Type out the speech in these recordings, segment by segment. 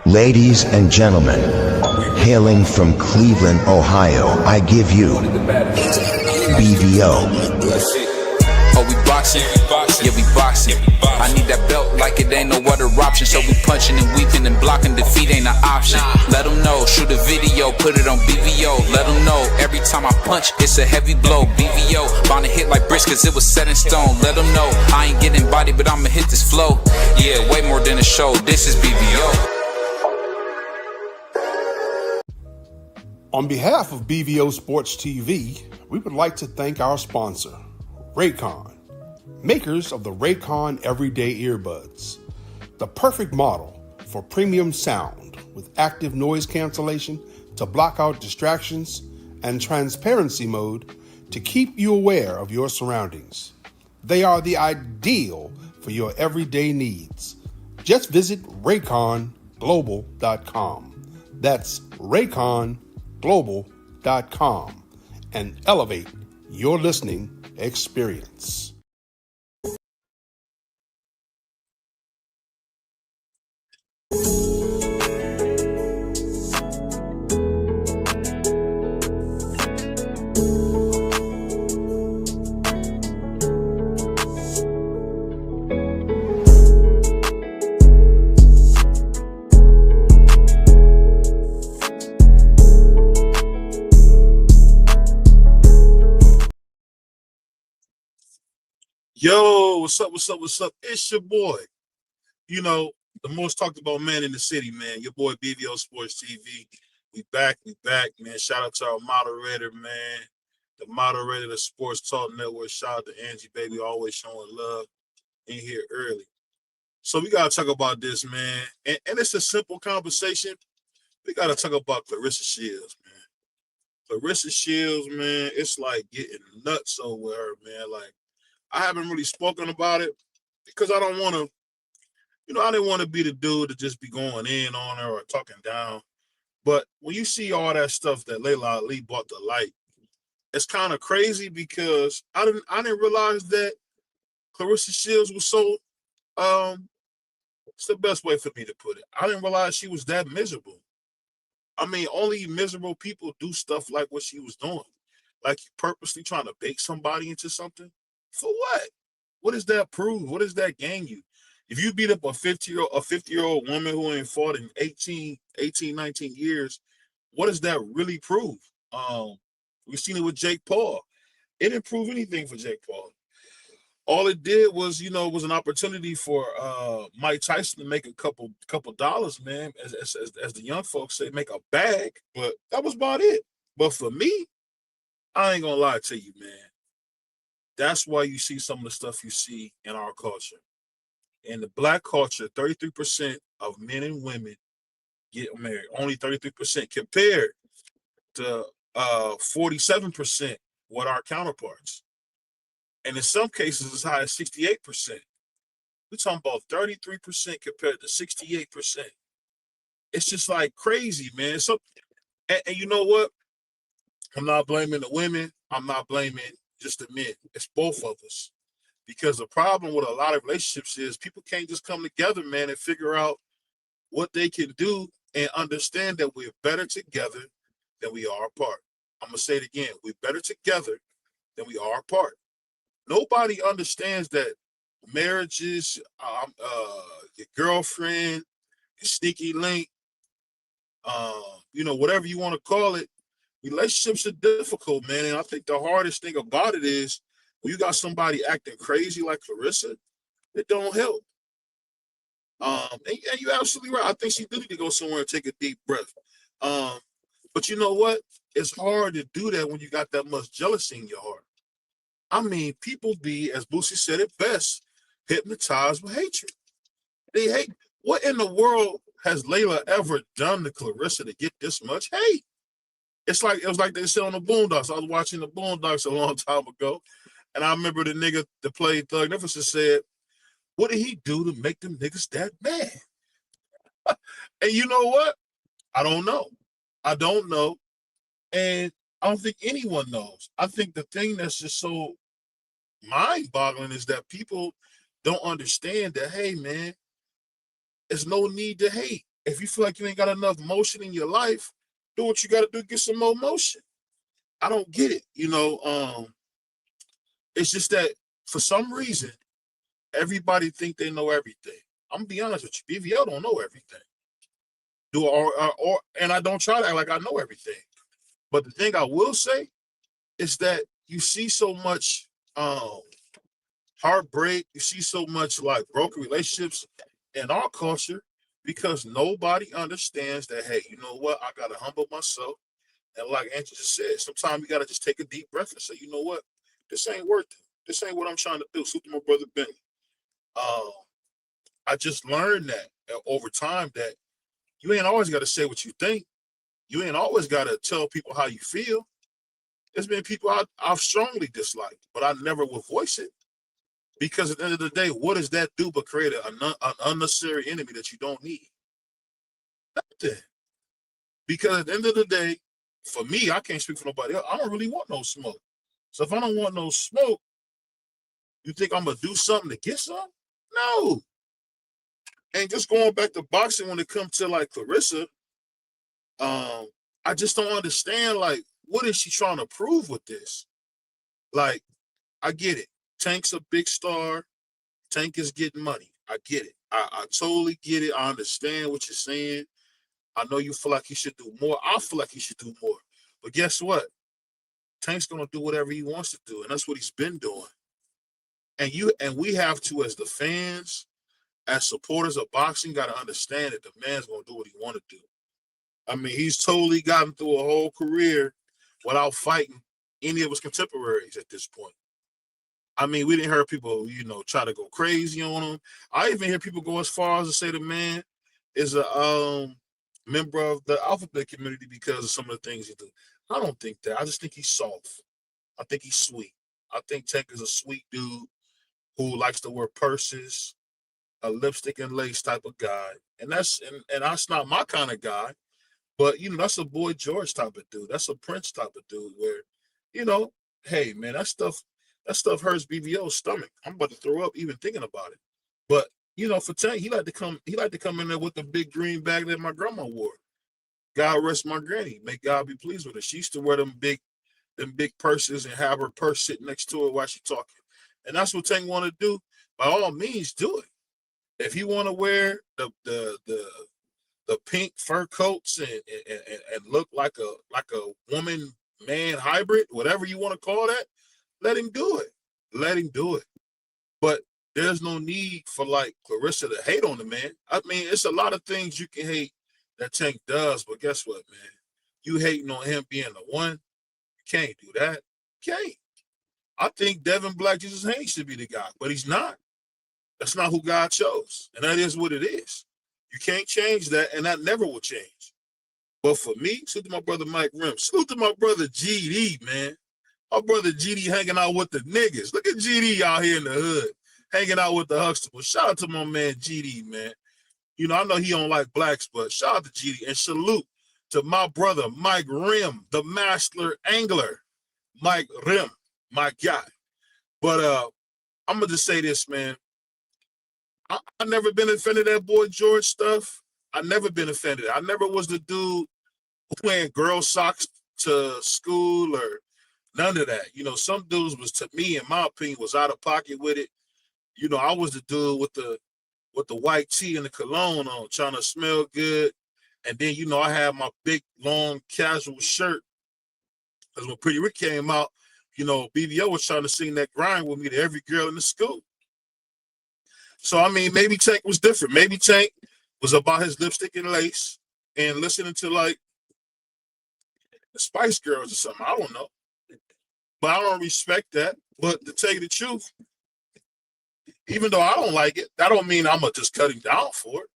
Ladies and gentlemen, hailing from Cleveland, Ohio, I give you BVO. Oh, we boxing? Yeah, we boxing. I need that belt like it ain't no other option. So we punching and weaving and blocking. Defeat ain't an option. Let them know, shoot a video, put it on BVO. Let them know, every time I punch, it's a heavy blow. BVO, bound to hit like bricks cause it was set in stone. Let them know, I ain't getting body, but I'ma hit this flow. Yeah, way more than a show, this is BVO. On behalf of BVO Sports TV, we would like to thank our sponsor, Raycon, makers of the Raycon Everyday Earbuds, the perfect model for premium sound with active noise cancellation to block out distractions and transparency mode to keep you aware of your surroundings. They are the ideal for your everyday needs. Just visit RayconGlobal.com. That's RayconGlobal.com and elevate your listening experience. Yo, what's up? It's your boy. You know, the most talked about man in the city, man. Your boy BVO Sports TV. We back, man. Shout out to our moderator, man. The moderator of the Sports Talk Network. Shout out to Angie, baby, always showing love in here early. So we gotta talk about this, man. And it's a simple conversation. We gotta talk about Claressa Shields, man. Claressa Shields, man, it's like getting nuts over her, man. Like, I haven't really spoken about it because I don't want to, I didn't want to be the dude to just be going in on her or talking down. But when you see all that stuff that Laila Ali brought to light, it's kind of crazy because I didn't realize that Claressa Shields was so, it's the best way for me to put it. I didn't realize she was that miserable. I mean, only miserable people do stuff like what she was doing. Like purposely trying to bait somebody into something. For what? What does that prove? What does that gain you? If you beat up a 50-year-old woman who ain't fought in 19 years, what does that really prove? We've seen it with Jake Paul. It didn't prove anything for Jake Paul. All it did was, was an opportunity for Mike Tyson to make a couple dollars, man, as the young folks say, make a bag. But that was about it. But for me, I ain't gonna lie to you, man. That's why you see some of the stuff you see in our culture. In the black culture, 33% of men and women get married. Only 33% compared to 47% with our counterparts. And in some cases, as high as 68%. We're talking about 33% compared to 68%. It's just like crazy, man. So, and you know what? I'm not blaming the women. I'm not blaming just the men. It's both of us. Because the problem with a lot of relationships is people can't just come together, man, and figure out what they can do and understand that we're better together than we are apart. I'm going to say it again. We're better together than we are apart. Nobody understands that marriages, your girlfriend, your sneaky link, whatever you want to call it, relationships are difficult, man. And I think the hardest thing about it is when you got somebody acting crazy like Claressa, it don't help. And you're absolutely right. I think she did need to go somewhere and take a deep breath. But you know what? It's hard to do that when you got that much jealousy in your heart. I mean, people be, as Boosie said it best, hypnotized with hatred. They hate. What in the world has Laila ever done to Claressa to get this much hate? It was like they said on the Boondocks. I was watching the Boondocks a long time ago, and I remember the nigga that played Thug Nifferson said, "What did he do to make them niggas that mad?" And you know what? I don't know. And I don't think anyone knows. I think the thing that's just so mind-boggling is that people don't understand that, hey, man, there's no need to hate. If you feel like you ain't got enough motion in your life, do what you got to do, get some more motion. I don't get it. It's just that for some reason, everybody think they know everything. I'm gonna be honest with you, BVO don't know everything. And I don't try to act like I know everything. But the thing I will say is that you see so much heartbreak, you see so much like broken relationships in our culture because nobody understands that, hey, you know what? I gotta humble myself. And like Andrew just said, sometimes you gotta just take a deep breath and say, you know what? This ain't worth it. This ain't what I'm trying to do. Salute to my brother Benny. I just learned that over time that you ain't always got to say what you think. You ain't always got to tell people how you feel. There's been people I've strongly disliked, but I never will voice it. Because at the end of the day, what does that do but create an unnecessary enemy that you don't need? Nothing. Because at the end of the day, for me, I can't speak for nobody else. I don't really want no smoke. So if I don't want no smoke, you think I'm going to do something to get some? No. And just going back to boxing when it comes to like Claressa, I just don't understand, like, what is she trying to prove with this? Like, I get it. Tank's a big star. Tank is getting money. I get it. I totally get it. I understand what you're saying. I know you feel like he should do more. I feel like he should do more. But guess what? Tank's going to do whatever he wants to do, and that's what he's been doing. And we have to, as the fans, as supporters of boxing, got to understand that the man's going to do what he want to do. I mean, he's totally gotten through a whole career without fighting any of his contemporaries at this point. I mean, we didn't hear people, try to go crazy on him. I even hear people go as far as to say the man is a member of the alphabet community because of some of the things he do. I don't think that. I just think he's soft. I think he's sweet. I think Tank is a sweet dude who likes to wear purses, a lipstick and lace type of guy. And that's not my kind of guy. But, that's a Boy George type of dude. That's a Prince type of dude where, hey, man, that stuff hurts BVO's stomach. I'm about to throw up even thinking about it. But, for Tank, he like to come in there with the big green bag that my grandma wore. God rest my granny. May God be pleased with her. She used to wear them big purses and have her purse sitting next to her while she's talking. And that's what Tank want to do. By all means, do it. If he want to wear the pink fur coats and look like a woman man hybrid, whatever you want to call that, let him do it. Let him do it. But there's no need for like Claressa to hate on the man. I mean, it's a lot of things you can hate that Tank does, but guess what, man? You hating on him being the one, you can't do that. You can't. I think Devin Black Jesus Haynes should be the guy, but he's not. That's not who God chose. And that is what it is. You can't change that, and that never will change. But for me, salute to my brother Mike Rim. Salute to my brother GD, man. My brother GD hanging out with the niggas. Look at GD out here in the hood, hanging out with the Huxtables. Shout out to my man GD, man. I know he don't like blacks, but shout out to GD. And salute to my brother Mike Rim, the master angler. Mike Rim, my guy. But I'm going to just say this, man. I never been offended at Boy George stuff. I never been offended. I never was the dude wearing girl socks to school or none of that. Some dudes was, to me, in my opinion, was out of pocket with it. I was the dude with the white tee and the cologne on, trying to smell good. And then, I had my big, long, casual shirt. Because when Pretty Rick came out, BVO was trying to sing that grind with me to every girl in the school. So, I mean, maybe Tank was different. Maybe Tank was about his lipstick and lace and listening to, like, the Spice Girls or something. I don't know. But I don't respect that. But to tell you the truth, even though I don't like it, that don't mean I'm going to just cut him down for it.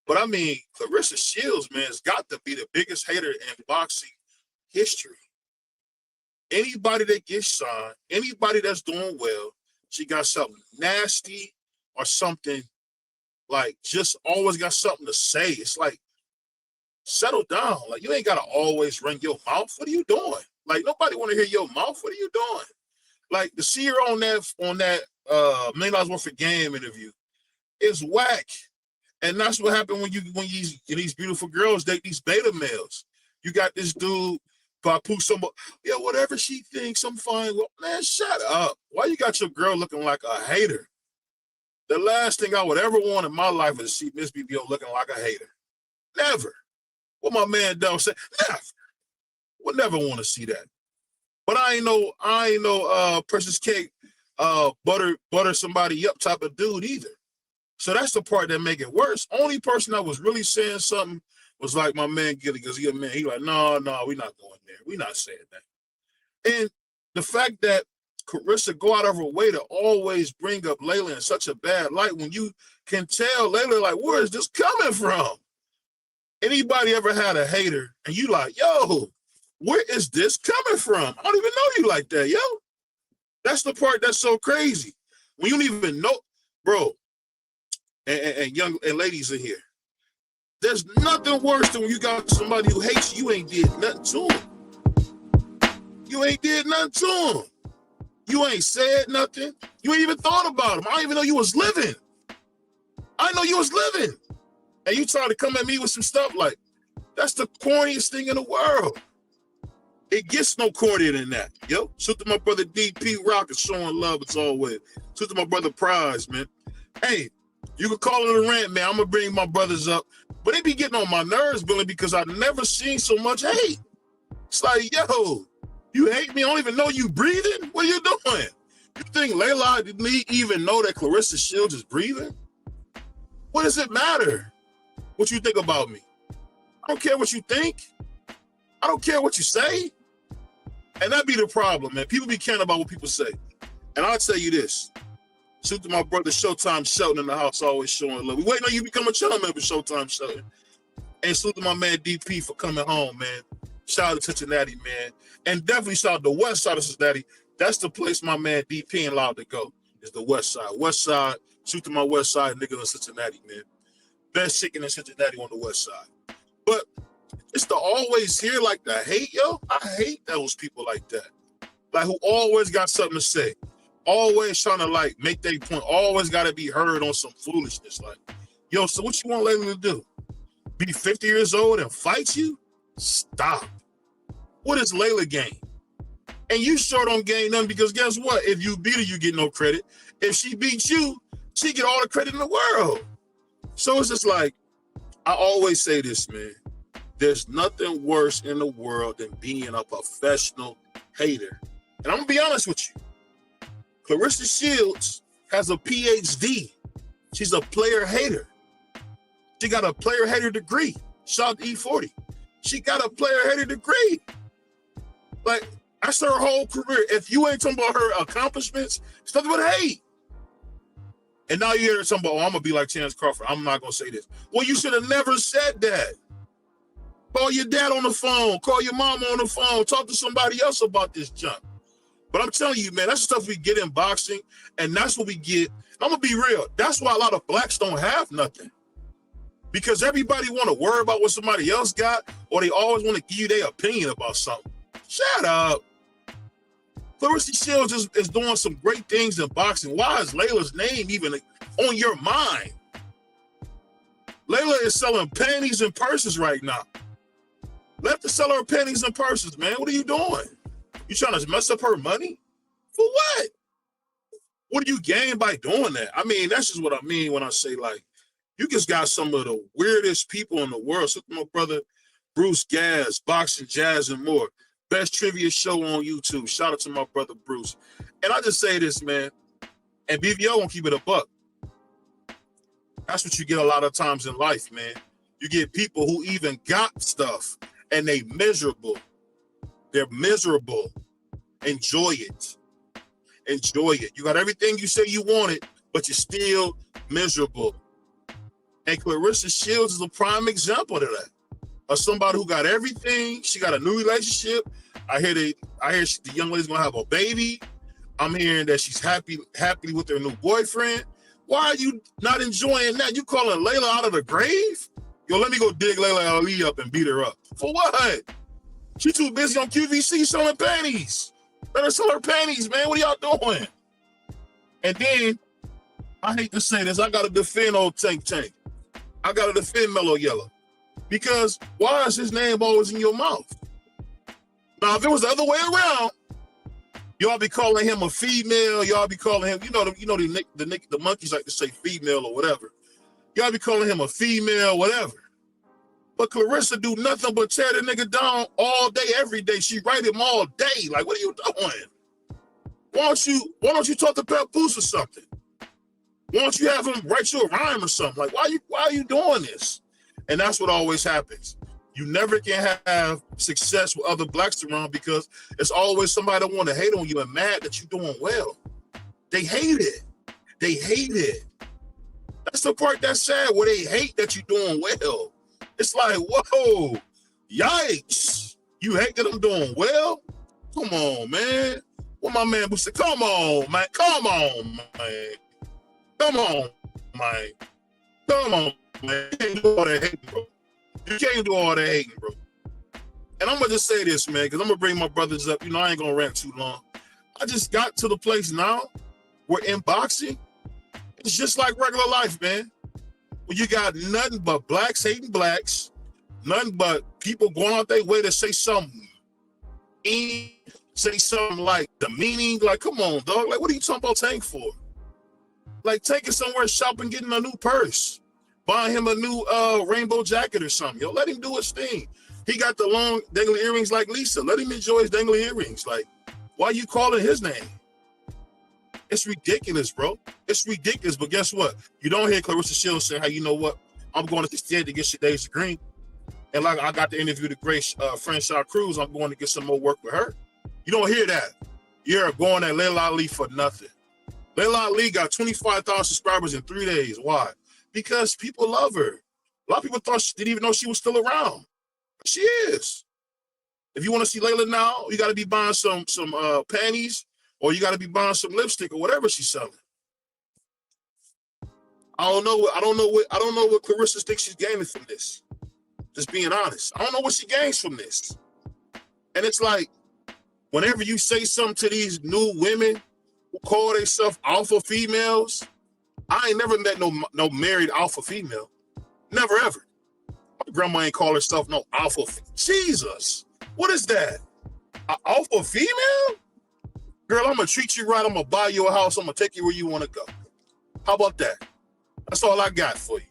But, I mean, Claressa Shields, man, has got to be the biggest hater in boxing history. Anybody that gets signed, anybody that's doing well, she got something nasty or something, like, just always got something to say. It's like, settle down. Like, you ain't got to always run your mouth. What are you doing? Like, nobody want to hear your mouth. What are you doing? Like, to see her on that $1 million worth of game interview is whack. And that's what happened when these beautiful girls date these beta males. You got this dude, Papu, somebody, yeah, whatever she thinks, I'm fine. Well, man, shut up. Why you got your girl looking like a hater? The last thing I would ever want in my life is to see Miss BVO looking like a hater. Never. What my man Del said, never. Would never want to see that. But I ain't no Precious Cake butter somebody up type of dude either. So that's the part that make it worse. Only person that was really saying something was like my man Gilly, because he a man. He like, no, we're not going there. We're not saying that. And the fact that Claressa go out of her way to always bring up Laila in such a bad light when you can tell Laila, like, where is this coming from? Anybody ever had a hater and you like, yo, where is this coming from? I don't even know you like that, yo. That's the part that's so crazy. When you don't even know, bro, and young and ladies in here, there's nothing worse than when you got somebody who hates you, ain't did nothing to him. You ain't did nothing to him. You ain't said nothing. You ain't even thought about him. I didn't even know you was living. I know you was living. And you try to come at me with some stuff like, that's the corniest thing in the world. It gets no cornier than that, yo. Shout to my brother DP Rock is showing love as always. Shout to my brother Prize, man. Hey, you can call it a rant, man. I'm going to bring my brothers up. But they be getting on my nerves, Billy, because I've never seen so much hate. It's like, yo, you hate me? I don't even know you breathing? What are you doing? You think Laila didn't even know that Claressa Shields is breathing? What does it matter what you think about me? I don't care what you think. I don't care what you say. And that be the problem, man. People be caring about what people say. And I'll tell you this. Shoot to my brother Showtime Shelton in the house, always showing love. We waiting on you to become a channel member, Showtime Shelton. And salute to my man DP for coming home, man. Shout out to Cincinnati, man. And definitely shout out to the west side of Cincinnati. That's the place my man DP ain't allowed to go, is the west side. West side, shoot to my west side niggas in Cincinnati, man. Best chicken in Cincinnati on the west side. But it's to always hear like the hate, yo. I hate those people like that. Like who always got something to say. Always trying to like make their point. Always got to be heard on some foolishness. Like, yo, so what you want Laila to do? Be 50 years old and fight you? Stop. What is Laila gain? And you sure don't gain nothing because guess what? If you beat her, you get no credit. If she beats you, she get all the credit in the world. So it's just like, I always say this, man. There's nothing worse in the world than being a professional hater. And I'm going to be honest with you. Claressa Shields has a PhD. She's a player hater. She got a player hater degree. Shout out to E40. She got a player hater degree. Like, that's her whole career. If you ain't talking about her accomplishments, it's nothing but hate. And now you hear something about, oh, I'm going to be like Chance Crawford. I'm not going to say this. Well, you should have never said that. Call your dad on the phone. Call your mom on the phone. Talk to somebody else about this junk. But I'm telling you, man, that's the stuff we get in boxing, and that's what we get. I'm going to be real. That's why a lot of blacks don't have nothing. Because everybody want to worry about what somebody else got, or they always want to give you their opinion about something. Shut up. Claressa Shields is doing some great things in boxing. Why is Laila's name even on your mind? Laila is selling panties and purses right now. Let her sell her panties and purses, man. What are you doing? You trying to mess up her money? For what? What do you gain by doing that? I mean, that's just what I mean when I say, like, you just got some of the weirdest people in the world. So my brother Bruce Gaz, Boxing, Jazz, and more. Best trivia show on YouTube. Shout out to my brother Bruce. And I just say this, man, and BVO won't keep it a buck. That's what you get a lot of times in life, man. You get people who even got stuff and they miserable. They're miserable. Enjoy it. Enjoy it. You got everything you say you wanted, but you're still miserable. And Claressa Shields is a prime example of that. Of somebody who got everything. She got a new relationship. I hear the young lady's gonna have a baby. I'm hearing that she's happy with her new boyfriend. Why are you not enjoying that? You calling Laila out of the grave? Yo, let me go dig Laila Ali up and beat her up. For what? She too busy on QVC selling panties. Let her sell her panties, man. What are y'all doing? And then, I hate to say this, I gotta defend old Tank. I gotta defend Mellow Yellow. Because why is his name always in your mouth? Now, if it was the other way around, y'all be calling him a female. Y'all be calling him, the monkeys like to say female or whatever. Y'all be calling him a female, whatever. But Claressa do nothing but tear the nigga down all day, every day. She write him all day. Like, what are you doing? Why don't you talk to Papoose or something? Why don't you have him write you a rhyme or something? Like, why are you doing this? And that's what always happens. You never can have success with other blacks around because it's always somebody that want to hate on you and mad that you're doing well. They hate it. They hate it. That's the part that's sad, where they hate that you're doing well. It's like, whoa, yikes. You hate that I'm doing well? Come on, man. What my man would say, come on, man. Come on, man. Come on, man. Come on, man. You can't do all that hating, bro. You can't do all that hating, bro. And I'm going to just say this, man, because I'm going to bring my brothers up. I ain't going to rant too long. I just got to the place now where in boxing, it's just like regular life, man. When you got nothing but blacks hating blacks, nothing but people going out their way to say something, say something like demeaning. Like, come on, dog. Like, what are you talking about Tank for? Like, taking somewhere shopping, getting a new purse, buying him a new rainbow jacket or something. Yo, let him do his thing. He got the long dangly earrings like Lisa. Let him enjoy his dangly earrings. Like, why are you calling his name? It's ridiculous, bro. It's ridiculous. But guess what? You don't hear Claressa Shields say, "Hey, you know what? I'm going to the state to get Shadae Green." And like I got to interview the great friend Shaw Cruz. I'm going to get some more work with her. You don't hear that. You're going at Laila Ali for nothing. Laila Ali got 25,000 subscribers in 3 days. Why? Because people love her. A lot of people thought she didn't even know she was still around. She is. If you want to see Laila now, you got to be buying some panties, or you got to be buying some lipstick or whatever she's selling. I don't know what Claressa thinks she's gaining from this. Just being honest. I don't know what she gains from this. And it's like, whenever you say something to these new women who call themselves alpha females, I ain't never met no married alpha female. Never ever. My grandma ain't call herself no alpha. Jesus. What is that? An alpha female? Girl, I'm going to treat you right. I'm going to buy you a house. I'm going to take you where you want to go. How about that? That's all I got for you.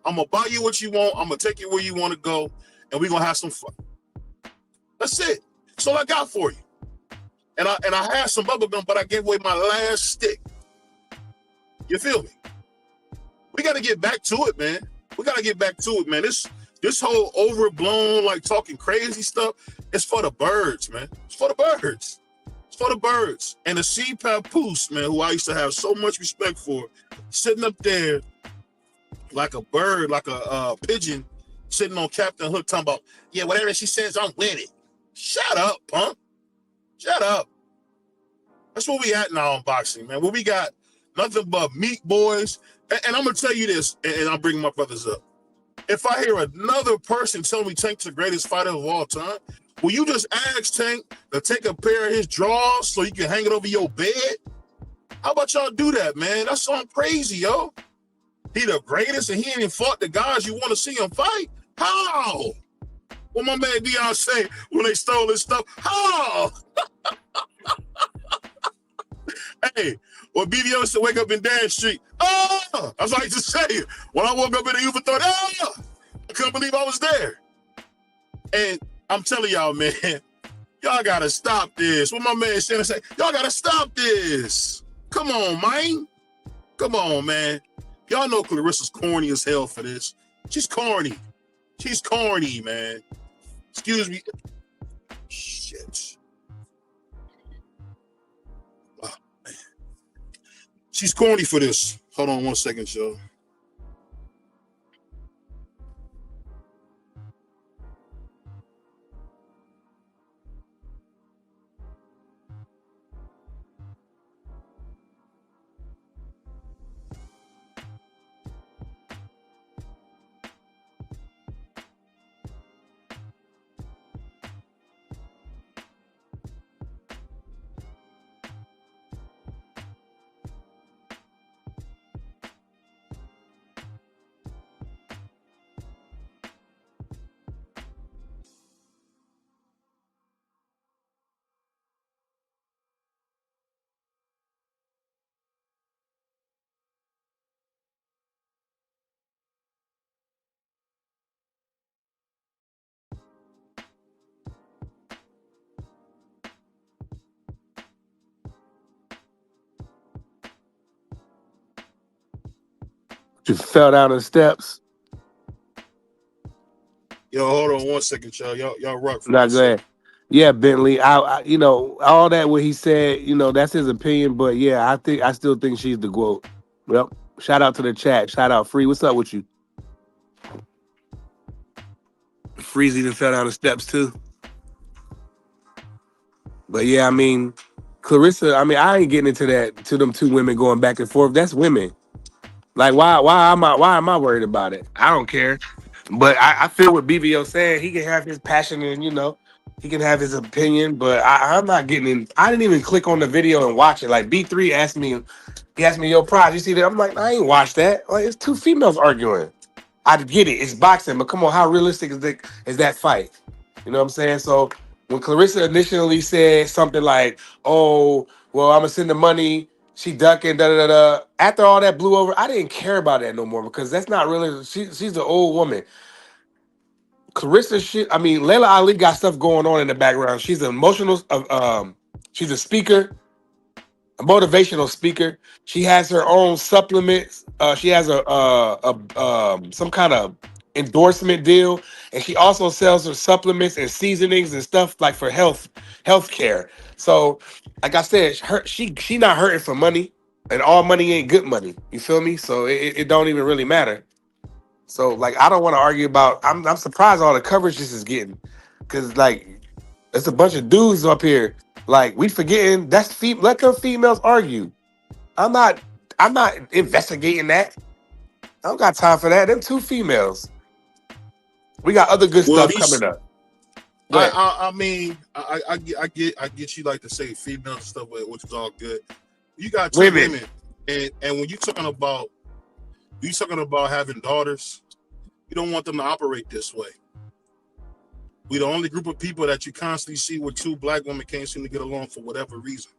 I'm going to buy you what you want. I'm going to take you where you want to go. And we're going to have some fun. That's it. That's all I got for you. And I had some bubble gum, but I gave away my last stick. You feel me? We got to get back to it, man. We got to get back to it, man. This whole overblown, like talking crazy stuff, it's for the birds, man. It's for the birds. It's for the birds. And to see Papoose, man, who I used to have so much respect for, sitting up there like a bird, like a pigeon, sitting on Captain Hook talking about, yeah, whatever she says, I'm with it. Shut up, punk. Shut up. That's where we at now in boxing, man. Where we got nothing but meat boys. And I'm going to tell you this, and I'll bring my brothers up. If I hear another person tell me Tank's the greatest fighter of all time, will you just ask Tank to take a pair of his drawers so you can hang it over your bed? How about y'all do that, man? That's something crazy, yo. He the greatest and he ain't even fought the guys you want to see him fight? How? What my man Dion say when they stole his stuff? How? Hey, when BVO used to wake up in Dan Street, that's what I used to say. When I woke up in the Uber, I couldn't believe I was there. And I'm telling y'all, man, y'all gotta stop this. What my man Shannon say, y'all gotta stop this. Come on, man. Come on, man. Y'all know Claressa's corny as hell for this. She's corny. She's corny, man. Excuse me. Shit. Oh, man. She's corny for this. Hold on 1 second, y'all. She fell down the steps. Yo, hold on 1 second, y'all. Y'all rock for Not 1 second. good. Yeah, Bentley. You know, all that what he said. You know, that's his opinion. But yeah, I still think she's the GWOAT. Well, shout out to the chat. Shout out Free. What's up with you? Freezy even fell down the steps too. But yeah, I mean, Claressa. I mean, I ain't getting into that. To them two women going back and forth. That's women. Like, why am I worried about it? I don't care. But I feel what BVO saying. He can have his passion and he can have his opinion. But I'm not getting in. I didn't even click on the video and watch it. Like B3 asked me, he asked me, "Yo, Prod, you see that?" I'm like, I ain't watched that. Like, it's two females arguing. I get it. It's boxing, but come on, how realistic is that fight? You know what I'm saying? So when Claressa initially said something like, "Oh, well, I'm gonna send the money," she ducking, da da da da. After all that blew over, I didn't care about that no more because that's not really. She's an old woman. Claressa, I mean, Laila Ali got stuff going on in the background. She's an emotional. She's a speaker, a motivational speaker. She has her own supplements. She has some kind of endorsement deal, and she also sells her supplements and seasonings and stuff like for health care. So, like I said, she not hurting for money, and all money ain't good money. You feel me? So it don't even really matter. So like I don't want to argue about. I'm surprised all the coverage this is getting, because like there's a bunch of dudes up here. Like we forgetting that's let them females argue. I'm not investigating that. I don't got time for that. Them two females. We got other good Well, stuff coming these. up. Go ahead. I mean, I get you like to say female stuff, which is all good. You got two women, and when you're talking about having daughters, you don't want them to operate this way. We the only group of people that you constantly see where two black women can't seem to get along for whatever reason.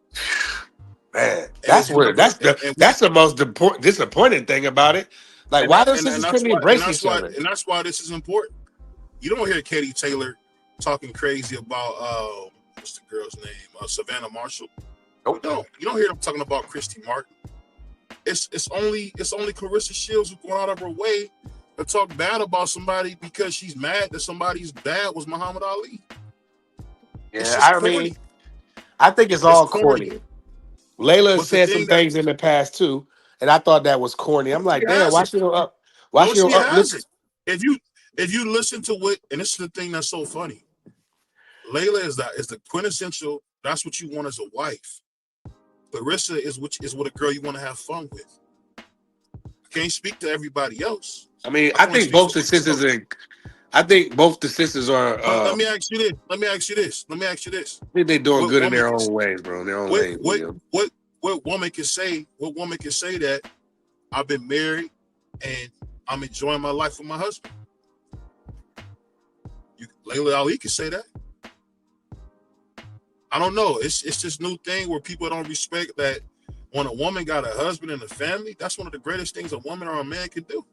Man, that's the most disappointing thing about it. Like, why those sisters couldn't embrace each other? And that's why this is important. You don't hear Katie Taylor talking crazy about what's the girl's name? Savannah Marshall. Nope. No, you don't hear them talking about Christy Martin. It's only Claressa Shields who's going out of her way to talk bad about somebody because she's mad that somebody's dad was Muhammad Ali. Yeah, I mean, I think it's all corny. Layla said some things in the past too, and I thought that was corny. I'm like, damn, why she don't up? Why she don't uplift? If you listen to what, and this is the thing that's so funny. Layla is the quintessential. That's what you want as a wife. Claressa is what a girl you want to have fun with. Can't speak to everybody else. I mean, I think both the sisters are. Let me ask you this. I think they're doing good in their own ways, bro. In their own ways. What woman can say? What woman can say that I've been married and I'm enjoying my life with my husband? Laila Ali can say that. I don't know. It's this new thing where people don't respect that when a woman got a husband and a family, that's one of the greatest things a woman or a man can do.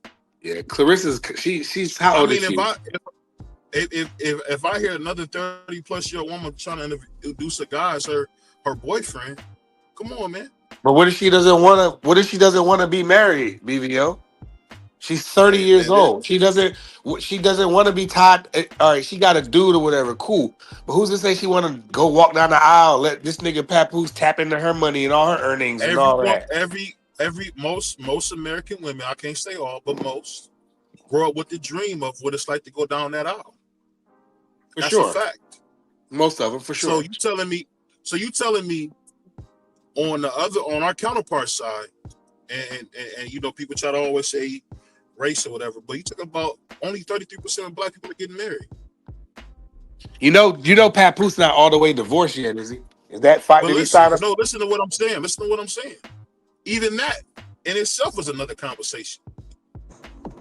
Yeah, Claressa's she's how old is she? If I hear another 30-plus-year woman trying to introduce a guy as her boyfriend, come on, man. But what if she doesn't want to be married, BVO? She's 30 years old. She doesn't want to be tied. All right, she got a dude or whatever. Cool. But who's to say she want to go walk down the aisle, let this nigga Papoose tap into her money and all her earnings and all that? Most American women, I can't say all, but most, grow up with the dream of what it's like to go down that aisle. That's a fact. Most of them, for sure. So you telling me on our counterpart side, and you know, people try to always say race or whatever, but you talk about only 33% of black people are getting married. You know, Papoose not all the way divorced yet, is he? Is that fight? No, listen to what I'm saying. Even that in itself is another conversation.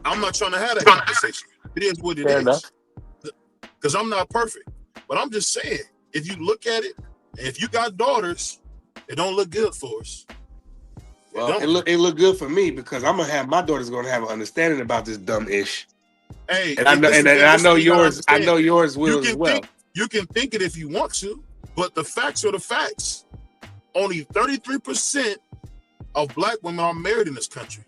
I'm not trying to have that conversation. It is what it is. Because I'm not perfect. But I'm just saying, if you look at it, and if you got daughters, it don't look good for us. Well, it look good for me because I'm gonna have my daughter's gonna have an understanding about this dumb ish. Hey, and I know yours. I know yours will as well. You can think it if you want to, but the facts are the facts. Only 33% of black women are married in this country.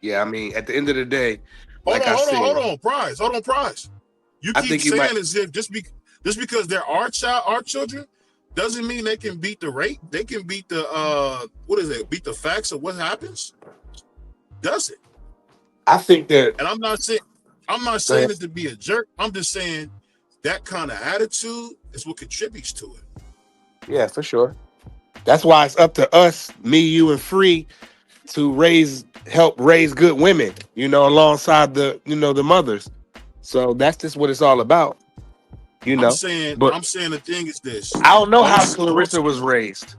Yeah, I mean, at the end of the day, Hold like on, I hold on, said, hold on, Prize. You I keep think you might. saying as if just because there are children doesn't mean they can beat the rate. They can beat the what is it? Beat the facts of what happens. Does it? I think that. And I'm not Go saying ahead. it to be a jerk. I'm just saying that kind of attitude is what contributes to it. Yeah, for sure. That's why it's up to us, me, you, and Free, to help raise good women. Alongside the mothers. So that's just what it's all about. But I'm saying the thing is this: I don't know how most Clarissa was raised.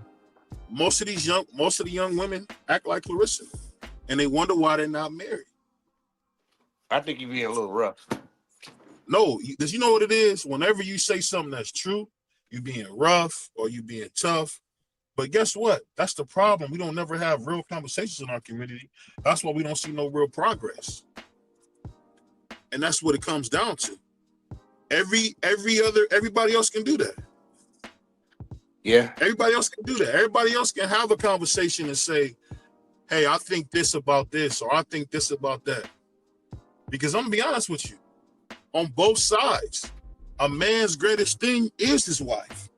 most of the young women act like Clarissa, and they wonder why they're not married. I think you're being a little rough. No, because you know what it is. Whenever you say something that's true, you being rough or you being tough. But guess what? That's the problem. We don't never have real conversations in our community. That's why we don't see no real progress. And that's what it comes down to. Everybody else can do that. Yeah. Everybody else can do that. Everybody else can have a conversation and say, hey, I think this about this, or I think this about that. Because I'm gonna be honest with you, on both sides, a man's greatest thing is his wife.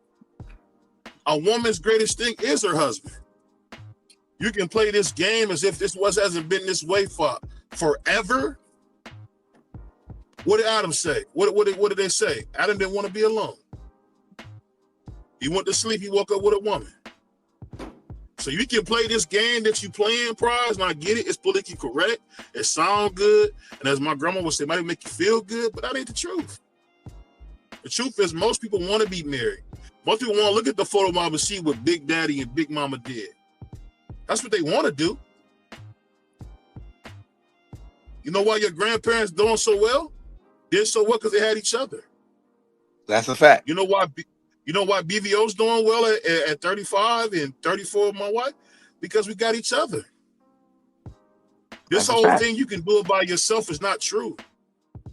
A woman's greatest thing is her husband. You can play this game as if hasn't been this way for forever. What did Adam say? What did they say? Adam didn't want to be alone. He went to sleep. He woke up with a woman. So you can play this game that you playing, Prize, and I get it. It's politically correct. It sounds good. And as my grandma would say, it might make you feel good, but that ain't the truth. The truth is most people want to be married. Most people want to look at the photo mom and see what Big Daddy and Big Mama did. That's what they want to do. You know why your grandparents doing so well? Did so well because they had each other. That's a fact. You know why BVO's doing well at 35 and 34 with my wife? Because we got each other. This That's a whole fact. thing you can do it by yourself is not true.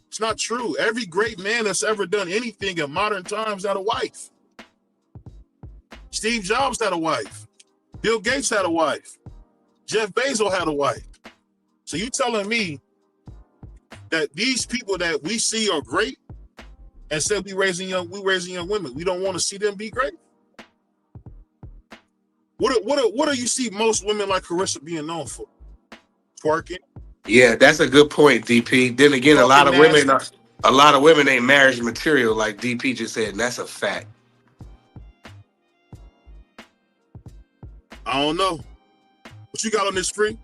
It's not true. Every great man that's ever done anything in modern times had a wife. Steve Jobs had a wife. Bill Gates had a wife. Jeff Bezos had a wife. So you telling me that these people that we see are great, and said we raising young women, we don't want to see them be great? What do you see most women like Clarissa being known for? Twerking. Yeah, that's a good point, DP. Then again, Talking nasty. a lot of women ain't marriage material, like DP just said, and that's a fact. I don't know. What you got on this, Free?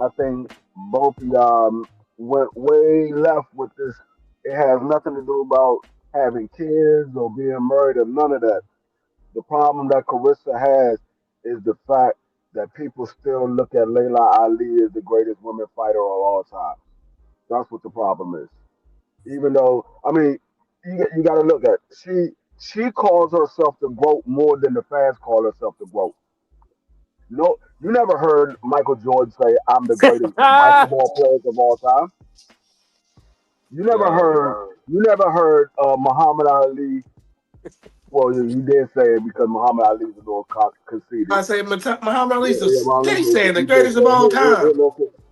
I think both of y'all went way left with this. It has nothing to do about having kids or being married or none of that. The problem that Carissa has is the fact that people still look at Laila Ali as the greatest women fighter of all time. That's what the problem is. Even though, I mean, you got to look at it. She calls herself the GWOAT more than the fans call herself the GWOAT. No, you never heard Michael Jordan say, "I'm the greatest basketball player of all time." You never heard Muhammad Ali. Well, he did say it because Muhammad Ali was a little conceited. I say Muhammad Yeah, Ali's yeah, Muhammad they Ali, saying the he did greatest say of all he, time.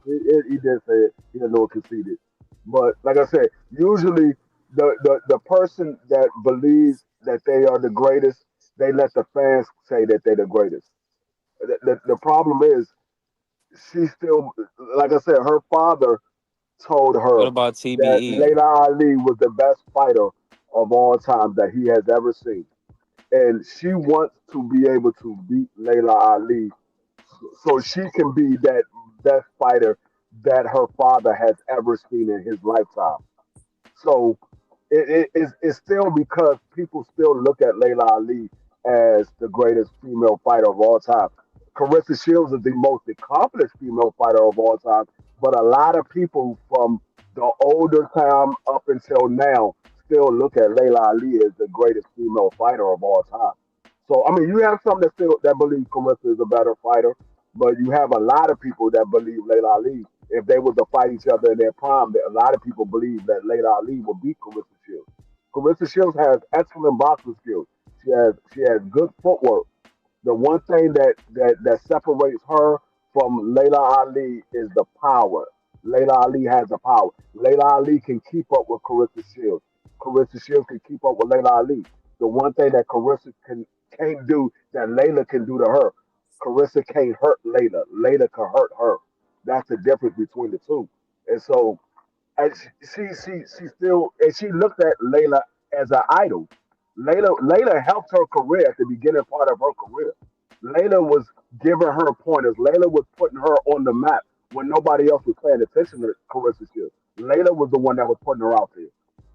he did say it. He a little conceited. But like I said, usually the person that believes that they are the greatest, they let the fans say that they're the greatest. The problem is she still, like I said, her father told What her about that TBE? Layla Ali was the best fighter of all time that he has ever seen. And she wants to be able to beat Layla Ali so she can be that best fighter that her father has ever seen in his lifetime. So it's still because people still look at Layla Ali as the greatest female fighter of all time. Carissa Shields is the most accomplished female fighter of all time, but a lot of people from the older time up until now still look at Layla Ali as the greatest female fighter of all time. So I mean, you have some that believe Carissa is a better fighter, but you have a lot of people that believe Layla Ali, if they were to fight each other in their prime, that a lot of people believe that Layla Ali will beat Carissa Shields. Carissa Shields has excellent boxing skills. She has good footwork. The one thing that separates her from Layla Ali is the power. Layla Ali has the power. Layla Ali can keep up with Carissa Shields. Carissa Shields can keep up with Layla Ali. The one thing that can't do that Layla can do to her, Carissa can't hurt Layla. Layla can hurt her. That's the difference between the two. And so and she still and she looked at Layla as an idol. Layla helped her career at the beginning part of her career. Layla was giving her pointers. Layla was putting her on the map when nobody else was paying attention to Carissa Shields. Layla was the one that was putting her out there.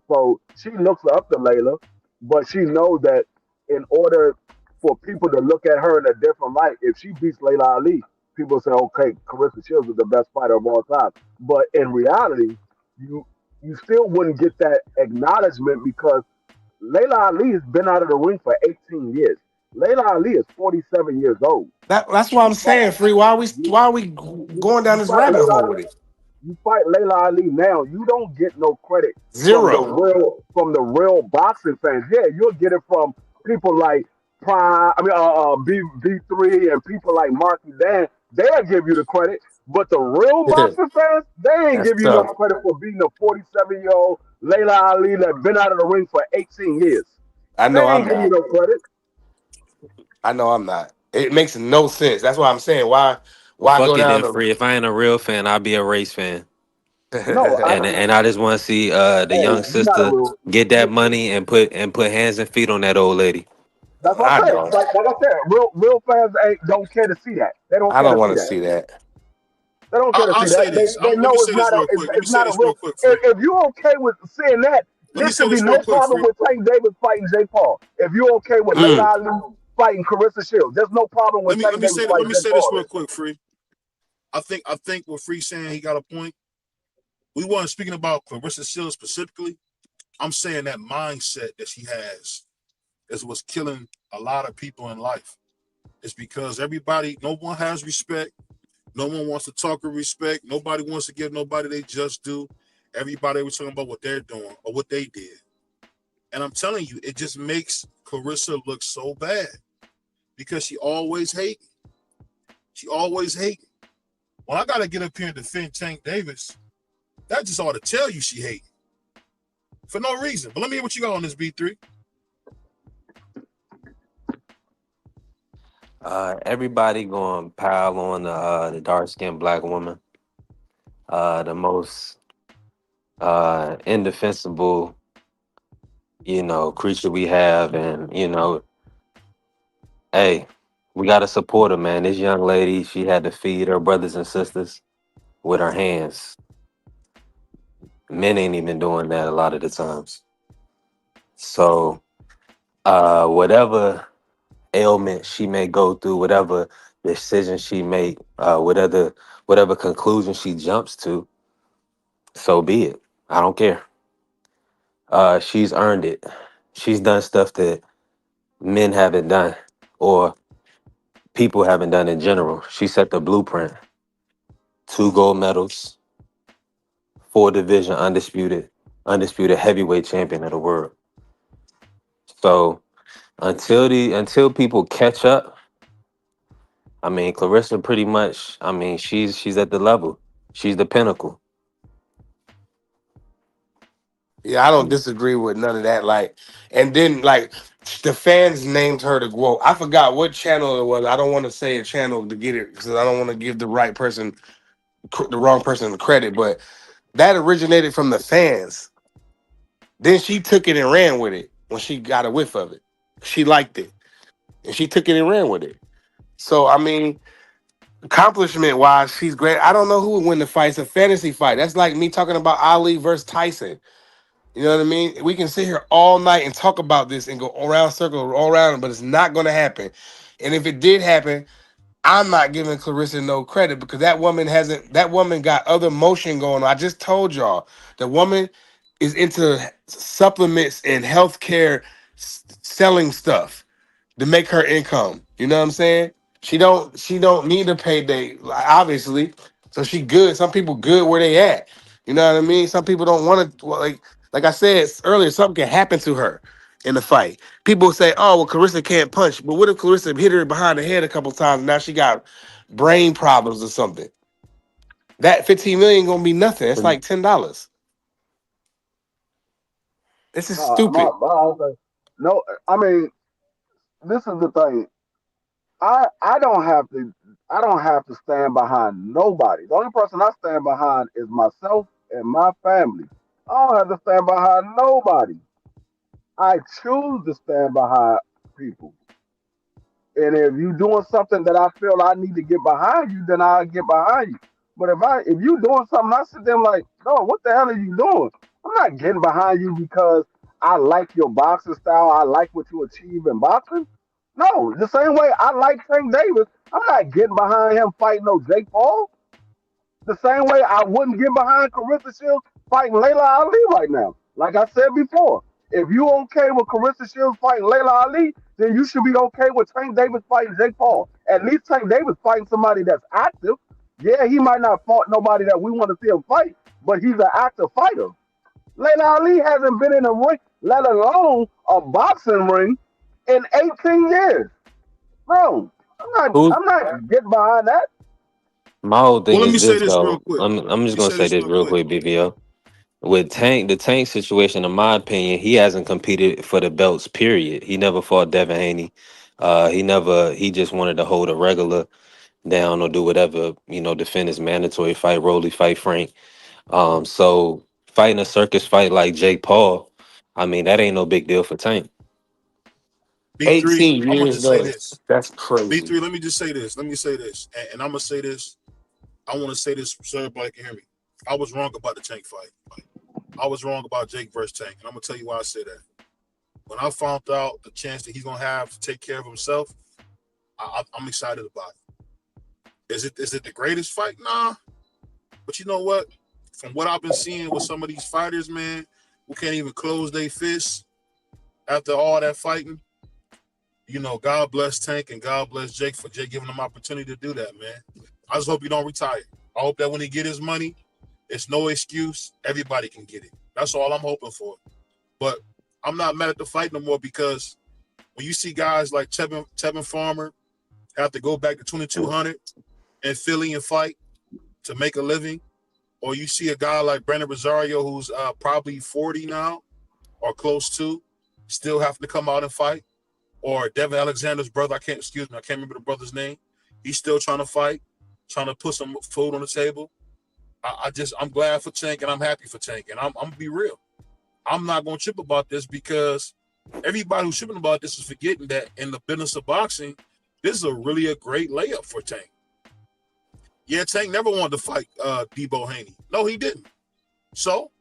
So she looks up to Layla, but she knows that in order for people to look at her in a different light, if she beats Layla Ali, people say, okay, Carissa Shields is the best fighter of all time. But in reality, you you still wouldn't get that acknowledgement because Layla Ali has been out of the ring for 18 years. Layla Ali is 47 years old. That's what I'm You fight, saying, Free. you, Why are we you, going down you this fight rabbit hole Layla with it? you fight Layla Ali now, you don't get no credit Zero. from the real boxing fans. Yeah, you'll get it from people like Prime, B3 and people like Marky Dan. They'll give you the credit, but the real boxing fans, they ain't That's give you no tough. credit for beating a 47-year-old Layla Ali that been out of the ring for 18 years. I They know I'm ain't give you not. no credit. I know I'm not. It makes no sense. That's why I'm saying Well, why go fuck it down then, the free. If I ain't a real fan, I'll be a race fan, No, and I just want to see the hey, young you're not a sister real. get that money and put hands and feet on that old lady. That's what I I'm saying. don't. Like I said, real fans ain't don't care to see that. They don't I care don't to see want to that. see that. They don't care to I'll see that. say this. They Let know me say this real quick. Let me it's say not a this real real. quick, free. If you're okay with seeing that, Let there me say should be this real no quick, problem free. with Tank Davis fighting Jake Paul. If you're okay with Mm. Layla Ali fighting Carissa Shields, there's no problem with Let Tank me Davis say that. Let fighting me Jake say this Paul. real quick, free. I think what Free saying he got a point. We weren't speaking about Clarissa Shields specifically. I'm saying that mindset that she has is what's killing a lot of people in life. It's because no one has respect. No one wants to talk with respect. Nobody wants to give nobody they just do. Everybody was talking about what they're doing or what they did. And I'm telling you, it just makes Clarissa look so bad because she always hating. She always hating. When I gotta get up here and defend Tank Davis, that just ought to tell you she hating for no reason. But let me hear what you got on this B3. Everybody going to pile on the dark skinned black woman, the most indefensible, creature we have, and hey, we gotta support her, man. This young lady, she had to feed her brothers and sisters with her hands. Men ain't even doing that a lot of the times. So, whatever ailment she may go through, whatever decision she make, whatever conclusion she jumps to, so be it. I don't care. She's earned it. She's done stuff that men haven't done, or people haven't done in general. She set the blueprint. 2 gold medals, 4 division undisputed heavyweight champion of the world. So until people catch up, I mean, Clarissa pretty much. I mean, she's at the level. She's the pinnacle. Yeah, I don't disagree with none of that. Like, and then like the fans named her the GWOAT. I forgot what channel it was. I don't want to say a channel to get it because I don't want to give the wrong person the credit. But that originated from the fans. Then she took it and ran with it when she got a whiff of it. She liked it, and she took it and ran with it. So I mean, accomplishment wise, she's great. I don't know who would win the fight. It's a fantasy fight. That's like me talking about Ali versus Tyson. You know what I mean? We can sit here all night and talk about this and go around circle, all around, but it's not going to happen. And if it did happen, I'm not giving Clarissa no credit because that woman hasn't. That woman got other motion going on. I just told y'all the woman is into supplements and healthcare selling stuff to make her income. You know what I'm saying? She don't need a payday, like, obviously. So she good. Some people good where they at. You know what I mean? Some people don't want to like I said earlier, something can happen to her in the fight. People say, oh well, Clarissa can't punch. But what if Clarissa hit her behind the head a couple times and now she got brain problems or something. That 15 million gonna be nothing. It's like $10. This is stupid. No, I mean, this is the thing. I don't have to stand behind nobody. The only person I stand behind is myself and my family. I don't have to stand behind nobody. I choose to stand behind people. And if you doing something that I feel I need to get behind you, then I'll get behind you. But if you doing something, I sit there like, no, what the hell are you doing? I'm not getting behind you because I like your boxing style. I like what you achieve in boxing. No, the same way I like Tank Davis, I'm not getting behind him fighting no Jake Paul. The same way I wouldn't get behind Carissa Shields fighting Laila Ali right now. Like I said before, if you okay with Carissa Shields fighting Laila Ali, then you should be okay with Tank Davis fighting Jake Paul. At least Tank Davis fighting somebody that's active. Yeah, he might not fought nobody that we want to see him fight, but he's an active fighter. Laila Ali hasn't been in a ring, let alone a boxing ring, in 18 years. Bro, Who's I'm not getting behind that. my whole thing Well, let me is say this this real though. quick. I'm Let just me gonna say say this this real real quick. quick, BVO. With the Tank situation, in my opinion, he hasn't competed for the belts. Period. He never fought Devin Haney. He just wanted to hold a regular down or do whatever, defend his mandatory fight, Rolly fight Frank. So fighting a circus fight like Jake Paul, I mean, that ain't no big deal for Tank. B3, 18 I'm gonna years just say though. this. That's crazy. B3, let me just say this. Let me say this, and I'm gonna say this. I want to say this so everybody can hear me. I was wrong about the Tank fight. I was wrong about Jake versus Tank, and I'm gonna tell you why I say that. When I found out the chance that he's gonna have to take care of himself, I'm excited about it. Is it the greatest fight? Nah, but you know what? From what I've been seeing with some of these fighters, man, who can't even close their fists after all that fighting. God bless Tank and God bless Jake for Jake giving him opportunity to do that, man. I just hope he don't retire. I hope that when he get his money, it's no excuse. Everybody can get it. That's all I'm hoping for. But I'm not mad at the fight no more because when you see guys like Tevin Farmer have to go back to 2,200 in Philly and fight to make a living, or you see a guy like Brandon Rosario who's probably 40 now or close to, still having to come out and fight, or Devin Alexander's brother, I can't remember the brother's name. He's still trying to fight, trying to put some food on the table. I'm glad for Tank and I'm happy for Tank. And I'm gonna be real. I'm not gonna trip about this because everybody who's tripping about this is forgetting that in the business of boxing, this is really a great layup for Tank. Yeah, Tank never wanted to fight Debo Haney. No, he didn't. So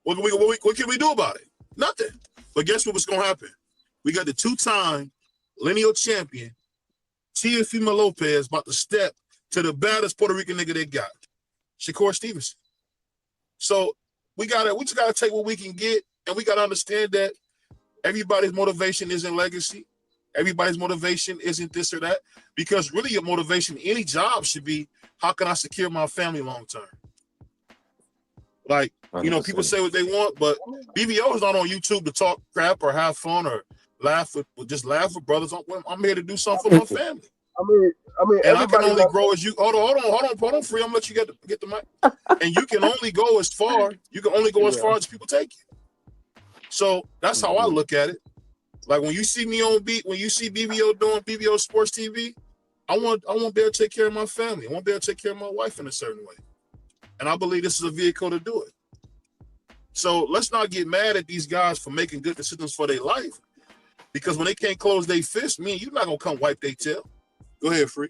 what can we do about it? Nothing. But guess what was gonna happen? We got the two-time lineal champion, Teofimo Lopez, about to step to the baddest Puerto Rican nigga they got, Shakur Stevenson. So we just gotta take what we can get, and we gotta understand that everybody's motivation isn't legacy. Everybody's motivation isn't this or that, because really your motivation, any job should be, how can I secure my family long term? Like, people say what they want, but BVO is not on YouTube to talk crap or have fun or laugh with brothers. I'm here to do something for my family. I mean, And I can everybody only grow as you. Hold on, free. I'm gonna let you get the mic. And you can only go as far. You can only go as far as people take you. So that's how I look at it. Like when you see me on beat, when you see BVO doing BVO Sports TV, I want to be able to take care of my family. I want to be able to take care of my wife in a certain way. And I believe this is a vehicle to do it. So let's not get mad at these guys for making good decisions for their life. Because when they can't close their fist, you're not gonna come wipe their tail. Go ahead, Free.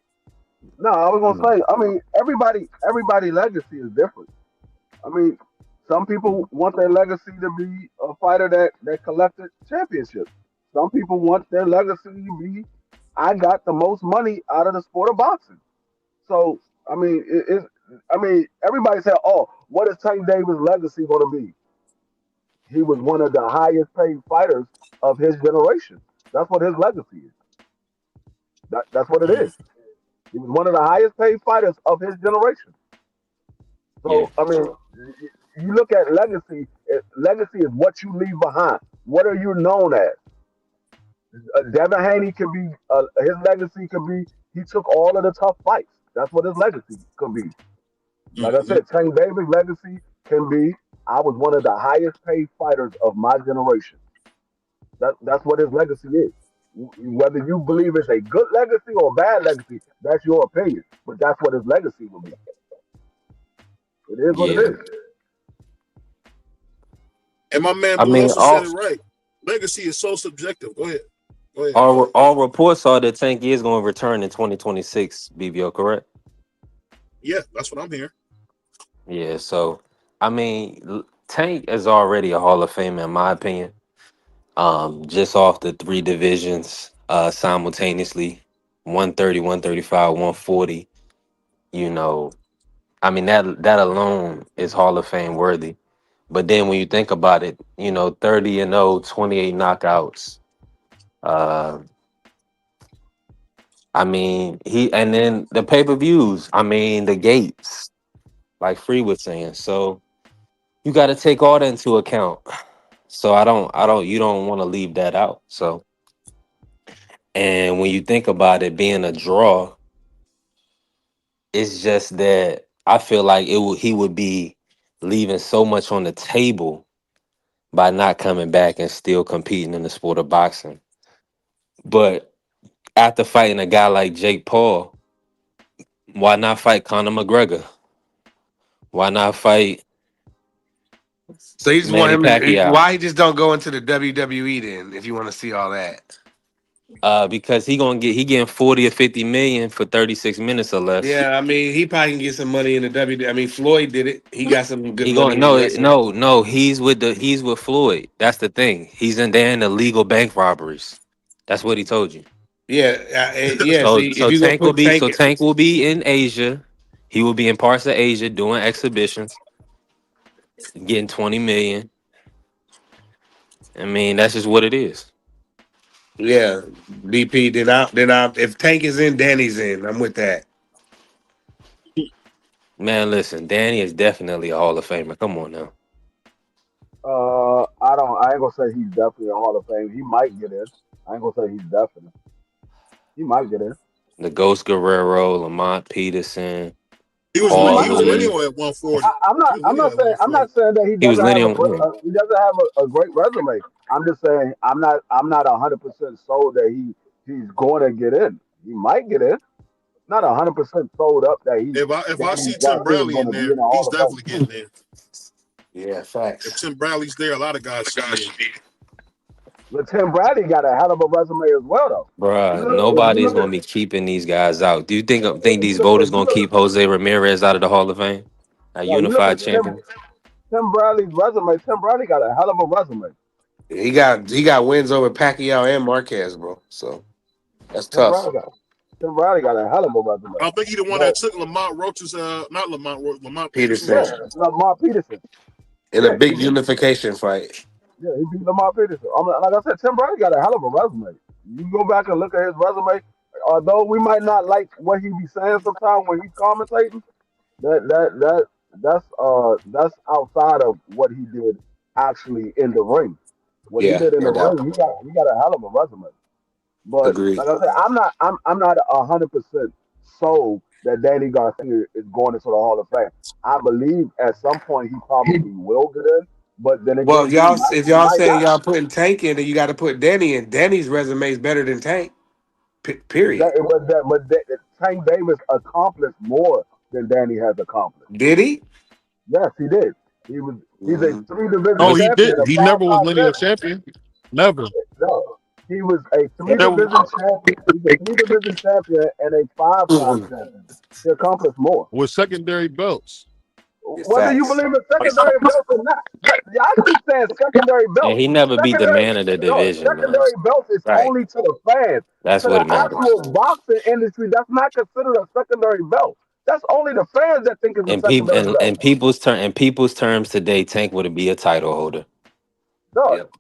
No, I was gonna say. I mean, everybody legacy is different. I mean, some people want their legacy to be a fighter that collected championships. Some people want their legacy to be, I got the most money out of the sport of boxing. So I mean, everybody said, "Oh, what is Tank Davis' legacy going to be?" He was one of the highest paid fighters of his generation. That's what his legacy is. That's what it is. He was one of the highest paid fighters of his generation. Yeah. So I mean, you look at legacy. Legacy is what you leave behind. What are you known as? Devin Haney could be his legacy could be He took all of the tough fights. That's what his legacy can be. Like I Mm-hmm. said, Tank Davis' legacy can be I was one of the highest paid fighters of my generation. That's what his legacy is. Whether you believe it's a good legacy or a bad legacy, that's your opinion. But that's what his legacy will be. It is what it Yeah. is. And my man I Blue mean, also said it right. Legacy is so subjective. Go ahead. Go ahead. all reports are that Tank is going to return in 2026. BVO, correct? Yeah, that's what I'm hearing. Yeah. So, I mean, Tank is already a Hall of Famer in my opinion. Just off the three divisions, simultaneously, 130, 135, 140. You know, I mean that alone is Hall of Fame worthy. But then when you think about it, 30-0, 28 knockouts. Uh, I mean, and then the pay-per-views. I mean, the gates, like Free was saying. So you got to take all that into account. So you don't want to leave that out. So, and when you think about it being a draw, it's just that I feel like he would be leaving so much on the table by not coming back and still competing in the sport of boxing. But after fighting a guy like Jake Paul, why not fight Conor McGregor? Why not fight So you just want Manny him to? Pacquiao? Why he just don't go into the WWE then? If you want to see all that. Because he getting 40 or 50 million for 36 minutes or less. Yeah, I mean, he probably can get some money in the WWE. I mean, Floyd did it. He got some good He money going in no wrestling. no no. He's with Floyd. That's the thing. They're in illegal bank robberies. That's what he told you. Yeah, yeah. So See, if so you gonna put Tank, Tank will be in Asia. He will be in parts of Asia doing exhibitions, getting 20 million. I mean, that's just what it is. yeah, BP. If Tank is in, Danny's in. I'm with that. Man, listen, Danny is definitely a Hall of Famer. Come on now. I don't. I ain't gonna say he's definitely a Hall of Fame. He might get in. I ain't gonna say he's definite. He might get in. The Ghost Guerrero, Lamont Peterson, He Paul might. He was Lee. lineal at 140. I'm He not. was I'm lineal not at saying. I'm 140. not saying that he He was doesn't have lineal. Yeah. he doesn't have a great resume. I'm just saying. I'm not 100% sold that he's going to get in. He might get in. Not 100% sold up that If I Danny see Tim Garcia is Bradley going in to be there, in the Hall he's of Fame. definitely getting there. Yeah, If facts. Tim Bradley's there, a lot of guys should be in. But Tim Bradley got a hell of a resume as well, though. Bruh, If you nobody's look at gonna be keeping these guys out. Do you think these if voters you gonna look, keep Jose Ramirez out of the Hall of Fame? A no, you look unified at champion? Tim Bradley's resume. Tim Bradley got a hell of a resume. He got wins over Pacquiao and Marquez, bro. So that's Tim tough. Bradley got Tim Bradley got a hell of a resume. I think he the one But that took Lamont Roach's, not Lamont Peterson's Peterson yeah, record. Lamar Peterson. in a Yeah, big unification fight. he beat Lamar Peterson. Like I said, Tim Bradley got a hell of a resume. You go back and look at his resume. Although we might not like what he be saying sometimes when he's commentating, that that that that's outside of what he did actually in the ring. What he Yeah, did in the no doubt. ring, he got a hell of a resume. But Agreed. like I said, I'm not 100% sold that Danny Garcia is going into the Hall of Fame. I believe at some point he probably will get in, but then Well, again, if he y'all might saying not. y'all putting Tank in, then you got to put Danny in. Danny's resume is better than Tank. Period. Tank Davis accomplished more than Danny has accomplished. Did he? Yes, he did. He's a Mhm. three division No, Was he champion, didn't. a He five never was time lineal champion. champion. Never. No, he was a three Never division champion. He's a three division champion and a five time Mhm. champion. He accomplished more. with secondary belts. Yeah, Whether you facts. believe in secondary belts or not, y'all keep saying secondary and belts. he never beat the Secondary, man of the no, division, man. secondary belts is Right. only to the fans. That's To what the it matters. actual boxing industry, that's not considered a secondary belt. That's only the fans that think it's a And people secondary belt. in people's terms today, Tank would be a title holder. No, Yep.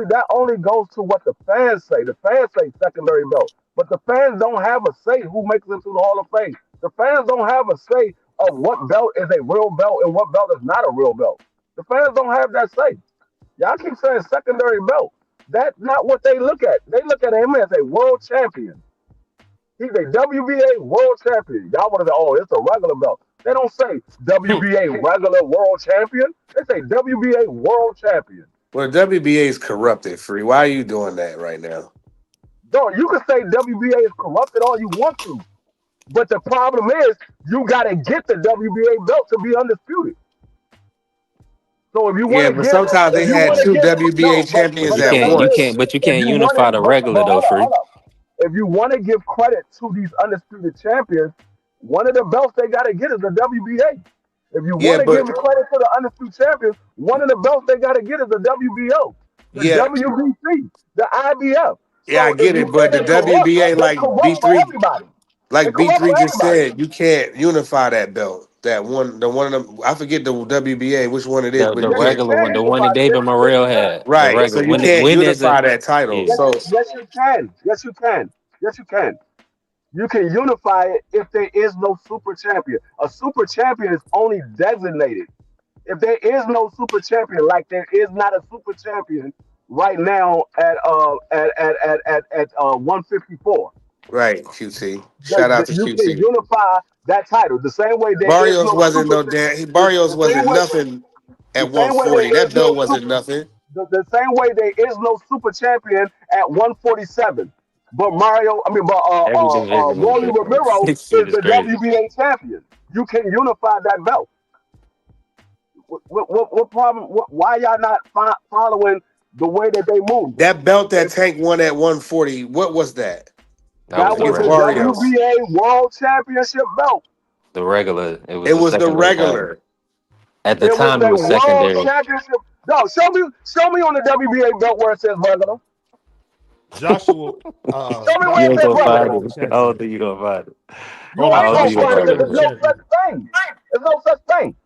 that only goes to what the fans say. The fans say secondary belt, but the fans don't have a say who makes it into the Hall of Fame. The fans don't have a say of what belt is a real belt and what belt is not a real belt. The fans don't have that say. Y'all keep saying secondary belt. That's not what they look at. They look at him as a world champion. He's a WBA world champion. Y'all want to say, oh, it's a regular belt. They don't say WBA regular world champion. They say WBA world champion. Well, WBA is corrupted, Free. Why are you doing that right now? Dog, you can say WBA is corrupted all you want to, but the problem is you got to get the WBA belt to be undisputed. So if you want Yeah, to but give, sometimes if they you had want to two give, WBA no, champions but You the at can't, thing you is, can't, but you if can't you want to, unify the regular though, free. hold up. If you want to give credit to these undisputed champions, one of the belts they got to get is the WBA. If you Yeah, want to give but the credit to the undisputed champions, one of the belts they got to get is the WBO, the yeah, WBC, the IBF. yeah, I So if get you it. say But the they corrupt, WBA, they corrupt for everybody. They Like B corrupt three for just everybody. said, you can't unify that belt. That one, the one of them. I forget the WBA, which one it is, but The you Yes, you can't. regular can one, the one that unify. David Yes, Morrell you can. had, the Right, so regular you can't when there's a unify that title. yeah. So Yes, you can. Yes, you can. Yes, you can. You can unify it if there is no super champion. A super champion is only designated. If there is no super champion, like there is not a super champion right now at 154, right, QT. Shout out to you can QT. unify that title the same way there is Barrios no wasn't super. no damn. Barrios The same wasn't way, nothing the at same way there 140. is That no belt wasn't super. nothing. The same way there is no super champion at 147. But Every division is Rolly different. Romero This is shit is the crazy. WBA champion. You can unify that belt. What problem? Why y'all not following the way that they move? That belt that Tank won at 140. What was that That was That the was against the regular. Barrios? WBA World Championship belt. The regular. It was It the was the secondary title. regular. At the It was time, it a was World secondary. Championship. No, show me on the WBA belt where it says regular. Joshua Show me where You it ain't says Joshua gonna Taylor find regular. was it. the I don't champion. think you're gonna find it. You Hold I on, ain't don't think gonna you're Joshua gonna find it find Taylor it, because was there's the bro. no champion. such thing. There's no such thing.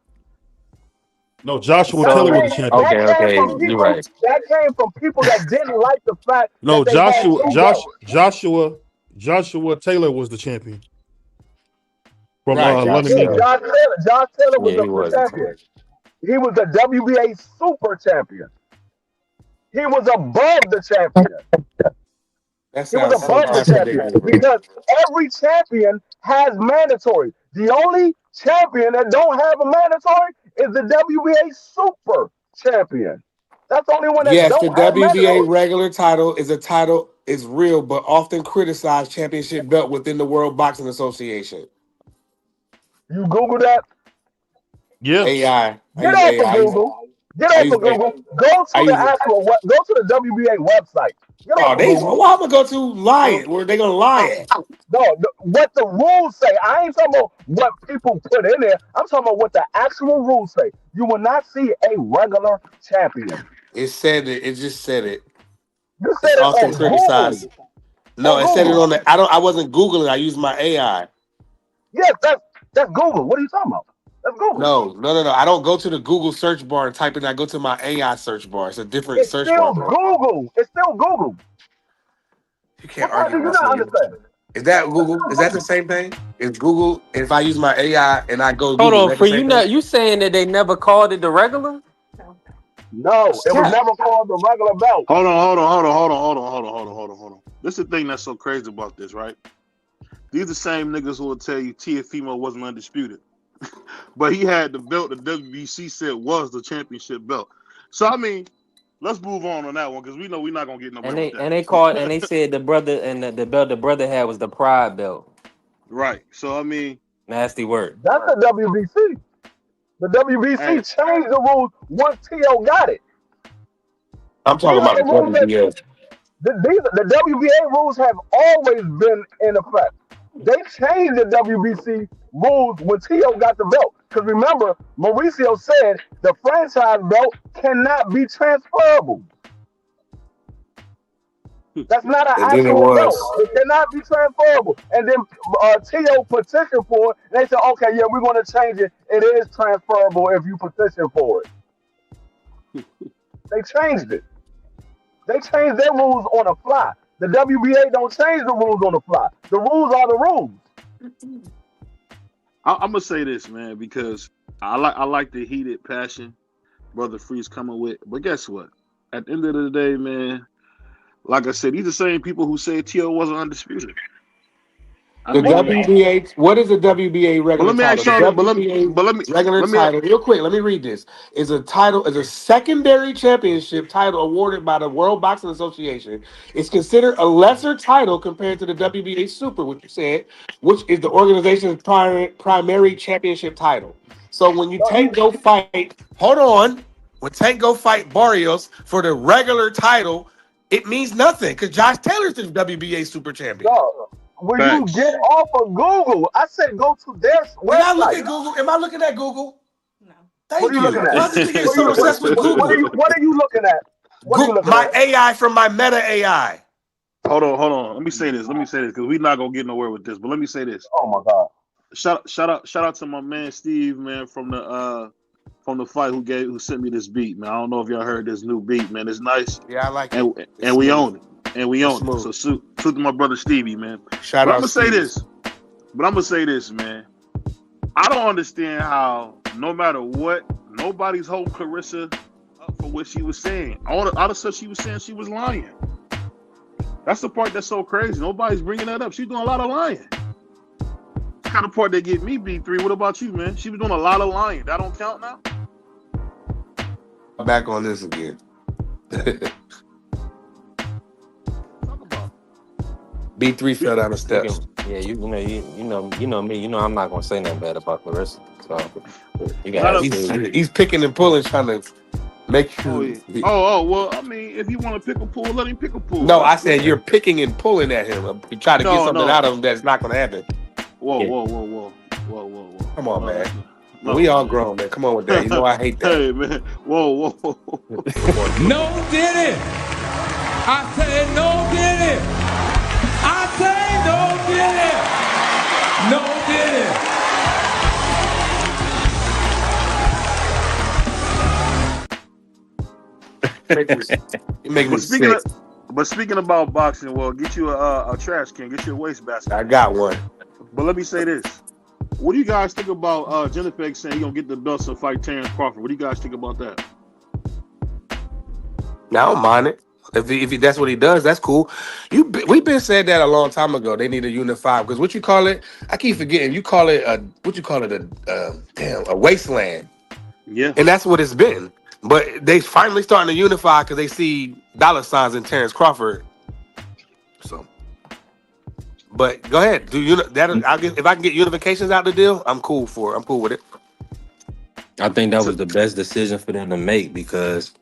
No, Joshua That Taylor was So the came champion. that came okay, from you're people right. that came from people that didn't like the fact No, that they had two belts. Joshua Taylor was the champion from Right, Josh London, Yeah, Taylor. England. Josh Taylor was Yeah, he the was the champion. champion. He was the WBA super champion. He was above the champion. That He was sounds so above the champion contradictory, bro. because every champion has mandatory. The only champion that don't have a mandatory is the WBA super champion. That's the only one that Yes, the don't have WBA mandatory. regular title is real, but often criticized championship belt within the World Boxing Association. You Google that. Yeah. AI. I Get use off of AI. Google. Get I off use of AI. Google. Go I to the use it. actual. Go to the WBA website. Get off Oh, of they Google. well, I'm gonna go to lie it. Where they gonna lie it? No, what the rules say. I ain't talking about what people put in there. I'm talking about what the actual rules say. You will not see a regular champion. It said it. It just said it. You It's said it often on Google. criticized. No, On it said it Google. on the. I don't. I wasn't googling. I used my AI. Yes, that's Google. What are you talking about? That's Google. No. I don't go to the Google search bar and type in. I go to my AI search bar. It's a different It's search bar, still bro. Google. It's still Google. You can't What part argue do you with not me. understand? Is that It's Google? still Is that the Google. same thing? Is Google? If I use my AI and I go Hold Google, is on, that the free. You same thing? not you saying that they never called it the regular? No, That's it was cap. never called the regular belt. Hold on. This is the thing that's so crazy about this, right? These are the same niggas who will tell you Tiafimo wasn't undisputed. But he had the belt the WBC said was the championship belt. So I mean, let's move on that one because we know we're not gonna get nowhere with And they called and that. they said the brother and the belt the brother had was the pride belt. Right. So I mean, Nasty work. That's the WBC. The WBC hey, changed the rules once T.O. got it. I'm These talking are about the the rules that WBS. the WBA rules have always been in effect. They changed the WBC rules when T.O. got the belt. Because remember, Mauricio said the franchise belt cannot be transferable. That's not an And then it actual belt. was. It cannot be transferable. And then T.O. petitioned for it. And they said, okay, yeah, we're going to change it. It is transferable if you petition for it. They changed it. They change their rules on the fly. The WBA don't change the rules on the fly. The rules are the rules. I'm gonna say this, man, because I like the heated passion Brother Freeze coming with. But guess what? At the end of the day, man, like I said, these are the same people who said T.O. wasn't undisputed. I The mean, WBA, what is the WBA but regular let me title? ask The y'all. WBA regular Let me. title, real quick, let me read this. Is a secondary championship title awarded by the World Boxing Association. It's considered a lesser title compared to the WBA Super, which you said, which is the organization's primary championship title. So when you No, Tank go fight, hold on, when Tank go fight Barrios for the regular title, it means nothing because Josh Taylor's the WBA Super Champion. no. When you Facts. get off of Google, I said go to their Did I look website. at Google? Am I looking at Google? What are Thank you looking you. at? Why is this thing What are so you obsessed with Google? what are you looking at? What are you looking My at? AI from my Meta AI. Hold on. Let me say this because we're not gonna get nowhere with this. But let me say this. Oh my God. Shout out to my man Steve, man, from the fight who sent me this beat, man. I don't know if y'all heard this new beat, man. It's nice, Yeah, I like it. and It's we smooth. own it, and we It's own it. smooth. So salute to my brother Stevie, man. Shout But I'm out gonna say Steve. this. Man. I don't understand how no matter what, nobody's holding Claressa up for what she was saying. All the stuff she was saying, she was lying. That's the part that's so crazy. Nobody's bringing that up. She's doing a lot of lying. That's kind of part that get me B3. What about you, man? She was doing a lot of lying. That don't count now? Back on this again. Talk about it. B3 fell down the steps. Yeah, you know me. You know I'm not gonna say nothing bad about Claressa. So you Not got a- He's picking and pulling, trying to make Oh, you. yeah. Oh, well, I mean, if you want to pick a pool, let him pick a pool. No, I said you're picking and pulling at him. You try to get something out of him that's not going to happen. Whoa. Come on, man. No, We all grown, man. Come on with that. You know I hate that. Hey, man. Whoa. No did it. I said no did it. I say no did it. No did it. You make me sick. But speaking about boxing, well, get you a trash can, get you a wastebasket. I got one. But let me say this. What do you guys think about Jennifer saying he's going to get the belts and fight Terrence Crawford? What do you guys think about that? Now, I don't mind it. If that's what he does, that's cool. We've been said that a long time ago. They need to unify because what you call it? I keep forgetting. You call it a wasteland. Yeah. And that's what it's been. But they finally starting to unify because they see dollar signs in Terrence Crawford. So, but go ahead. If I can get unifications out the deal, I'm cool for it. I'm cool with it. I think that was the best decision for them to make because,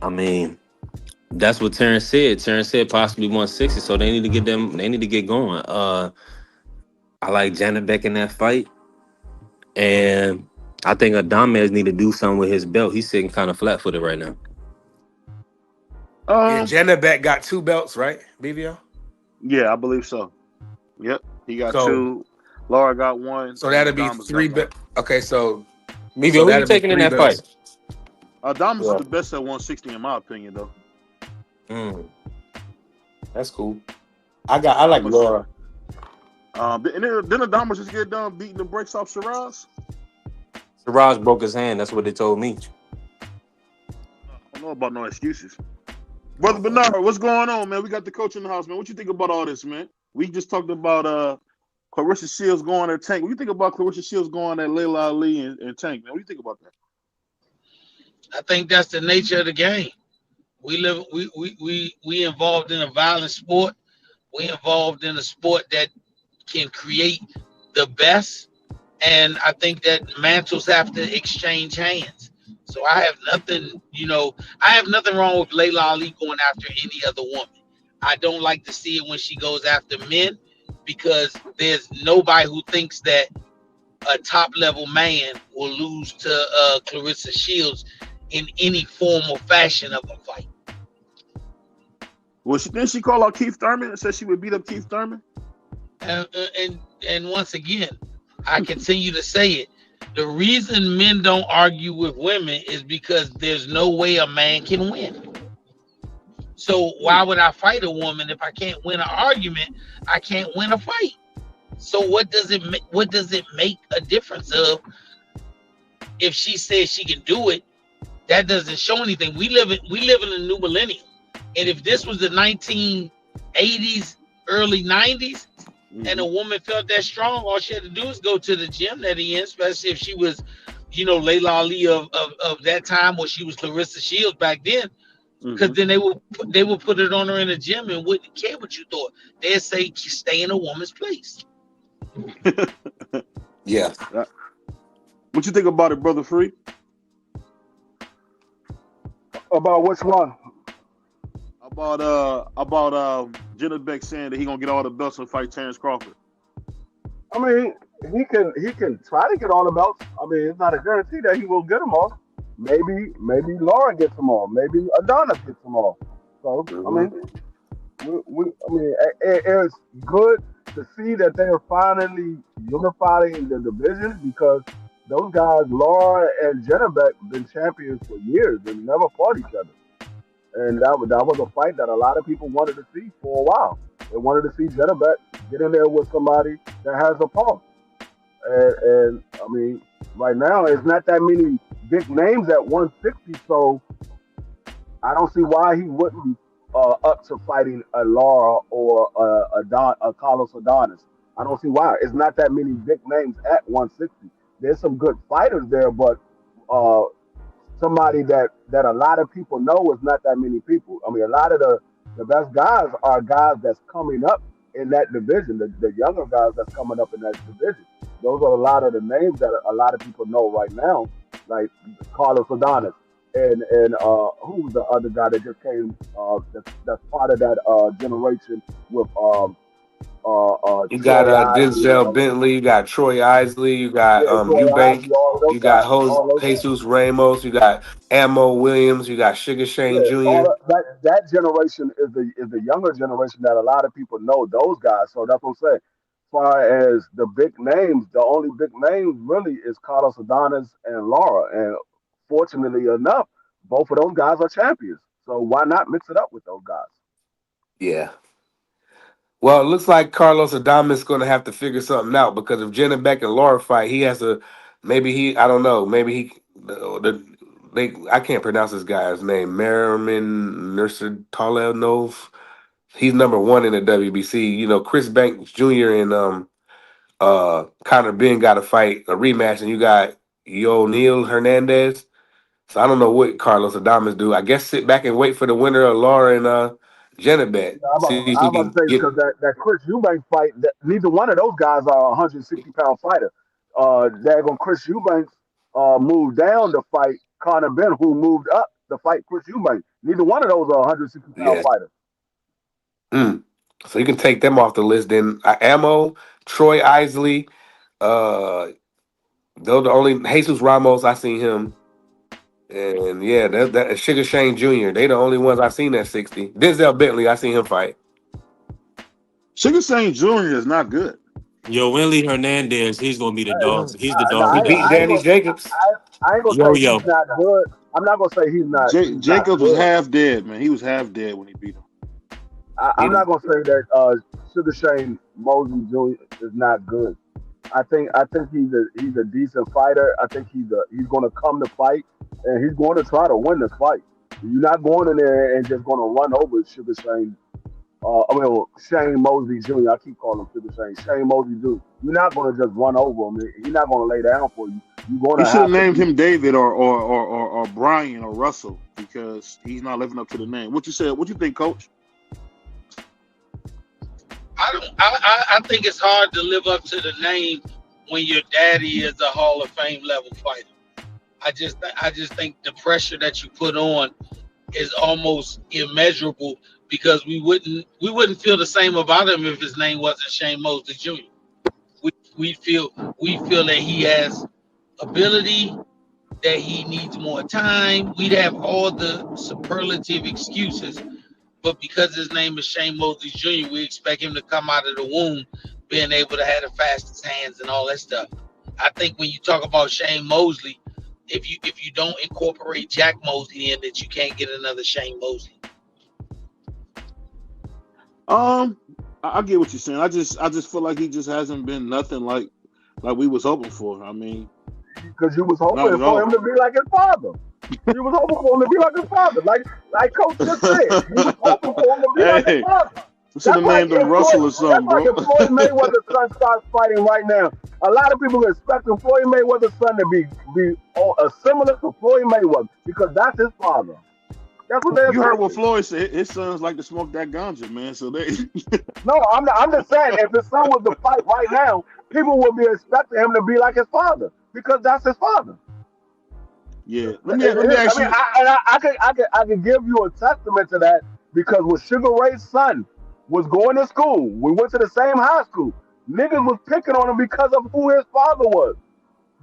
I mean, that's what Terrence said. Terrence said possibly 160, so they need to get them. They need to get going. I like Janet Beck in that fight, and I think Adames need to do something with his belt. He's sitting kind of flat-footed right now. Janet Beck got 2 belts, right? BVO? Yeah, I believe so. Yep, he got 2. Laura got 1. So that'll be 3 belts. Okay, so BVO, who you taking in that fight? Adames is the best at 160 in my opinion, though. That's cool. I like Laura. And didn't Adames just get done beating the brakes off Shiraz? Shiraz broke his hand. That's what they told me. I don't know about no excuses. Brother Bernard, what's going on, man? We got the coach in the house, man. What you think about all this, man? We just talked about Claressa Shields going at Tank. What do you think about Claressa Shields going at Laila Ali and Tank, man? What do you think about that? I think that's the nature of the game. We involved in a violent sport. We involved in a sport that can create the best. And I think that mantles have to exchange hands. So I have nothing wrong with Laila Ali going after any other woman. I don't like to see it when she goes after men because there's nobody who thinks that a top level man will lose to Claressa Shields in any form or fashion of a fight. Well, didn't she call out Keith Thurman and said she would beat up Keith Thurman? And once again, I continue to say it. The reason men don't argue with women is because there's no way a man can win. So why would I fight a woman if I can't win an argument? I can't win a fight. So what does it make a difference of if she says she can do it? That doesn't show anything. We live in a new millennium, and if this was the 1980s, early 90s, and a woman felt that strong, all she had to do is go to the gym at the end, especially if she was, Laila Ali of that time, or she was Claressa Shields back then. Because then they would put it on her in the gym and wouldn't care what you thought. They'd say, stay in a woman's place. Yeah. What you think about it, Brother Free? About which one? About Jenna Beck saying that he gonna get all the belts and fight Terrence Crawford. I mean, he can try to get all the belts. I mean, it's not a guarantee that he will get them all. Maybe Laura gets them all. Maybe Adonis gets them all. So I mean, it's good to see that they're finally unifying the division, because those guys, Laura and Jenna Beck, been champions for years and never fought each other. And that was a fight that a lot of people wanted to see for a while. They wanted to see Jenna Beck get in there with somebody that has a pulse. And I mean, right now, it's not that many big names at 160, so I don't see why he wouldn't be up to fighting a Laura or a Carlos Adonis. I don't see why. It's not that many big names at 160. There's some good fighters there, but somebody that a lot of people know is not that many people. I mean, a lot of the best guys are guys that's coming up in that division, the younger guys that's coming up in that division. Those are a lot of the names that a lot of people know right now, like Carlos Adonis and who was the other guy that just came that's part of that generation with you got Troy Denzel Isley, Bentley, you got Troy Isley, you got Troy Eubank, Isley, all you those got guys, all those guys. Jesus Ramos, you got Ammo Williams, you got Sugar Shane Yeah, Jr. that generation is the younger generation that a lot of people know those guys. So that's what I'm saying. As far as the big names, the only big names really is Carlos Adonis and Laura. And fortunately enough, both of those guys are champions. So why not mix it up with those guys? Yeah. Well, it looks like Carlos Adames is going to have to figure something out, because if Jenna Beck and Laura fight, he has to. I don't know. Maybe I can't pronounce this guy's name. Merriman Nursidtalenov. He's number 1 in the WBC. Chris Banks Jr. and Conor Benn got to fight a rematch, and you got Neil Hernandez. So I don't know what Carlos Adames do. I guess sit back and wait for the winner of Laura and Jenna Beck. See if I'm he about can to say, get. because that Chris Eubank fight, neither one of those guys are a 160-pound fighter. Chris Eubanks moved down to fight Conor Benn, who moved up to fight Chris Eubank. Neither one of those are 160-pound Yeah. fighters. So you can take them off the list. Then Ammo, Troy Isley, they're the only Jesus Ramos I seen him, and yeah, that Sugar Shane Jr. They the only ones I seen at 60. Denzel Bentley, I seen him fight. Sugar Shane Jr. is not good. Winley Hernandez, he's gonna be the dog. He's the dog. He beat Danny Jacobs. I ain't gonna say he's not good. I'm not gonna say he's not. Jacobs was half dead, man. He was half dead when he beat him. I'm not gonna say that Sugar Shane Mosley Jr. is not good. I think he's a decent fighter. I think he's gonna come to fight, and he's going to try to win this fight. You're not going in there and just gonna run over Sugar Shane. Shane Mosley Jr. I keep calling him Sugar Shane. Shane Mosley Jr. You're not gonna just run over him. He's not gonna lay down for you. You're gonna. You should have named him David or Brian or Russell, because he's not living up to the name. What you said? What you think, Coach? I think it's hard to live up to the name when your daddy is a Hall of Fame level fighter. I just think the pressure that you put on is almost immeasurable, because we wouldn't feel the same about him if his name wasn't Shane Mosley Jr. We feel that he has ability, that he needs more time. We'd have all the superlative excuses. But because his name is Shane Mosley Jr., we expect him to come out of the womb being able to have the fastest hands and all that stuff. I think when you talk about Shane Mosley, if you don't incorporate Jack Mosley in, that you can't get another Shane Mosley. I get what you're saying. I just feel like he just hasn't been nothing like we was hoping for. I mean, because you was hoping for him to be like his father. You was hoping for him to be like his father, like Coach just said. You was hoping for him to be like his father. Should have named him Russell or That's something, like bro. if Floyd Mayweather's son starts fighting right now. A lot of people are expecting Floyd Mayweather's son to be similar to Floyd Mayweather because that's his father. That's what they're You heard what expecting. Floyd said. His sons like to smoke that ganja, man. So they. No, I'm just saying if his son was to fight right now, people would be expecting him to be like his father because that's his father. Yeah. Let me ask you. I could give you a testament to that because when Sugar Ray's son was going to school, we went to the same high school. Niggas was picking on him because of who his father was.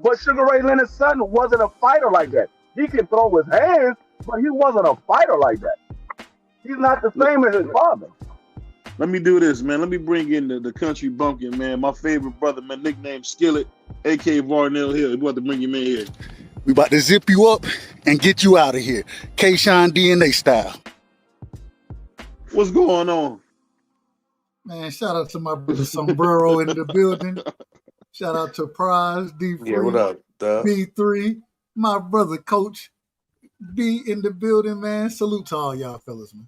But Sugar Ray Leonard's son wasn't a fighter like that. He could throw his hands, but he wasn't a fighter like that. He's not the same as his father. Let me do this, man. Let me bring in the country bumpkin, man. My favorite brother, man, nicknamed Skillet, a.k.a. Varnell Hill. We about to bring him in here. We about to zip you up and get you out of here. K-Shine DNA style. What's going on? Man, shout out to my brother Sombrero in the building. Shout out to Prize, D3, Yeah, what up, Dub? B3, my brother Coach B in the building, man. Salute to all y'all fellas, man.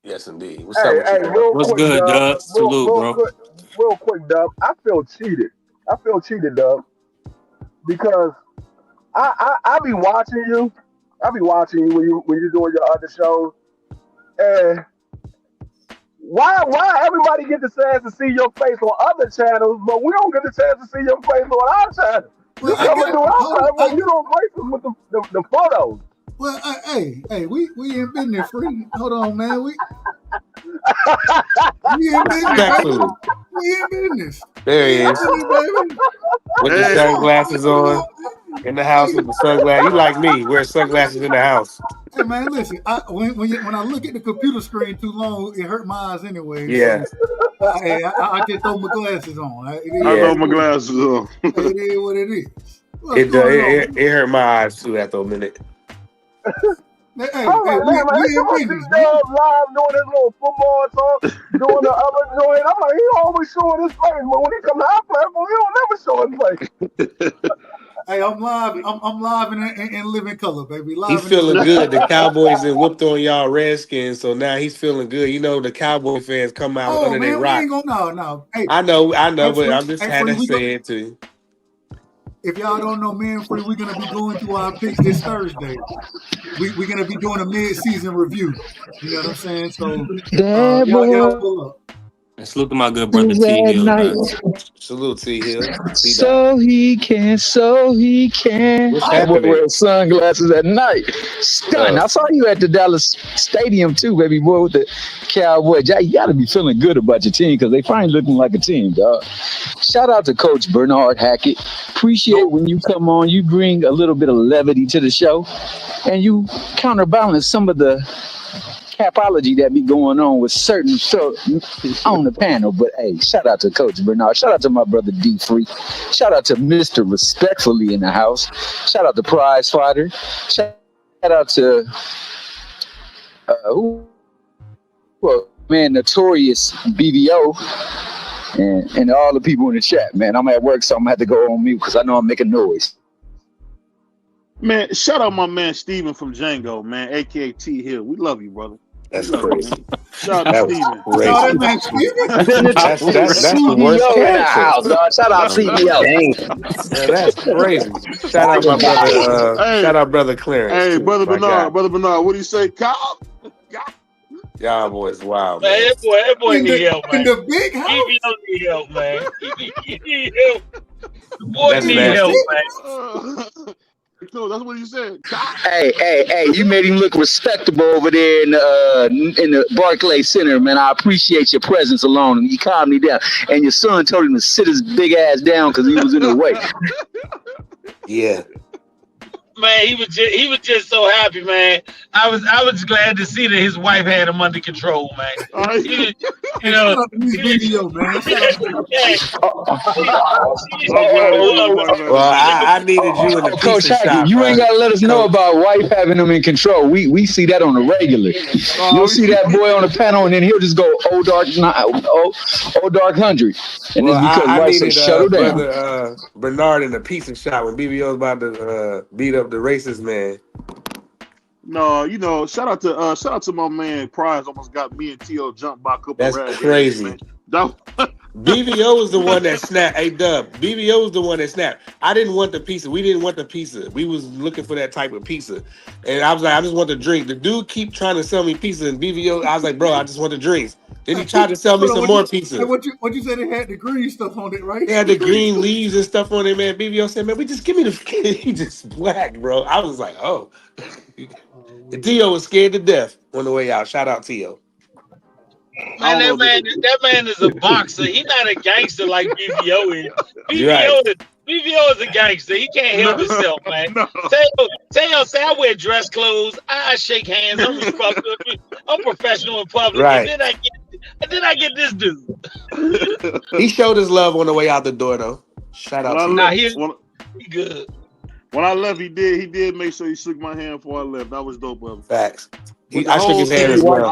Yes, indeed. What's up with Hey, you? real What's quick, good, Dub. Dub? Salute, bro. Real quick, Dub. I feel cheated, Dub, because I be watching you. I be watching you when you're doing your other shows, and why everybody get the chance to see your face on other channels, but we don't get the chance to see your face on our channel. You come and do our channel, but you don't grace us with the photos. Well, hey, we ain't been there free. Hold on, man. We ain't business, Respectfully. baby. We ain't business. There he is. Baby. With the sunglasses on. In the house with the sunglasses. You like me, wear sunglasses in the house. Hey man, listen. When I look at the computer screen too long, it hurt my eyes anyway. Yeah. So, I just throw my glasses on. I throw my glasses on. It is what it is. It hurt my eyes too after a minute. Hey, I'm like, man, come on, this Dub live doing his little football talk, doing the other joint. I'm like, he always showing his face, but when he come to our platform, he don't never show his face. Hey, I'm live. I'm live in living color, baby. Live. He's feeling good. The Cowboys have whooped on y'all Redskins, so now he's feeling good. You know the Cowboy fans come out under their rock. We ain't gonna, no. Hey, I know, but Free, I'm just had to say it to you. If y'all don't know, me and Free, we're gonna be going through our picks this Thursday. We're gonna be doing a mid-season review. You know what I'm saying? So y'all pull up. And salute to my good brother T Hill, man. Salute T Hill. So he can. What's I happening? wear sunglasses at night. Stunning. I saw you at the Dallas Stadium too, baby boy, with the Cowboys. You gotta be feeling good about your team because they finally looking like a team, dog. Shout out to Coach Bernard Hackett. Appreciate when you come on. You bring a little bit of levity to the show, and you counterbalance some of the capology that be going on with certain on the panel. But hey, shout out to Coach Bernard. Shout out to my brother D Free. Shout out to Mr. Respectfully in the house. Shout out to Prize Fighter. Shout out to Notorious BVO and all the people in the chat, man. I'm at work, so I'm gonna have to go on mute because I know I'm making noise. Man, shout out my man Steven from Django, man, aka T Hill. We love you, brother. That's crazy. Shout out to Steven. That's the worst character. Shout out CBO. Yeah, that's crazy. Shout out my brother. Shout out brother Clarence. Hey, too, brother Bernard. What do you say, Cobb? Y'all boys, wow, man. That boy need help, man. In the big house? He need help, man. He need help. The boy need help, man. No, that's what you said. Hey, you made him look respectable over there in the Barclays Center, man. I appreciate your presence alone, and you calmed me down. And your son told him to sit his big ass down because he was in the way. Yeah. Man, he was just so happy, man. I was glad to see that his wife had him under control, man. Well, I needed you in the Coach pizza shop. You ain't gotta let us know about wife having him in control. We see that on the regular. You'll see that boy on the panel, and then he'll just go old dark 100, and it's because wife said shut her down. Brother Bernard in the pizza shop when BVO was about to beat up the racist man. No, shout out to my man Prize. Almost got me and T.O. jumped by a couple That's rag ass, crazy. man. That, BVO was the one that snapped. Hey, Dub, BVO was the one that snapped. I didn't want the pizza. We didn't want the pizza. We was looking for that type of pizza. And I was like, I just want the drink. The dude keep trying to sell me pizza, and BVO, I was like, bro, I just want the drinks. Then he tried to sell me some more pizza. What you said? It had the green stuff on it, right? They had the green leaves and stuff on it, man. BVO said, man, we just give me the he just black, bro. I was like, oh. And T.O. was scared to death on the way out. Shout out T.O. Man, that man is a boxer. He's not a gangster like BVO is. BVO is a gangster. He can't help himself, man. No. Tell say I wear dress clothes. I shake hands. I'm professional in public. Right. And then I get this dude. He showed his love on the way out the door, though. Shout out to him. He good. When I left, he did make sure he shook my hand before I left. That was dope of him. Facts. I shook his hand as well.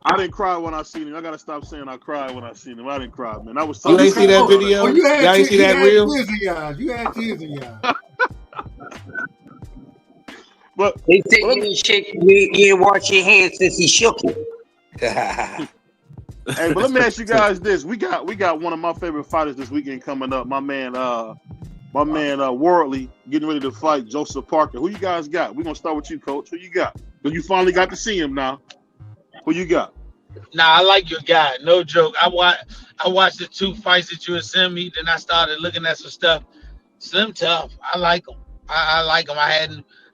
I didn't cry when I seen him. I gotta stop saying I cried when I seen him. I didn't cry, man. I was. You ain't see that video? You ain't see that reel? You had tears in your eyes. But they said you didn't wash your hands since he shook you. Hey, but let me ask you guys this: we got one of my favorite fighters this weekend coming up. My man, Worldly, getting ready to fight Joseph Parker. Who you guys got? We're gonna start with you, Coach. Who you got? But you finally got to see him now. Who you got? Nah, I like your guy. No joke. I watched the 2 fights that you had sent me. Then I started looking at some stuff. Slim tough. I like him. I like him. I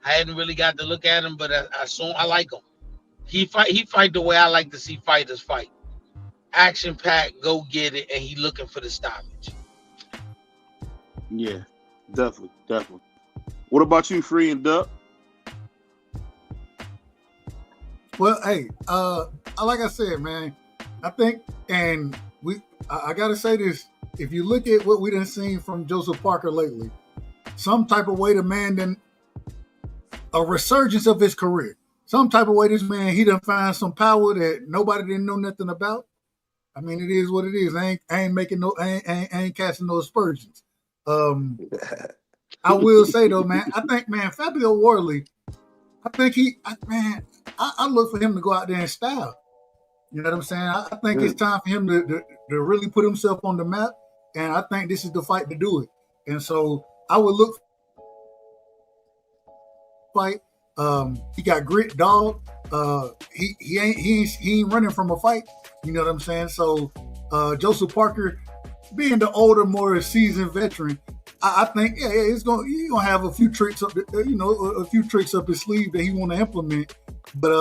hadn't really got to look at him, but I like him. He fight the way I like to see fighters fight. Action packed, go get it, and he looking for the stoppage. Yeah, definitely. What about you, Free and Duck? Well, hey, like I said, man, I think, and I gotta say this: if you look at what we done seen from Joseph Parker lately, some type of way the man done a resurgence of his career. Some type of way this man he done find some power that nobody didn't know nothing about. I mean, it is what it is. I ain't making no, I ain't casting no aspersions. I will say though, man, I think, man, Fabio Worley, I think I look for him to go out there in style. You know what I'm saying? I think it's time for him to really put himself on the map, and I think this is the fight to do it. And so I would look fight. He got grit, dog. He ain't running from a fight. You know what I'm saying? So Joseph Parker, being the older, more seasoned veteran, I think he's gonna have a few tricks up, a few tricks up his sleeve that he want to implement. But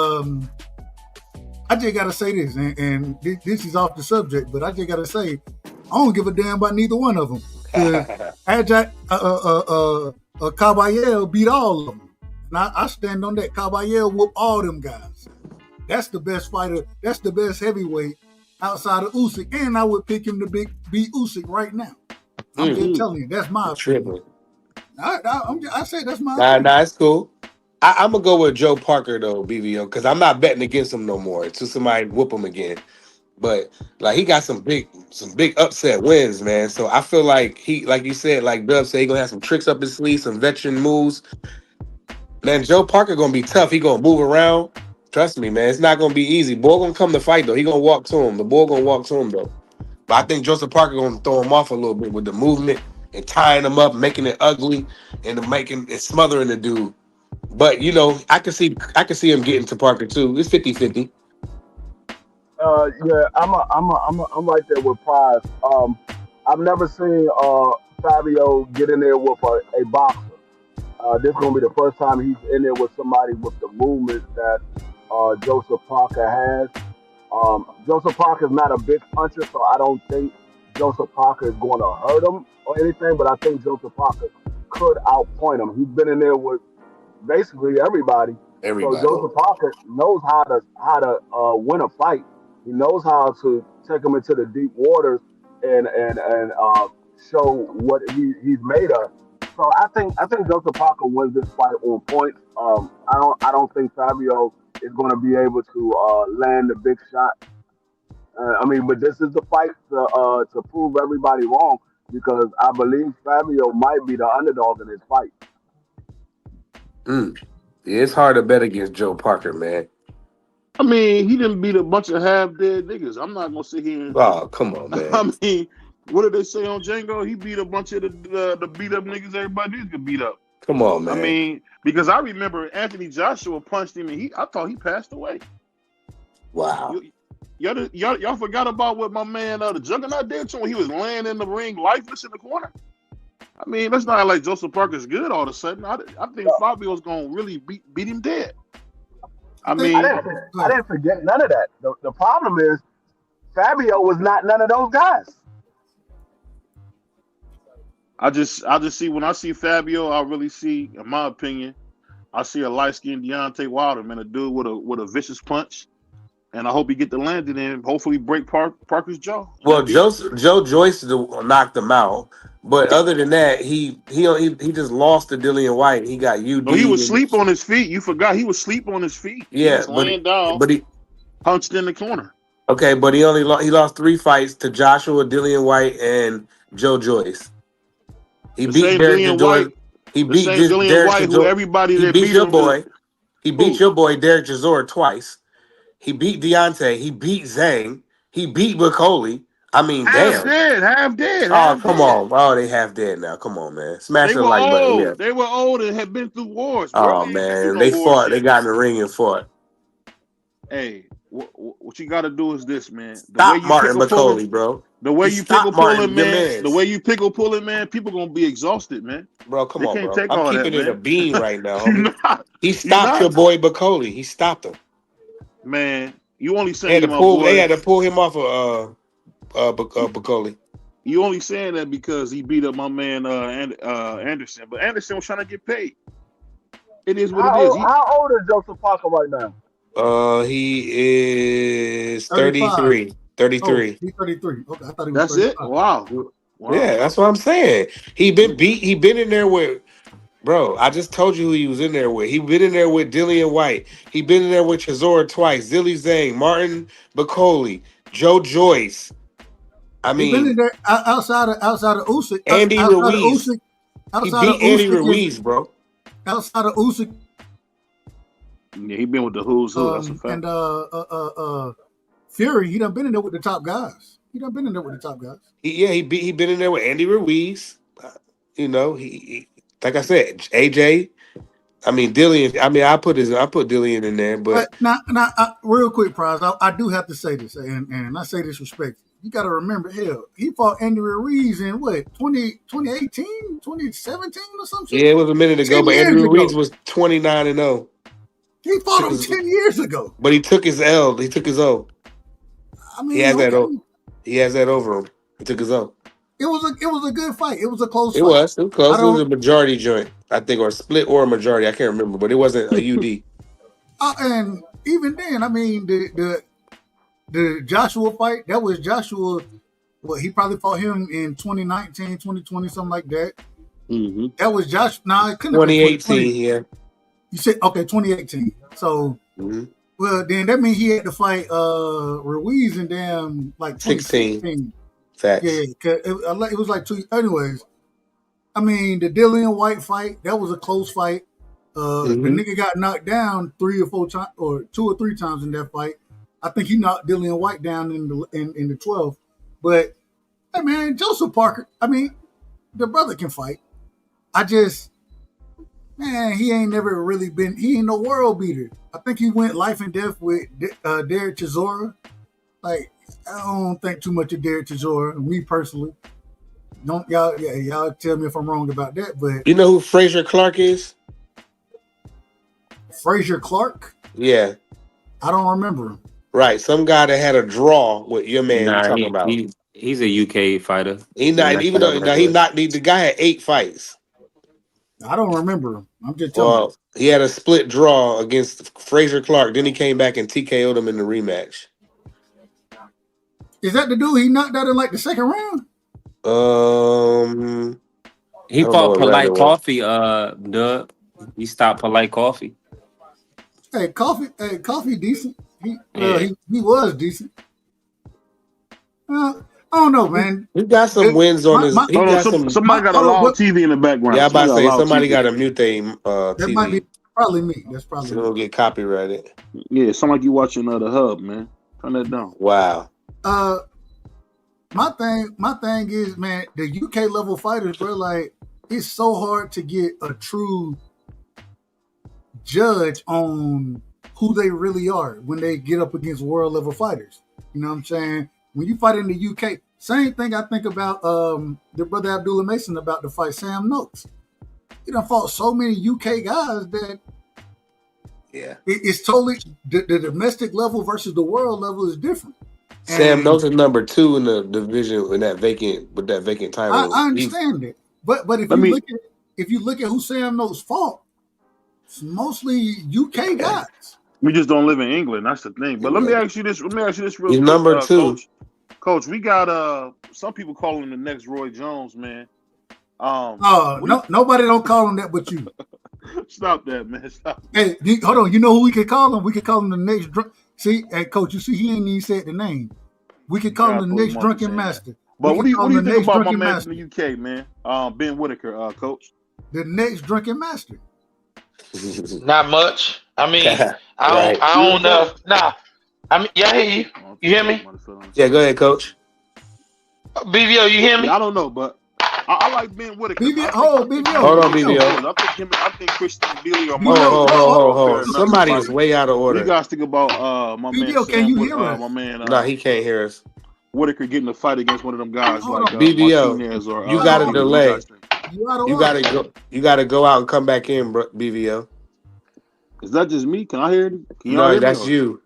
I just gotta say this, and this is off the subject, but I just gotta say, I don't give a damn about neither one of them. Caballero beat all of them. And I stand on that. Caballero whoop all them guys. That's the best fighter. That's the best heavyweight outside of Usyk. And I would pick him to beat Usyk right now. I'm just telling you, that's my opinion. I say that's my opinion. Nah, it's cool. I'm gonna go with Joe Parker though, BVO, because I'm not betting against him no more until somebody whoop him again. But like he got some big upset wins, man. So I feel like he, like you said, like Dub said, he gonna have some tricks up his sleeve, some veteran moves. Man, Joe Parker gonna be tough. He gonna move around. Trust me, man. It's not gonna be easy. Boy gonna come to fight though. He gonna walk to him. The boy gonna walk to him though. But I think Joseph Parker gonna throw him off a little bit with the movement and tying him up, making it ugly, and making it smothering the dude. But I can see him getting to Parker too. It's 50-50. Yeah, I'm right there with Prize. I've never seen Fabio get in there with a boxer. This is gonna be the first time he's in there with somebody with the movement that Joseph Parker has. Joseph Parker is not a big puncher, so I don't think Joseph Parker is going to hurt him or anything. But I think Joseph Parker could outpoint him. He's been in there with basically everybody. So Joseph Parker knows how to win a fight. He knows how to take him into the deep waters and show what he's made of. So I think Joseph Parker wins this fight on points. I don't think Fabio is going to be able to land the big shot. But this is the fight to prove everybody wrong, because I believe Fabio might be the underdog in this fight. It's hard to bet against Joe Parker, man. I mean, he didn't beat a bunch of half dead niggas. I'm not gonna sit here and. Oh, come on, man. I mean, what did they say on Django? He beat a bunch of the beat up niggas everybody needs to beat up. Come on, man. I mean, because I remember Anthony Joshua punched him and I thought he passed away. Wow. Y'all forgot about what my man the Juggernaut did to him when he was laying in the ring lifeless in the corner. I mean, that's not like Joseph Parker's good all of a sudden. I think Fabio's gonna really beat him dead. I mean, I didn't forget none of that. The problem is Fabio was not none of those guys. I just see when I see Fabio, I really see, in my opinion, I see a light-skinned Deontay Wilder, man, a dude with a vicious punch. And I hope he get the landing and hopefully break Parker's jaw. Well, Joe Joyce knocked him out, but other than that, he just lost to Dillian White. He got UD. No, he was asleep on his feet. You forgot he was asleep on his feet. Yeah, he was laying down, but he punched in the corner. Okay, but he lost 3 fights to Joshua, Dillian White, and Joe Joyce. He beat Derek Chisora. He beat Derek Chisora. He beat your boy. He beat your boy Derek Chisora twice. He beat Deontay. He beat Zhang. He beat Bacoli. I mean, half damn. dead. Come on. Oh, they half dead now. Come on, man. Smash the like button. Yeah. They were old and had been through wars. Bro. Oh, man. They fought. They got in the ring and fought. Hey, what you got to do is this, man. Stop Martin Bacoli, bro. The way you pickle pulling, man. The way you pickle pulling, man. People gonna be exhausted, man. Bro, come on, bro. I'm keeping it a bean right now. He stopped your boy Bacoli. He stopped him. Man, you only saying they had to pull him off of Bacoli. You only saying that because he beat up my man Anderson, but Anderson was trying to get paid. It is what it is. How old is Joseph Parker right now? He is 33. 33. He's 33. Okay, I thought he was That's 35. it? Wow. Yeah, that's what I'm saying. He been in there with. Bro, I just told you who he was in there with. He been in there with Dillian White. He been in there with Chisora twice. Zilli Zhang, Martin Bacoli, Joe Joyce. I mean, he been in there outside of Usyk. Andy Ruiz. He beat Andy Ruiz, bro. Outside of Usyk. Yeah, he been with the who's who. That's a fact. And Fury, he done been in there with the top guys. He been in in there with Andy Ruiz. He like I said, AJ. I mean Dillian. I mean I put Dillian in there, but now real quick, Prize. I do have to say this, and I say this respectfully. You got to remember, hell, he fought Andy Ruiz in what 2018, 2017 or something. Yeah, it was a minute ago, but Andy Ruiz was 29-0. He fought him 10 years ago, but he took his L. He took his O. I mean, he has that over him. He took his O. It was a good fight. It was a close fight. It was close. It was a majority joint, I think, or a split or a majority. I can't remember, but it wasn't a UD. And even then, I mean, the Joshua fight, that was Joshua. Well, he probably fought him in 2019, 2020, something like that. Mm-hmm. That was Josh. Nah, it couldn't 2018, yeah. You said, okay, 2018. So, well, then that means he had to fight Ruiz in damn, like, 2016. Facts. Yeah, it was like 2. Anyways, I mean, the Dillian White fight, that was a close fight. The nigga got knocked down 3 or 4 times, or 2 or 3 times in that fight. I think he knocked Dillian White down in the 12th. But, hey, man, Joseph Parker, I mean, the brother can fight. He ain't never really been, he ain't no world beater. I think he went life and death with Derek Chisora. Like, I don't think too much of Derek Chisora, me personally. Y'all tell me if I'm wrong about that, but you know who Frazier Clark is? Frazier Clark? Yeah. I don't remember him. Right, some guy that had a draw with your man you're talking about. He's a UK fighter. The guy had 8 fights. I don't remember him. I'm just telling you. He had a split draw against Frazier Clark. Then he came back and TKO'd him in the rematch. Is that the dude he knocked out in like the second round? He fought Polite Coffee, Doug. He stopped Polite Coffee. Hey, Coffee decent. He was decent. I don't know, man. He got some wins on his. Somebody got a long TV in the background. Yeah, I'm about to say somebody got a mute TV. probably me. That's probably So me. don't get copyrighted. Yeah, it sound like you watching the Hub, man. Turn that down. Wow. My thing is, man, the UK level fighters, bro, like it's so hard to get a true judge on who they really are when they get up against world level fighters. You know what I'm saying? When you fight in the UK, same thing I think about the brother Abdullah Mason about the fight Sam Noakes. He done fought so many UK guys that it's totally the domestic level versus the world level is different. Sam Noakes is number 2 in the division with that vacant title. I understand it, but if you look at who Sam Noakes fought, it's mostly UK guys. We just don't live in England. That's the thing. But let me ask you this real He's quick, number 2. Coach, we got some people calling him the next Roy Jones, man. Nobody don't call him that but you. Stop that, man. Stop. Hey, hold on. You know who we could call him? We could call him the next drunk. See, hey, Coach, you see, he ain't even said the name. We could call him the next drunken master. But what do you think about my man from the UK, man? Ben Whitaker, Coach? The next drunken master. Not much. I mean, I don't know. Nah. I mean, yeah, I hear you. You hear me? Yeah, go ahead, Coach. BVO, you hear me? I don't know, but I like Ben Whitaker. BVO. Hold on, BVO. I think Christian Billy or hold. Somebody is way out of order. You guys think about my man. BVO, can you hear us? My man. No, he can't hear us. Whitaker getting a fight against one of them guys like BVO. Martinez or You got a delay. You gotta go out and come back in, BVO. Is that just me? Can I hear it? No, that's you.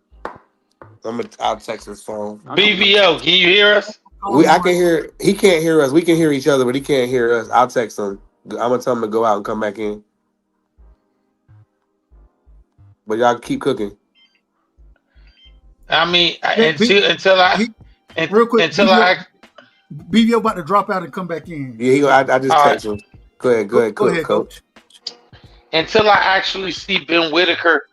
I'll text his phone. BVO, can you hear us? I can hear. He can't hear us. We can hear each other, but he can't hear us. I'll text him. I'm gonna tell him to go out and come back in. But y'all keep cooking. I mean, until I BVO about to drop out and come back in. Yeah, I just text him. Go ahead, Coach. Until I actually see Ben Whitaker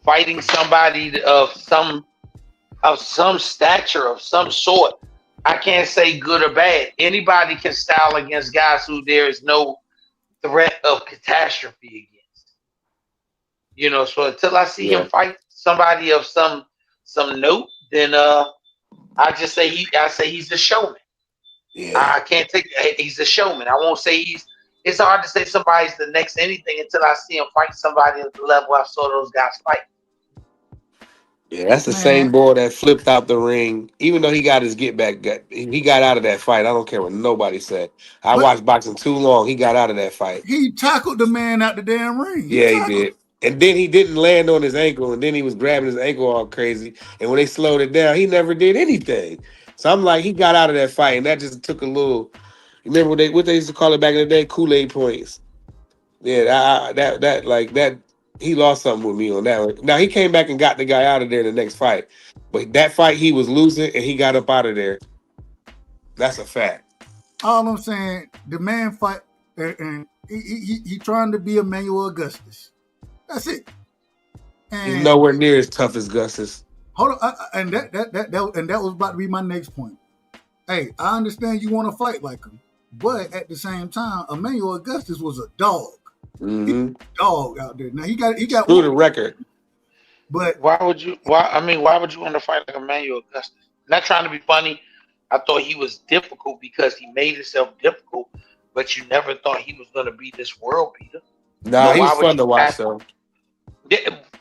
fighting somebody of some stature, of some sort, I can't say good or bad. Anybody can style against guys who there is no threat of catastrophe against. You know, so until I see him fight somebody of some note, then I say he's a showman. Yeah. I can't take. He's a showman. I won't say he's. It's hard to say somebody's the next anything until I see him fight somebody at the level I saw those guys fight. Yeah, that's the same boy that flipped out the ring. Even though he got his get back, he got out of that fight. I don't care what nobody said. I watched boxing too long. He got out of that fight. He tackled the man out the damn ring. He did. And then he didn't land on his ankle, and then he was grabbing his ankle all crazy. And when they slowed it down, he never did anything. So I'm like, he got out of that fight, and that just took a little. Remember what they used to call it back in the day? Kool-Aid points. Yeah, that. He lost something with me on that one. Now, he came back and got the guy out of there the next fight. But that fight, he was losing, and he got up out of there. That's a fact. All I'm saying, the man fight, and he trying to be Emmanuel Augustus. That's it. And he's nowhere near as tough as Gus's. Hold on, and that was about to be my next point. Hey, I understand you want to fight like him, but at the same time, Emmanuel Augustus was a dog. Mm-hmm. Dog out there. Now he got through the record. But why would you want to fight like Emmanuel Augustus? Not trying to be funny. I thought he was difficult because he made himself difficult, but you never thought he was going to be this world beater. Nah, he was fun to watch though.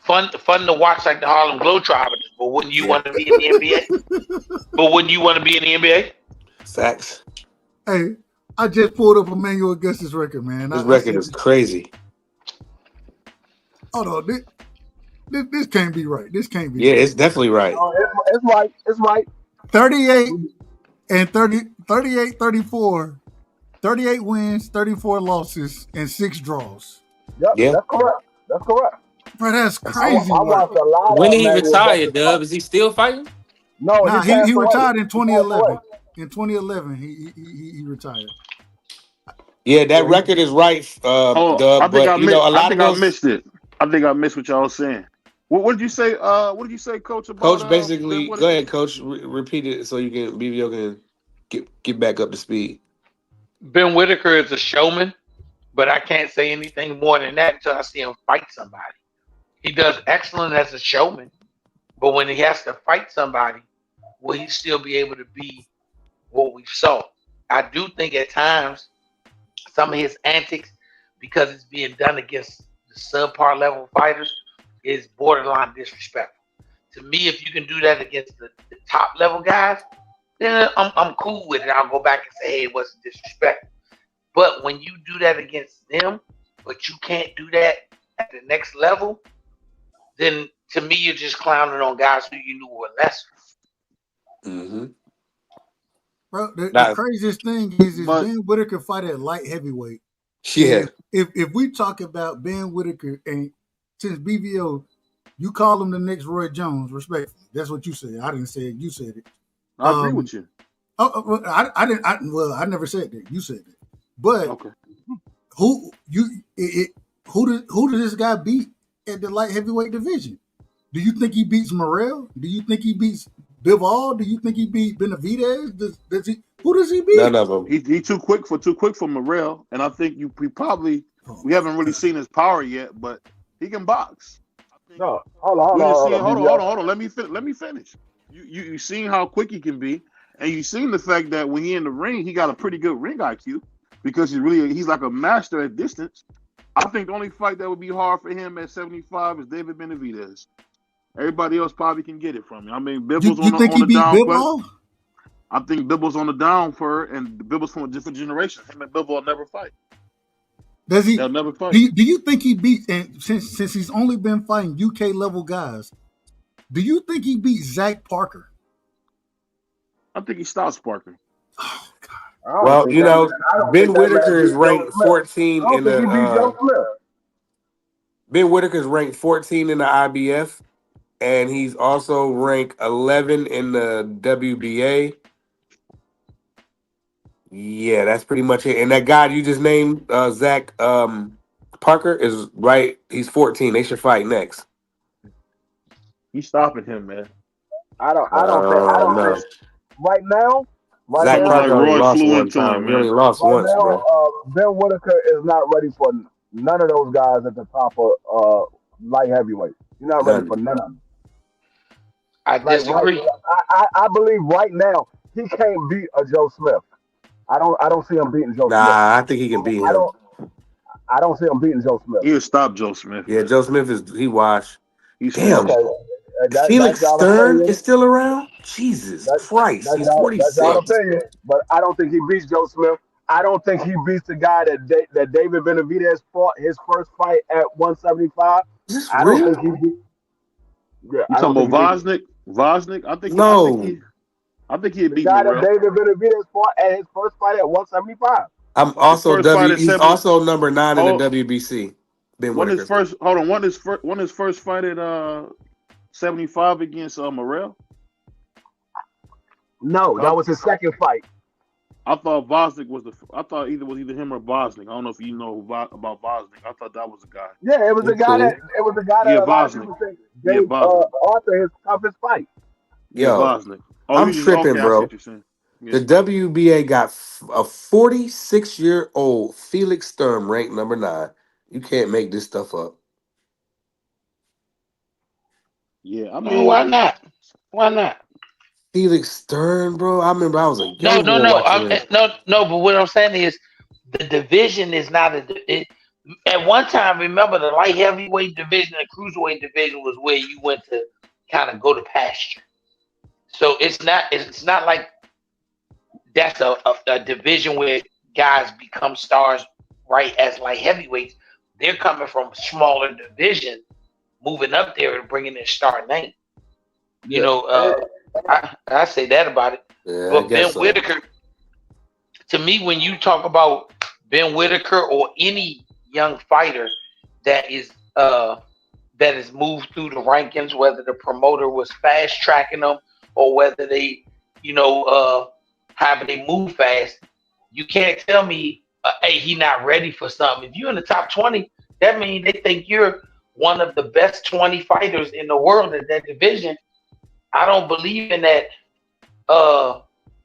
Fun to watch like the Harlem Globetrotters, but wouldn't you want to be in the NBA? Facts. Hey, I just pulled up Emmanuel Augustus' record, man. His record is crazy. Hold on, this can't be right. This can't be. Yeah, it's definitely right. It's right. It's right. 38 and 38, 34, 38 wins, 34 losses, and 6 draws. Yep, that's correct. That's correct. Bro, that's crazy. I watched a lot. When did he retire, Dub? Is he still fighting? No, he retired in 2011. In 2011, he retired. Yeah, that record is right. Dub, I think I missed it. I think I missed what y'all was saying. What did you say? What did you say, Coach? About, Coach, basically, go ahead, Coach. Repeat it so you can BVO can get back up to speed. Ben Whitaker is a showman, but I can't say anything more than that until I see him fight somebody. He does excellent as a showman, but when he has to fight somebody, will he still be able to be what we saw? I do think at times some of his antics, because it's being done against the subpar level fighters, is borderline disrespectful. To me, if you can do that against the top level guys, then I'm cool with it. I'll go back and say, hey, it wasn't disrespectful. But when you do that against them, but you can't do that at the next level, then to me, you're just clowning on guys who you knew were lesser. Mm-hmm. Bro, the craziest thing is Ben Whitaker fight at light heavyweight. Yeah. If we talk about Ben Whitaker, and since BVO, you call him the next Roy Jones, respectfully. That's what you said. I didn't say it. You said it. I agree with you. Well, I didn't. I never said that. You said that. But okay. Who does this guy beat at the light heavyweight division? Do you think he beats Morrell? Do you think he beats Bivol? Do you think he beats Benavidez? Does he? Who does he beat? None of them. He too quick for Morrell, and I think we haven't really seen his power yet, but he can box. No, hold on. Let me finish. You seen how quick he can be, and you seen the fact that when he in the ring, he got a pretty good ring IQ because he's like a master at distance. I think the only fight that would be hard for him at 75 is David Benavidez. Everybody else probably can get it from you. I mean, Bibble's on the down. I think Bibble's on the down for her, and Bibble's from a different generation. Him and Bibble will never fight. Does he? They'll never fight. Do you think he beats? And since he's only been fighting UK level guys, do you think he beats Zach Parker? I think he stops Parker. Oh God. Well, you know, Ben Whitaker is ranked 14 in the. Ben Whitaker is ranked 14 in the IBF, and he's also ranked 11 in the WBA. Yeah, that's pretty much it. And that guy you just named, Zach Parker, is right. He's 14. They should fight next. He's stopping him, man. I don't think right now. Zach Parker only lost one time. He only lost once, bro. Ben Whitaker is not ready for none of those guys at the top of light heavyweight. He's not ready for none of them. I disagree. I believe right now he can't beat a Joe Smith. I don't see him beating Joe Smith. Nah, I think he can beat him. I don't see him beating Joe Smith. He'll stop Joe Smith. Yeah, Joe Smith he washed. Damn. Felix Stern is still around? Jesus Christ. He's 46. That's our opinion, but I don't think he beats Joe Smith. I don't think he beats the guy that David Benavidez fought his first fight at 175. I don't think he beats. Yeah, you talking about Vosnik? Vosnik? I think he'd beat the guy Morrell. that David Benavidez fought at his first fight at 175. He's also number 9 in the WBC. Won his first fight at 75 against Morrell? No, that was his second fight. I thought Vosnik was either him or Vosnik. I don't know if you know about Vosnik. I thought that was the guy. Yeah, it was the guy that Vosnik. gave Arthur his toughest fight. Yo, Vosnik. I'm tripping, bro. The WBA got a 46-year-old Felix Sturm ranked number 9. You can't make this stuff up. Yeah, I mean, why not? Why not? Felix Stern, bro. I remember I was a young no. But what I'm saying is, the division is not at one time. Remember, the light heavyweight division and cruiserweight division was where you went to kind of go to pasture. So it's not like that's a division where guys become stars right as light heavyweights. They're coming from a smaller division, moving up there and bringing their star name. You know, I say that about it. Yeah, but Ben Whitaker, to me, when you talk about Ben Whitaker or any young fighter that is moved through the rankings, whether the promoter was fast tracking them or whether they, having they move fast, you can't tell me, hey, he not ready for something. If you're in the top 20, that means they think you're one of the best 20 fighters in the world in that division. I don't believe in that.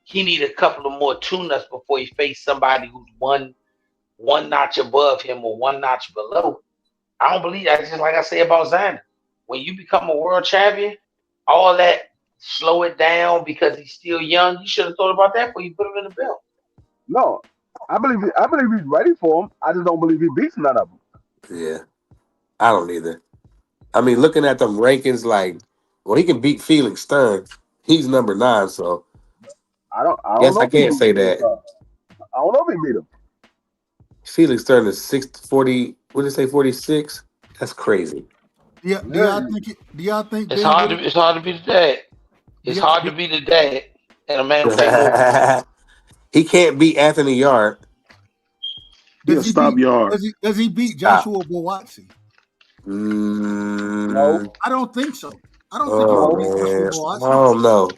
He need a couple of more tune-ups before he face somebody who's one notch above him or one notch below. I don't believe that. Just like I say about Xander. when you become a world champion, all that slow it down because he's still young. You should have thought about that before you put him in the belt. No, I believe he's ready for him. I just don't believe he beats none of them. Yeah, I don't either. I mean, looking at them rankings, like, well, he can beat Felix Stern. He's number 9, so I don't guess know I if he can't beat say Felix that. Stern. I don't know if he beat him. Felix Stern is 640. What did it say? 46. That's crazy. Yeah, do Yeah, y'all think it? Do y'all think It's hard Bivol? to be the dad. Do It's y'all, hard to be the dad, and a man take over. He can't beat Anthony Yard. He'll does he stop beat? yard. Does he beat Stop. Joshua Boatsi? no, I don't think so. I don't think he can Oh no. beat Joshua man, I Boatsi. don't know.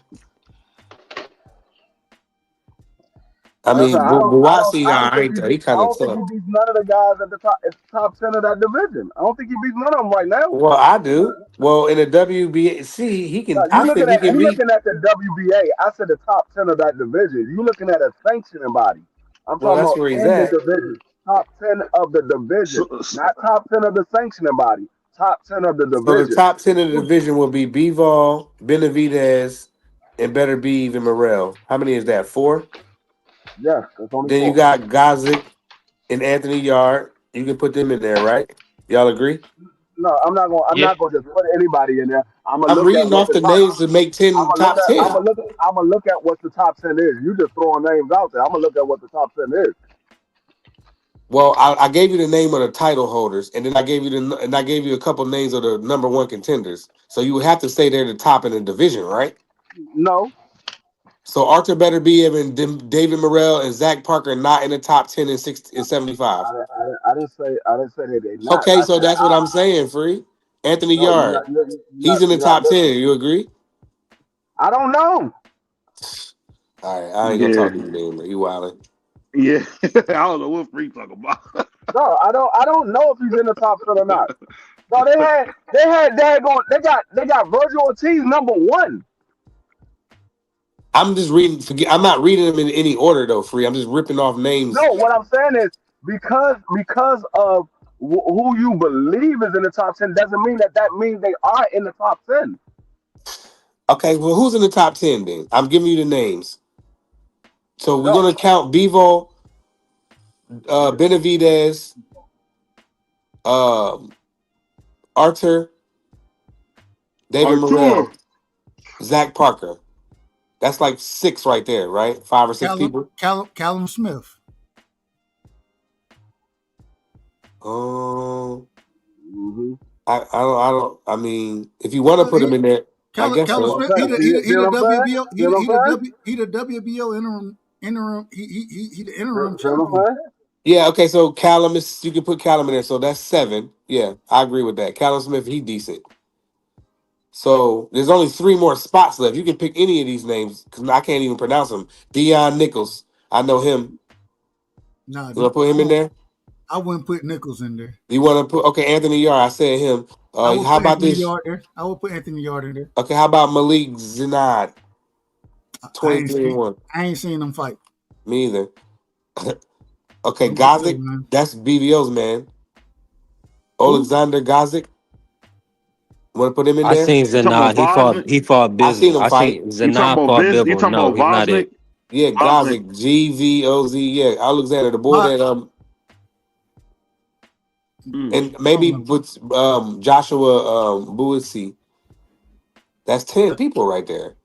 I Like I said, mean, Buwasi, all right, though. He I kind of don't think he tough. beats none of the guys at the top 10 of that division. I don't think he beats none of them right now. Well, I do. Well, in the WBC, he No, can. I think he can you beat. looking at the WBA. I said the top 10 of that division. You looking at a sanctioning body. I'm Well, talking that's about where he's in the at. division. Top 10 of the division. Not top 10 of the sanctioning body. Top 10 of the So the division. top 10 of the division will be Bivol, Benavidez, and Better Beeve and Morrell. How many is that? 4. Yes, that's only Then you 4. got Gozick and Anthony Yard. You can put them in there, right? Y'all agree? No, I'm not going. I'm Yeah. not going to just put anybody in there. I'm gonna I'm look at reading what off the the top. names to make 10 top 10. I'm gonna look at what the top 10 is. You just throwing names out there. I'm gonna look at what the top 10 is. Well, I gave you the name of the title holders, and then I gave you a couple names of the number 1 contenders. So you would have to say they're the top in the division, right? No, So Arthur Better Beeve and David Morrell and Zach Parker not in the top 10 and 75. I didn't say that they're not. Okay, I so said that's what I'm saying, Free. Anthony no. Yard. He's in the You're not top 10. listening. You agree? I don't know. All right, I ain't gonna Yeah, talk to you anymore. You wildin'. yeah. I don't know what Free talking about. No, I don't know if he's in the top 10 or not. No, they got Virgil Ortiz number 1. I'm just reading. I'm not reading them in any order though, Free. I'm just ripping off names. No, what I'm saying is because of who you believe is in the top 10 doesn't mean that means they are in the top 10. Okay, well, who's in the top 10 then? I'm giving you the names. So we're No, gonna count Bevo, Benavidez, Arthur, David Artur. Morrell, Zach Parker. That's like 6 right there, right? 5 or 6 people. Callum Smith. Mm-hmm. I don't. I mean, if you want to put him in there, I guess That's Callum so. what Smith. I'm saying. See what I'm saying? See what I'm saying? He the WBO interim. He the interim See what I'm champion. saying? Yeah. Okay. So Callum is. You can put Callum in there. So that's 7. Yeah, I agree with that. Callum Smith, he decent. So there's only 3 more spots left. You can pick any of these names because I can't even pronounce them. Dion Nichols, I know him. Nah, You want to put him in there? I wouldn't put Nichols in there. You want to put Anthony Yard? I said him. I would How put about Anthony this? Yard there. I would put Anthony Yard in there. Okay, how about Malik Zinad? 23-1. I ain't seen them fight. Me either. Okay, Them good, Gozick, man. that's BVO's man. Alexander Gozick. Want to put him in I there? seen You talking Zanad. about Vosnick? He fought I seen Bizzle. him I fight. seen You talking Zanad about fought Biz? You Bivol. talking No, about he's not Vosnick? it. Yeah, Vosnick. Gozick, GVOZ. Yeah, Alexander, the boy My- that Mm. and maybe with Joshua Buisi. That's 10 people right there.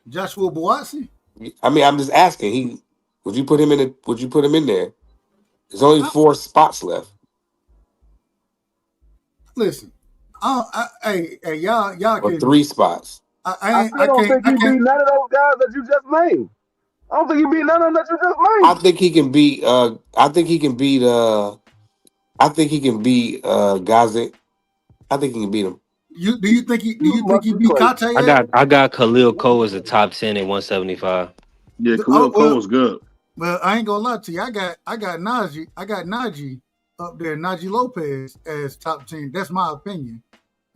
Joshua Boatsi. I mean, I'm just asking. Would you put him in there? There's only 4 spots left. Listen, hey, y'all Or can. 3 spots. I still don't think he beat none of those guys that you just named. I don't think he beat none of them that you just named. I think he can beat. I think he can beat. Gazick. I think he can beat him. Do you think he beat Kate? I got Khalil Cole as a top 10 at 175. Yeah, Khalil Cole was good. Well, I ain't gonna lie to you. I got Najee. I got Najee up there. Najee Lopez as top 10. That's my opinion,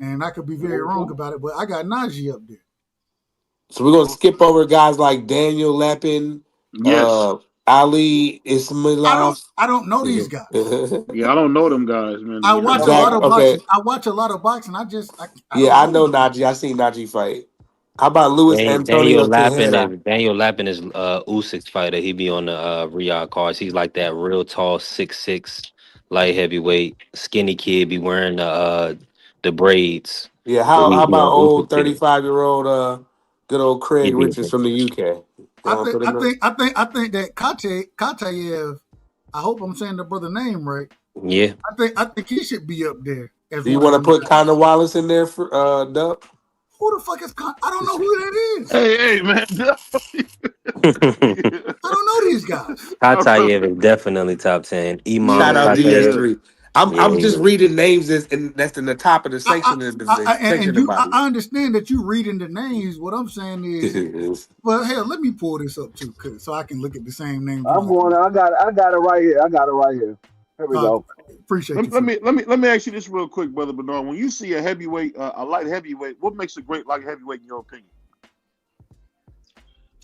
and I could be very wrong about it. But I got Najee up there. So we're gonna skip over guys like Daniel Lappin, Yes. Ali I Ismailov. don't know these guys. Yeah, I don't know them guys, man. I watch a Zach, lot of okay. boxing. I watch a lot of boxing. I Yeah, don't I know know these guys. Najee. I seen Najee fight. How about Luis Daniel Antonio Lappin Tejera? is Usyk's fighter. He be on the Riyadh cards. He's like that real tall, 6'6", light heavyweight, skinny kid. Be wearing the braids. Yeah, So how he be about on old Usyk's team. 35-year-old good old He Craig be Richards from the UK? You I want to think put him up? I think that Katayev. I hope I'm saying the brother name right. yeah. I think he should be up there as Do you one of want to them put guys. Conor Wallace in there for Dub? Who the fuck is I don't know who that is. Hey, man. I don't know these guys. Katayev is definitely top 10. Shout Imam out Yeah. Katayev. DS3. I'm Yeah, just reading names that's in the top of the I, section of the section about I understand that you reading the names. What I'm saying is, it. well, hell, let me pull this up too, so I can look at the same names you I'm looking going. at. I got it right here. I got it right here. Here we go. Appreciate you. Let me ask you this real quick, brother Bernard. When you see a heavyweight, a light heavyweight, what makes a great light heavyweight in your opinion?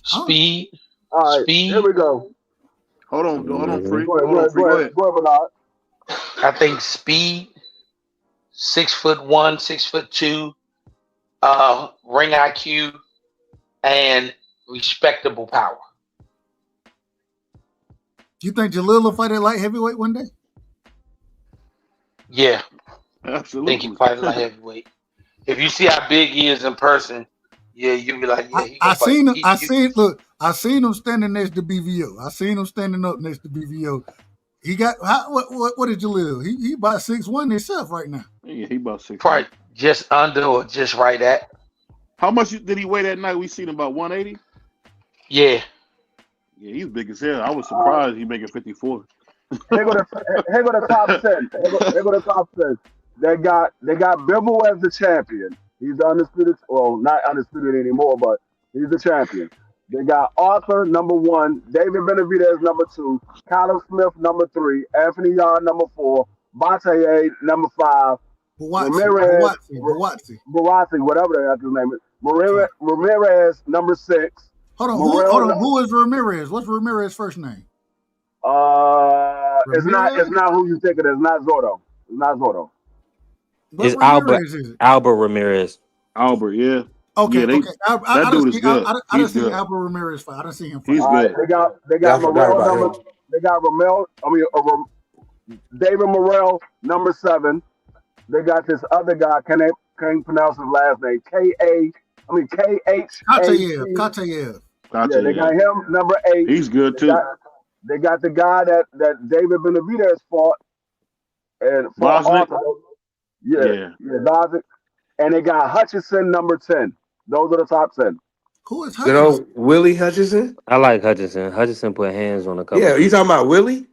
Speed. All right, Speed. here we go. Hold on, Free. Go Hold on, Free. Go ahead. ahead, Bernard. I think speed, 6'1", 6'2", ring IQ, and respectable power. Do you think Jalil will fight at light heavyweight one day? Yeah, Absolutely. I think he fight at light heavyweight. If you see how big he is in person, yeah, you'll be like, yeah, he gonna fight. I seen him standing next to BVO. I seen him standing up next to BVO. He got what did Jalil? He about 6'1" himself right now. Yeah, he about 6'1". Probably just under or just right at. How much did he weigh that night? We seen him about 180. Yeah. Yeah, he's big as hell. I was surprised he making 54. Here go the top 10. Here go the top 10. They got Bivol as the champion. He's the undisputed, well, not undisputed anymore, but he's the champion. They got Arthur number 1, David Benavidez number 2, Callum Smith number 3, Anthony Yarn number 4, Bataille number 5, Ramirez, Bawazzi, whatever the heck his name is. Ramirez number 6. Hold on. Who is Ramirez? What's Ramirez's first name? It's not who you think it is. Not Zordo. It's not Zordo. It's Albert Ramirez. Albert, yeah. Okay, yeah, okay. That dude is good. I didn't see Albert Ramirez fight. I didn't see him fight. He's good. They got Morel number. They got David Morel number 7. They got this other guy. Can't pronounce his last name. KH. Katayev. Yeah, they got him number 8. He's good too. They got the guy that David Benavidez fought and fought Arthur. Yeah. Bosnick. And they got Hutchinson number 10. Those are the top 10. Who is Hutchinson? You know Willie Hutchinson? I like Hutchinson. Hutchinson put hands on a couple. Yeah, you talking about Willie?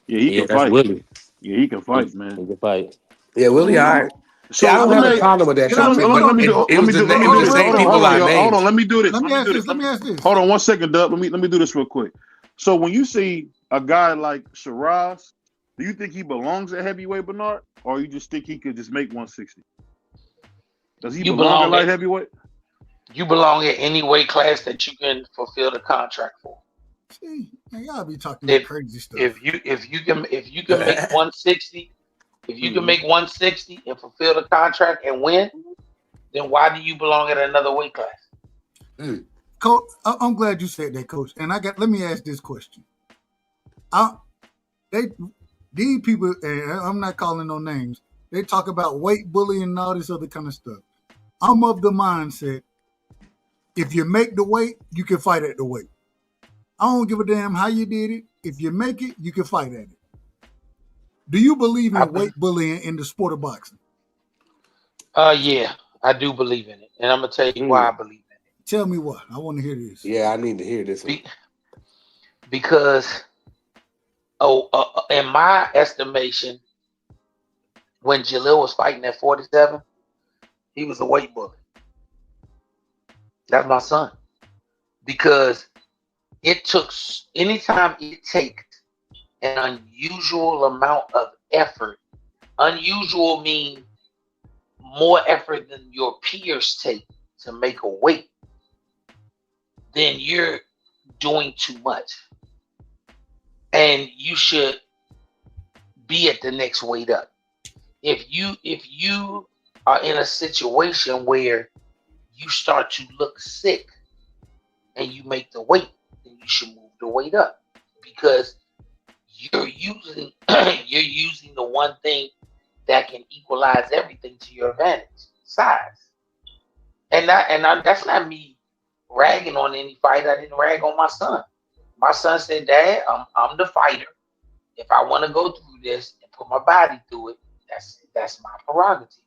Yeah, he can fight. Willie. Yeah, he can fight, man. He can fight. Yeah, Willie, all right. So I don't have a problem with that. Let me do this. Let me ask this. Hold on 1 second, Dub. Let me do this real quick. So when you see a guy like Shiraz, do you think he belongs at heavyweight, Bernard, or you just think he could just make 160? Does he belong at light heavyweight? You belong at any weight class that you can fulfill the contract for. See, man, y'all be talking about crazy stuff. If you can make 160. If you can make 160 and fulfill the contract and win, then why do you belong at another weight class? Coach, I'm glad you said that, Coach. And let me ask this question. These people, and I'm not calling no names, they talk about weight bullying and all this other kind of stuff. I'm of the mindset, if you make the weight, you can fight at the weight. I don't give a damn how you did it. If you make it, you can fight at it. Do you believe in weight bullying in the sport of boxing? Yeah, I do believe in it. And I'm going to tell you why I believe in it. Tell me why. I want to hear this. Yeah, I need to hear this. Because, in my estimation, when Jalil was fighting at 47, he was a weight bully. That's my son. Because anytime it takes an unusual amount of effort. Unusual means more effort than your peers take to make a weight. Then you're doing too much. and you should be at the next weight up. If you are in a situation where you start to look sick and you make the weight, then you should move the weight up, because you're using you're using the one thing that can equalize everything to your advantage, size. That's not me ragging on any fighter. I didn't rag on my son. My son said, "Dad, I'm the fighter. If I want to go through this and put my body through it, that's my prerogative."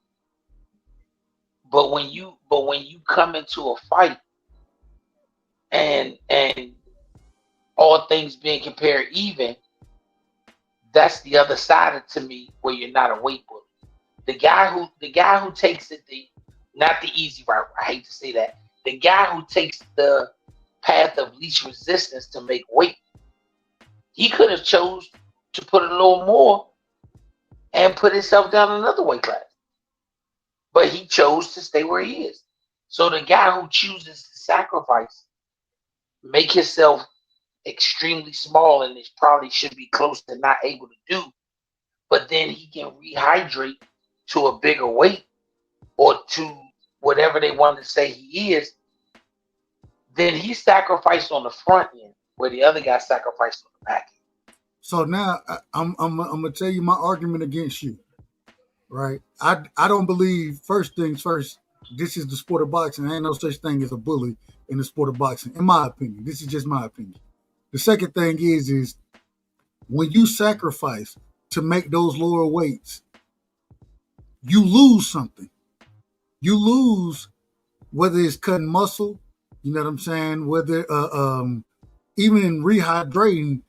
But when you come into a fight and all things being compared even, that's the other side of, to me, where you're not a weight bully. The guy who takes it not the easy route. I hate to say that. The guy who takes the path of least resistance to make weight, he could have chose to put a little more and put himself down another weight class, but he chose to stay where he is. So the guy who chooses to sacrifice, make himself extremely small, and it probably should be close to not able to do, but then he can rehydrate to a bigger weight or to whatever they want to say he is, then he sacrificed on the front end where the other guy sacrificed on the back end. So now I'm gonna tell you my argument against you, right? I don't believe, first things first, this is the sport of boxing. There ain't no such thing as a bully in the sport of boxing, in my opinion. This is just my opinion. The second thing is when you sacrifice to make those lower weights, you lose something. You lose, whether it's cutting muscle, you know what I'm saying, whether even in rehydrating.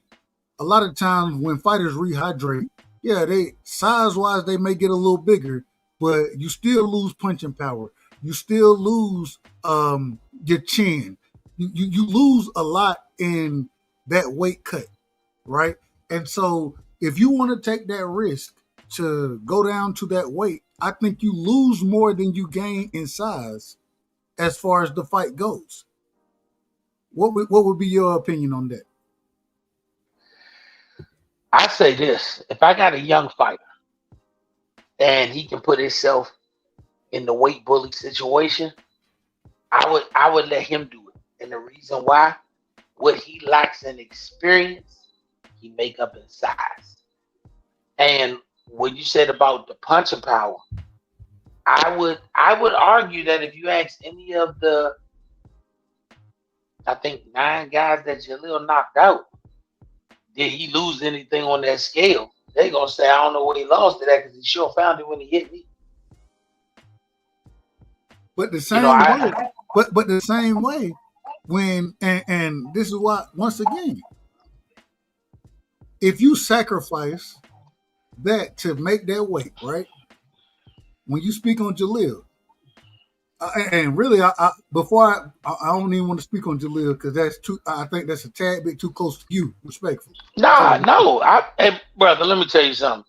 A lot of times when fighters rehydrate, yeah, they size-wise they may get a little bigger, but you still lose punching power. You still lose your chin. You lose a lot in that weight cut, right? And so if you want to take that risk to go down to that weight, I think you lose more than you gain in size as far as the fight goes. What would be your opinion on that? I say this: if I got a young fighter and he can put himself in the weight bully situation, I would let him do it. And the reason why, what he lacks in experience, he make up in size. And what you said about the punching power, I would argue that if you ask any of the, I think 9 guys that Jalil knocked out, did he lose anything on that scale? They gonna say, I don't know what he lost to that, because he sure found it when he hit me. But the same way, but the same way, when and this is why, once again, if you sacrifice that to make that weight, right? When you speak on Jalil, and really, before I don't even want to speak on Jalil, because that's too. I think that's a tad bit too close to you, respectfully. No. Hey, brother, let me tell you something.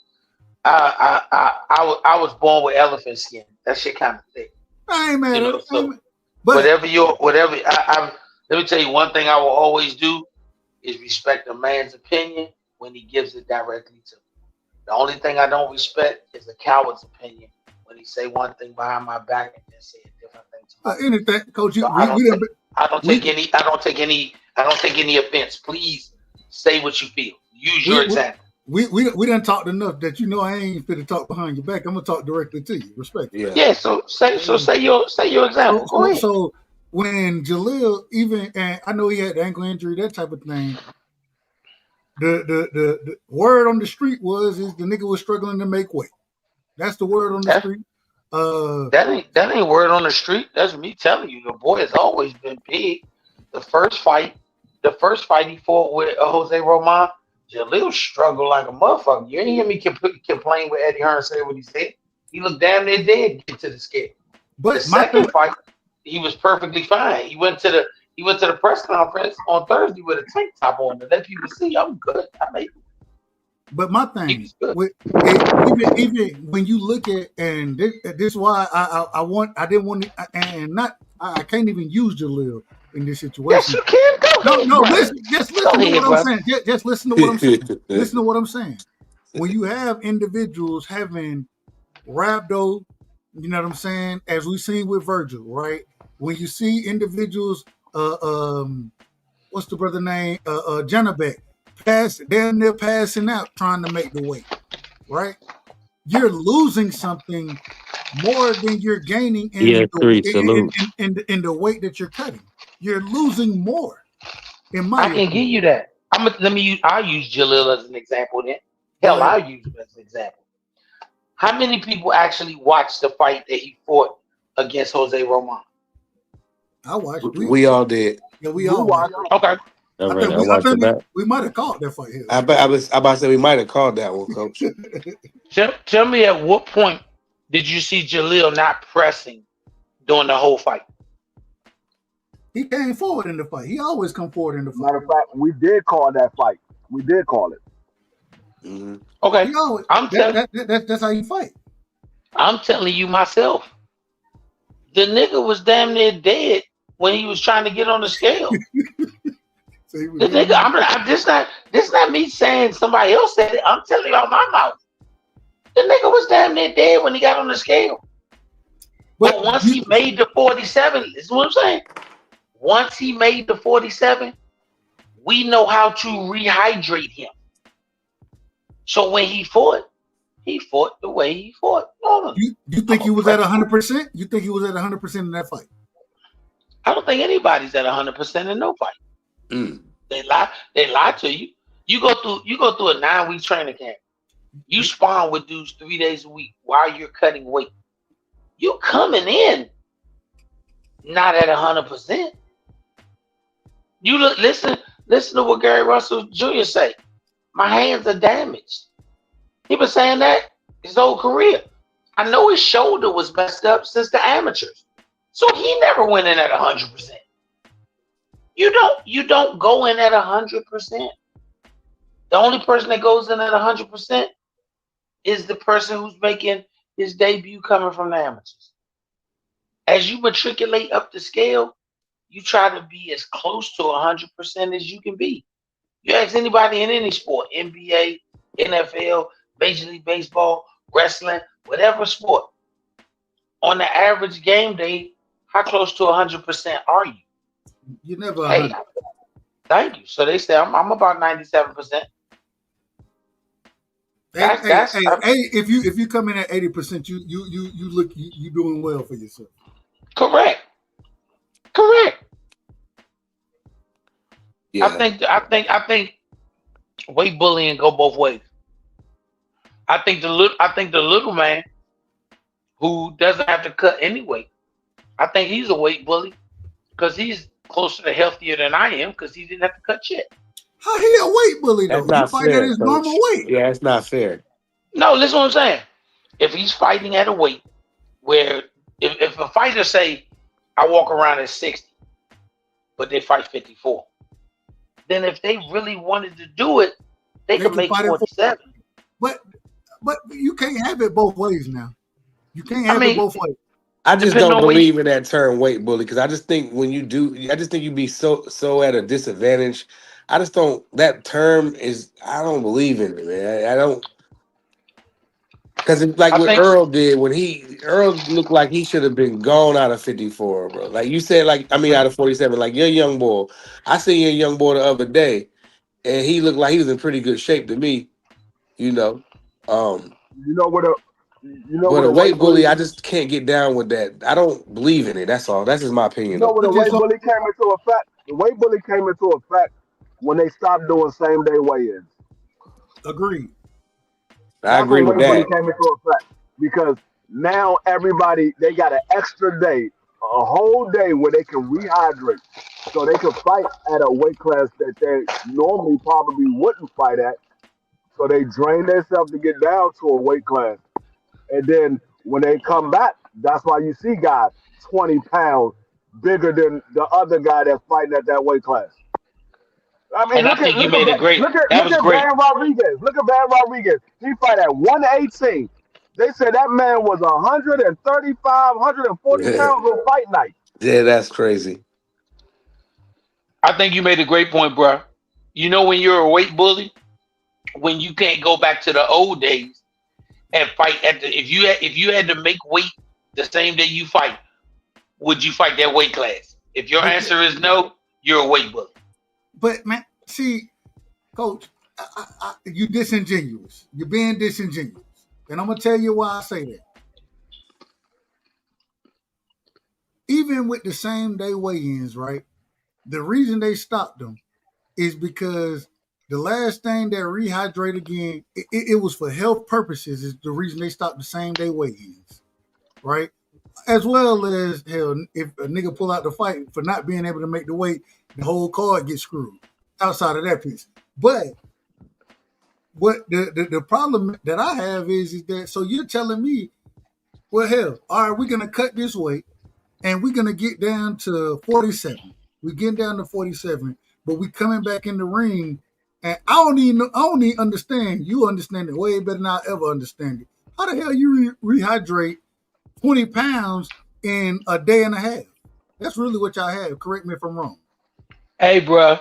I was born with elephant skin. That shit kind of thick. I ain't mad at it. Whatever. Let me tell you one thing I will always do is respect a man's opinion when he gives it directly to me. The only thing I don't respect is a coward's opinion when he say one thing behind my back and then say a different thing to me. Anything, Coach. So I don't take any offense. Please say what you feel. Use your example. We done talked enough that I ain't fit to talk behind your back. I'm gonna talk directly to you, respectfully. Yeah. So say your example. Go ahead. So when Jalil, even, and I know he had ankle injury, that type of thing. The word on the street is the nigga was struggling to make weight. That's the word on the street. That ain't word on the street. That's me telling you. The boy has always been big. The first fight he fought with Jose Roman, Jalil struggled like a motherfucker. You ain't hear me complain with Eddie Hearn say what he said. He looked damn near dead to get to the scale. But the second fight, he was perfectly fine. He went to the press conference on Thursday with a tank top on to let people see I'm good. I made it. But my thing, even when you look at, and this is why I can't even use Jalil in this Yes, situation. you can. Go No, ahead, no, brother. listen, just Go listen to ahead, what I'm brother. saying. Just listen to what I'm saying. Listen to what I'm saying. When you have individuals having rhabdo, you know what I'm saying, as we've seen with Virgil, right? When you see individuals, what's the brother name? Janabek, damn near passing out trying to make the weight, right? You're losing something more than you're gaining in ES3 salute. in the weight that you're cutting. You're losing more, in my I can give opinion. you that. I'll use Jalil as an example then. Go Hell, ahead. I'll use him as an example. How many people actually watched the fight that he fought against Jose Roman? I watched. We all did. Yeah, we We all watched. watched. Okay. All I right, think I we I watched think it back. we might have caught that fight here. I about to say we might have called that one, Coach. Tell me at what point did you see Jalil not pressing during the whole fight? He came forward in the fight. He always come forward in the fight. Matter of fact, we did call that fight. We did call it. Mm-hmm. Okay. He always, that's how you fight. I'm telling you myself. The nigga was damn near dead when he was trying to get on the scale. So he was The nigga, I'm this not me saying somebody else said it. I'm telling you out my mouth. The nigga was damn near dead when he got on the scale. But once he made the 47, this is what I'm saying. Once he made the 47, we know how to rehydrate him. So when he fought the way he fought. You think he was at 100%? You think he was at 100% in that fight? I don't think anybody's at 100% in no fight. Mm. They lie to you. You go through a 9-week training camp. You spawn with dudes 3 days a week while you're cutting weight. You coming in not at 100%. You listen to what Gary Russell Jr. say. My hands are damaged. He been saying that his whole career. I know his shoulder was messed up since the amateurs, so he never went in at 100%. You don't go in at 100%. The only person that goes in at 100% is the person who's making his debut coming from the amateurs. As you matriculate up the scale, you try to be as close to 100% as you can be. You ask anybody in any sport, NBA, NFL, Major League Baseball, wrestling, whatever sport, on the average game day, how close to 100% are you? You never. Hey, thank you. So they say I'm about 97%. If you come in at 80%, you look you doing well for yourself. Correct. Yeah. I think weight bullying go both ways. I think the little man who doesn't have to cut any weight, I think he's a weight bully because he's closer to healthier than I am because he didn't have to cut shit. How he a weight bully though? That's not He fight fair, at his Coach. normal weight. Yeah, it's not fair. No, listen what I'm saying. If he's fighting at a weight where if a fighter say I walk around at 60, but they fight 54, then if they really wanted to do it, they could make 47. But you can't have it both ways now. You can't have it both ways. I just don't believe in that term weight bully because I just think when you do, I just think you be so at a disadvantage. I just don't. That term is. I don't believe in it, man. I don't. Because it's like what Earl did when Earl looked like he should have been gone out of 54, bro. Like you said, out of 47. Like you're a young boy. I seen your young boy the other day, and he looked like he was in pretty good shape to me. You know. But a weight bully, I just can't get down with that. I don't believe in it. That's all. That's just my opinion. You know when the weight bully came into effect? The weight bully came into effect when they stopped doing same day weigh-ins. Agreed. I agree with that. Weight bully came into effect because now everybody they got an extra day, a whole day where they can rehydrate, so they can fight at a weight class that they normally probably wouldn't fight at. So they drain themselves to get down to a weight class. And then when they come back, that's why you see guys 20 pounds bigger than the other guy that's fighting at that weight class. I mean, Look at Van Rodriguez. Look at Van Rodriguez. He fight at 118. They said that man was 135, 140 pounds on fight night. Yeah, that's crazy. I think you made a great point, bro. You know when you're a weight bully, when you can't go back to the old days and fight at the if you had to make weight the same day you fight, would you fight that weight class? If your But answer is no, you're a weight bully. but man, see, Coach, you disingenuous. You're being disingenuous, and I'm gonna tell you why I say that. Even with the same day weigh-ins, right? The reason they stopped them is because the last thing that rehydrate again, it was for health purposes. Is the reason they stopped the same day weigh-ins, right? As well as hell, if a nigga pull out the fight for not being able to make the weight, the whole card gets screwed. Outside of that piece, but what the problem that I have is that so you're telling me, well, hell, all right, we're gonna cut this weight and we're gonna get down to 47. We're getting down to 47, but we coming back in the ring, and I don't even understand. You understand it way better than I ever understand it. How the hell you rehydrate 20 pounds in a day and a half? That's really what y'all have. Correct me if I'm wrong. Hey, bro,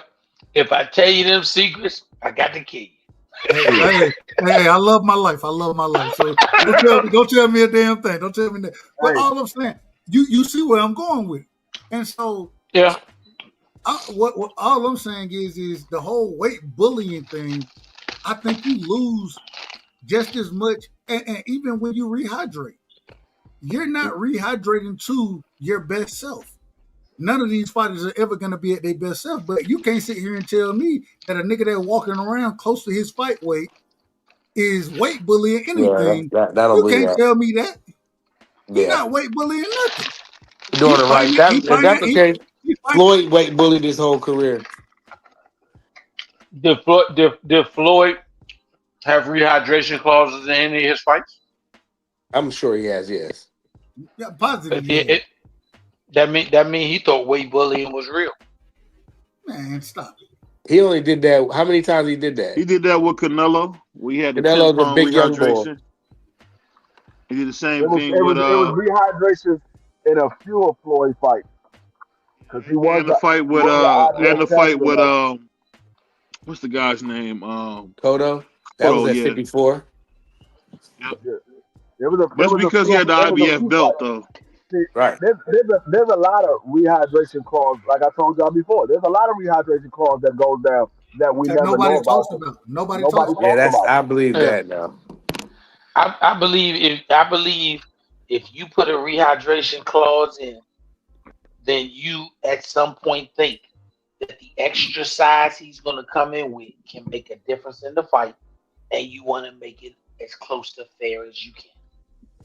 if I tell you them secrets, I got to kill you. Hey, I love my life. I love my life. So don't tell me a damn thing. Don't tell me that. But all I'm saying, you see where I'm going with it. And so Yeah. what all I'm saying is the whole weight bullying thing, I think you lose just as much. And even when you rehydrate, you're not rehydrating to your best self. None of these fighters are ever going to be at their best self, but you can't sit here and tell me that a nigga that's walking around close to his fight weight is weight bullying Yeah, anything. that don't You believe can't that. tell me that. He's Yeah, not weight bullying nothing. you're doing it right. If that's the case, He fighting. Floyd weight bullied his whole career. Did Floyd have rehydration clauses in any of his fights? I'm sure he has. Yes. Yeah, positive. Yeah. That mean he thought weight bullying was real. Man, stop it. He only did that. How many times he did that? He did that with Canelo. We had the Canelo's a 10-pound big young boy. rehydration. He did the It same was thing it with was it was rehydration in a few of Floyd fights because he was and the fight with the and the IBF fight champion. with what's the guy's name? Cotto. That was at yeah. 54. Yep. Yeah. It was That's because he had the it was a IBF few belt fights. though. See, Right. there's a lot of rehydration clause, like I told y'all before. There's a lot of rehydration clause that goes down that we That never know nobody about. talks about. Nobody Nobody talks about. Yeah, talks that's. about I it. believe Yeah. that now. I believe if you put a rehydration clause in, then you at some point think that the extra size he's going to come in with can make a difference in the fight, and you want to make it as close to fair as you can.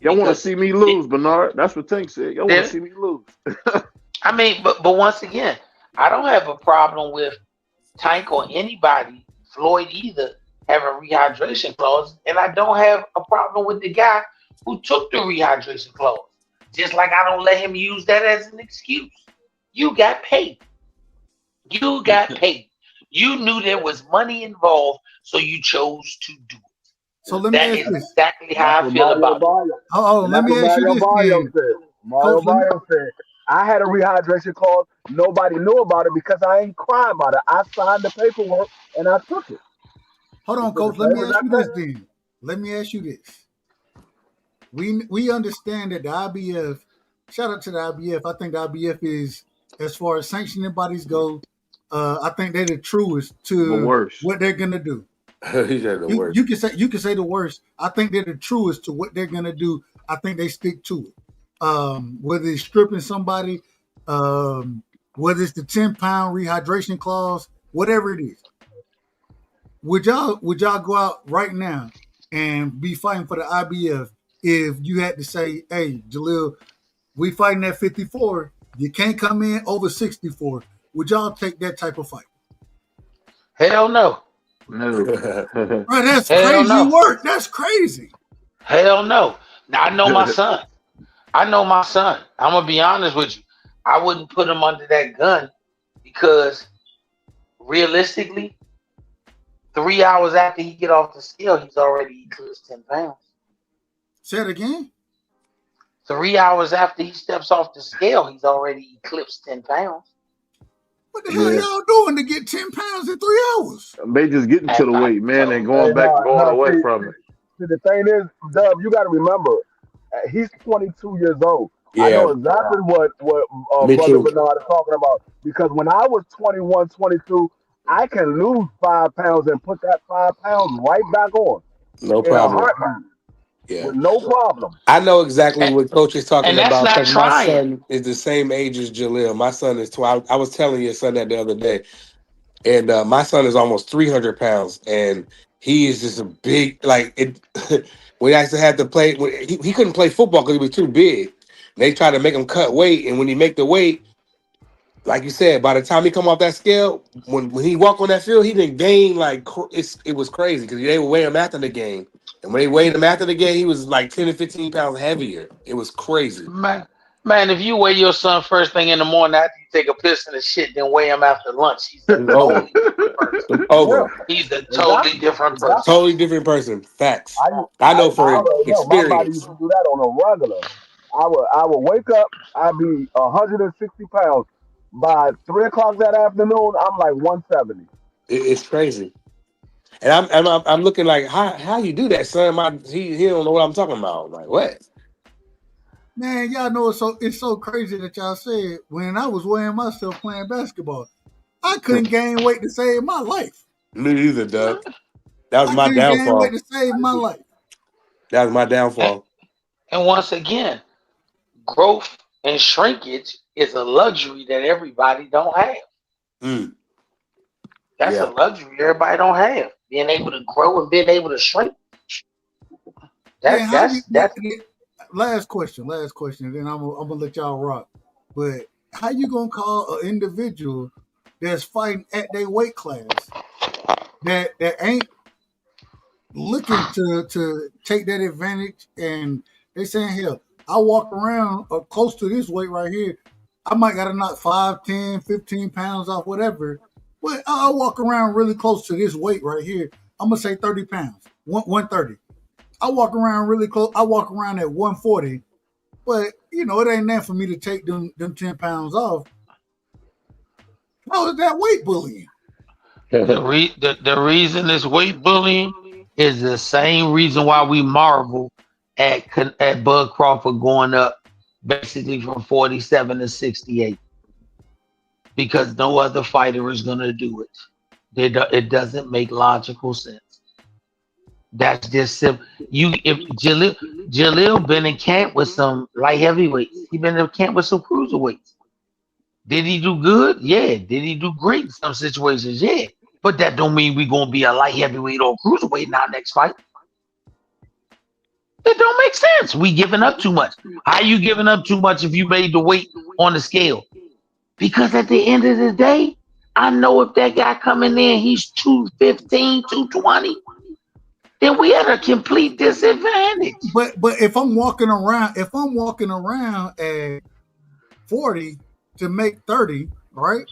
Y'all want to Because see me lose, Bernard? That's what Tank said. Y'all want to see me lose. I mean, but once again, I don't have a problem with Tank or anybody, Floyd either, having rehydration clause, and I don't have a problem with the guy who took the rehydration clause. Just like I don't let him use that as an excuse. You got paid. You got paid. You knew there was money involved, so you chose to do it. So let me That ask is this. exactly That's how I what feel Mario about it. Barrio. Oh, And let that's me what ask you Mario this Barrio then. said. Mario Coach, Barrio said, I had a rehydration clause. Nobody knew about it because I ain't crying about it. I signed the paperwork and I took it. hold He on, said the Coach. Let same me ask exact you this thing. then. Let me ask you this. We understand that the IBF, shout out to the IBF. I think the IBF is, as far as sanctioning bodies go, I think they're the truest The to worst. what they're gonna do. He said the worst. You can say the worst. I think they're the truest to what they're gonna do. I think they stick to it. Whether it's stripping somebody, whether it's the 10-pound rehydration clause, whatever it is. Would y'all go out right now and be fighting for the IBF if you had to say, hey, Jalil, we fighting at 54, you can't come in over 64. Would y'all take that type of fight? Hell no. No. Right, that's Hell crazy no. work. That's crazy. Hell no. Now I know my son. I'm gonna be honest with you. I wouldn't put him under that gun because realistically, 3 hours after he get off the scale, he's already eclipsed 10 pounds. Say it again. 3 hours after he steps off the scale, he's already eclipsed 10 pounds. What the hell y'all doing to get 10 pounds in 3 hours? They just getting to the weight, man, and Hey, going no, away from it. see, the thing is, Dub, you got to remember, he's 22 years old. I Yeah, know exactly what me Brother too. Bernard is talking about because when I was 21, 22, I can lose 5 pounds and put that 5 pounds right back on No in a problem. heartbeat Yeah. with no problem. I know exactly what Coach is talking And that's about not because my trying. son is the same age as Jaleel. My son is 12. I was telling your son that the other day. And my son is almost 300 pounds. And he is just a big, like, it. When I used to have to play, he couldn't play football because he was too big. They tried to make him cut weight. And when he make the weight, like you said, by the time he come off that scale, when he walk on that field, he didn't gain like it was crazy because they would weigh him after the game, and when they weighed him after the game, he was like 10 to 15 pounds heavier. It was crazy. Man, if you weigh your son first thing in the morning after you take a piss and the shit, then weigh him after lunch, he's a It's over. totally different person. It's Yeah, over. He's a totally exactly, different person. exactly. Totally different person. Facts. I, I know I for already know my body used experience. to do that on a regular. I would wake up, I'd be 160 pounds. By 3 o'clock that afternoon, I'm like 170. It's crazy. And I'm looking like how you do that, son? He don't know what I'm talking about. Like what? Man, y'all know it's so crazy that y'all said when I was weighing myself playing basketball, I couldn't gain weight to save my life. Me neither, Doug. That was I my couldn't gain weight downfall. to save my life. That was my And, downfall. and once again, growth and shrinkage is a luxury that everybody don't have. Mm, That's a yeah. luxury everybody don't have. Being able to grow and being able to shrink. Then That how you? that's that's Last question. Then I'm gonna let y'all rock. But how you gonna call an individual that's fighting at their weight class that ain't looking to take that advantage and they saying hell, I walk around close to this weight right here. I might gotta knock 5, 10, 15 pounds off, whatever. But I walk around really close to this weight right here. I'm gonna say 30 pounds. 130. I walk around really close. I walk around at 140, but it ain't that for me to take them 10 pounds off. How is that weight bullying? the reason it's weight bullying is the same reason why we marvel at Bud Crawford going up basically from 47 to 68 because no other fighter is gonna do it. It doesn't make logical sense. That's just simple. If Jalil been in camp with some light heavyweights, he been in camp with some cruiserweights. Did he do good? Yeah. Did he do great in some situations? Yeah. But that don't mean we gonna be a light heavyweight or cruiserweight in our next fight. It don't make sense. We giving up too much. How you giving up too much if you made the weight on the scale? Because at the end of the day, I know if that guy coming in, he's 215, 220, then we at a complete disadvantage. But if I'm walking around at 40 to make 30, right?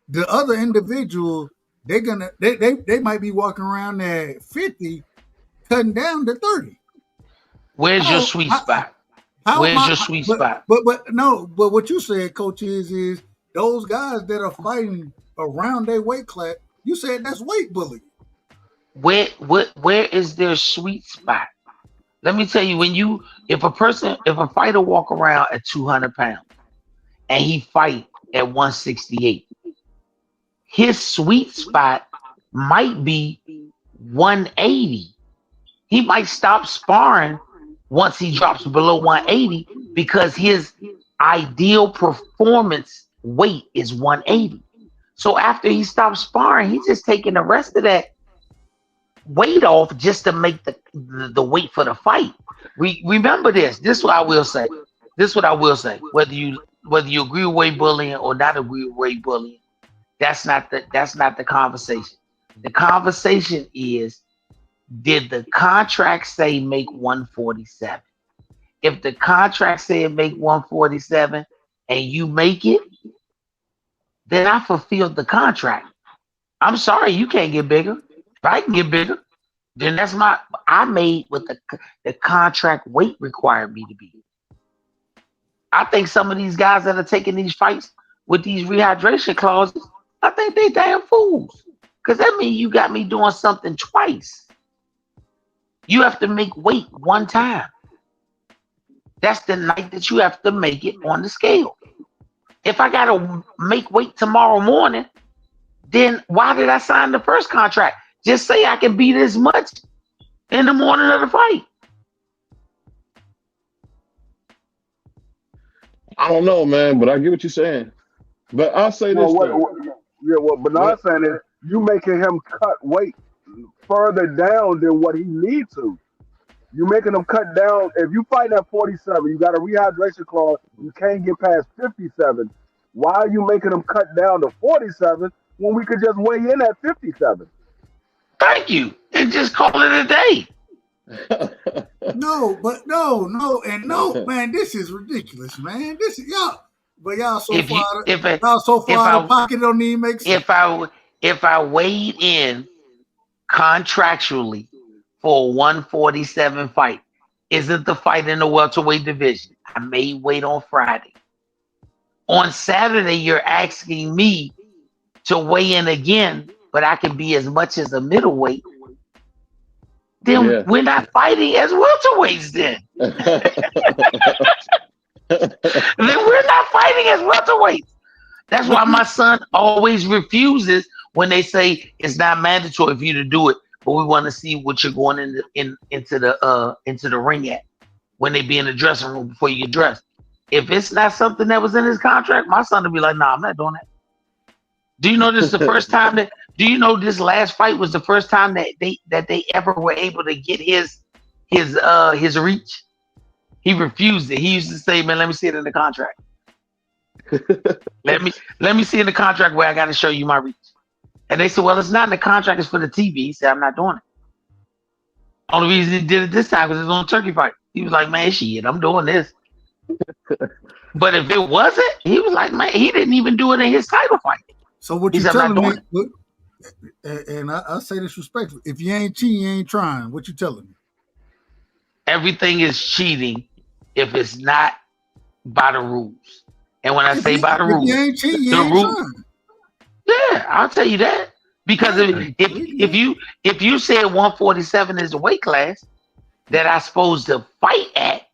The other individual, they might be walking around at 50, cutting down to 30. Where's your How, sweet how, spot? how am Where's I? your sweet spot? But what you said, coach, is those guys that are fighting around their weight class. You said that's weight bullying. Where is their sweet spot? Let me tell you, if a fighter walk around at 200 pounds and he fight at 168, his sweet spot might be 180. He might stop sparring once he drops below 180 because his ideal performance weight is 180. So after he stops sparring, he's just taking the rest of that weight off just to make the weight for the fight. Remember this. This is what I will say. Whether you agree with weight bullying or not agree with weight bullying, that's not the conversation. The conversation is, did the contract say make 147? If the contract said make 147 and you make it, then I fulfilled the contract. I'm sorry, you can't get bigger. If I can get bigger, then I made what the contract weight required me to be. I think some of these guys that are taking these fights with these rehydration clauses, I think they damn fools. Because that means you got me doing something twice. You have to make weight one time. That's the night that you have to make it on the scale. If I got to make weight tomorrow morning, then why did I sign the first contract? Just say I can beat as much in the morning of the fight. I don't know, man, but I get what you're saying. But I'll say Well, this though. what Bernard's saying is you making him cut weight further down than what he needs to. You making him cut down. If you fight at 47, you got a rehydration clause. You can't get past 57. Why are you making him cut down to 47 when we could just weigh in at 57? Thank you, and just call it a day. No, man. This is ridiculous, man. This is y'all, but y'all so If you, far, if I, y'all so if far out I, of pocket, it don't even make sense. if I weighed in contractually for a 147 fight, isn't the fight in the welterweight division? I made weight on Friday. On Saturday, you're asking me to weigh in again, but I can be as much as a middleweight. Then we're not fighting as welterweights then. Then we're not fighting as welterweights. That's why my son always refuses when they say it's not mandatory for you to do it, but we want to see what you're going into the ring at when they be in the dressing room before you get dressed. If it's not something that was in his contract, my son will be like, "Nah, I'm not doing that." Do you know this is the first time that? Do you know this last fight was the first time that they ever were able to get his reach? He refused it. He used to say, "Man, let me see it in the contract. let me see in the contract where I got to show you my reach." And they said, "Well, it's not in the contract. It's for the TV." He said, "I'm not doing it." Only reason he did it this time because it was on Turkey Fight. He was like, "Man, shit, I'm doing this." But if it wasn't, he was like, "Man, he didn't even do it in his title fight." So what you telling me? And I say this respectfully: if you ain't cheating, you ain't trying. What you telling me? Everything is cheating if it's not by the rules. And when I say by the rules, you ain't cheating, you ain't trying. Yeah, I'll tell you that. Because if you said 147 is the weight class that I'm supposed to fight at,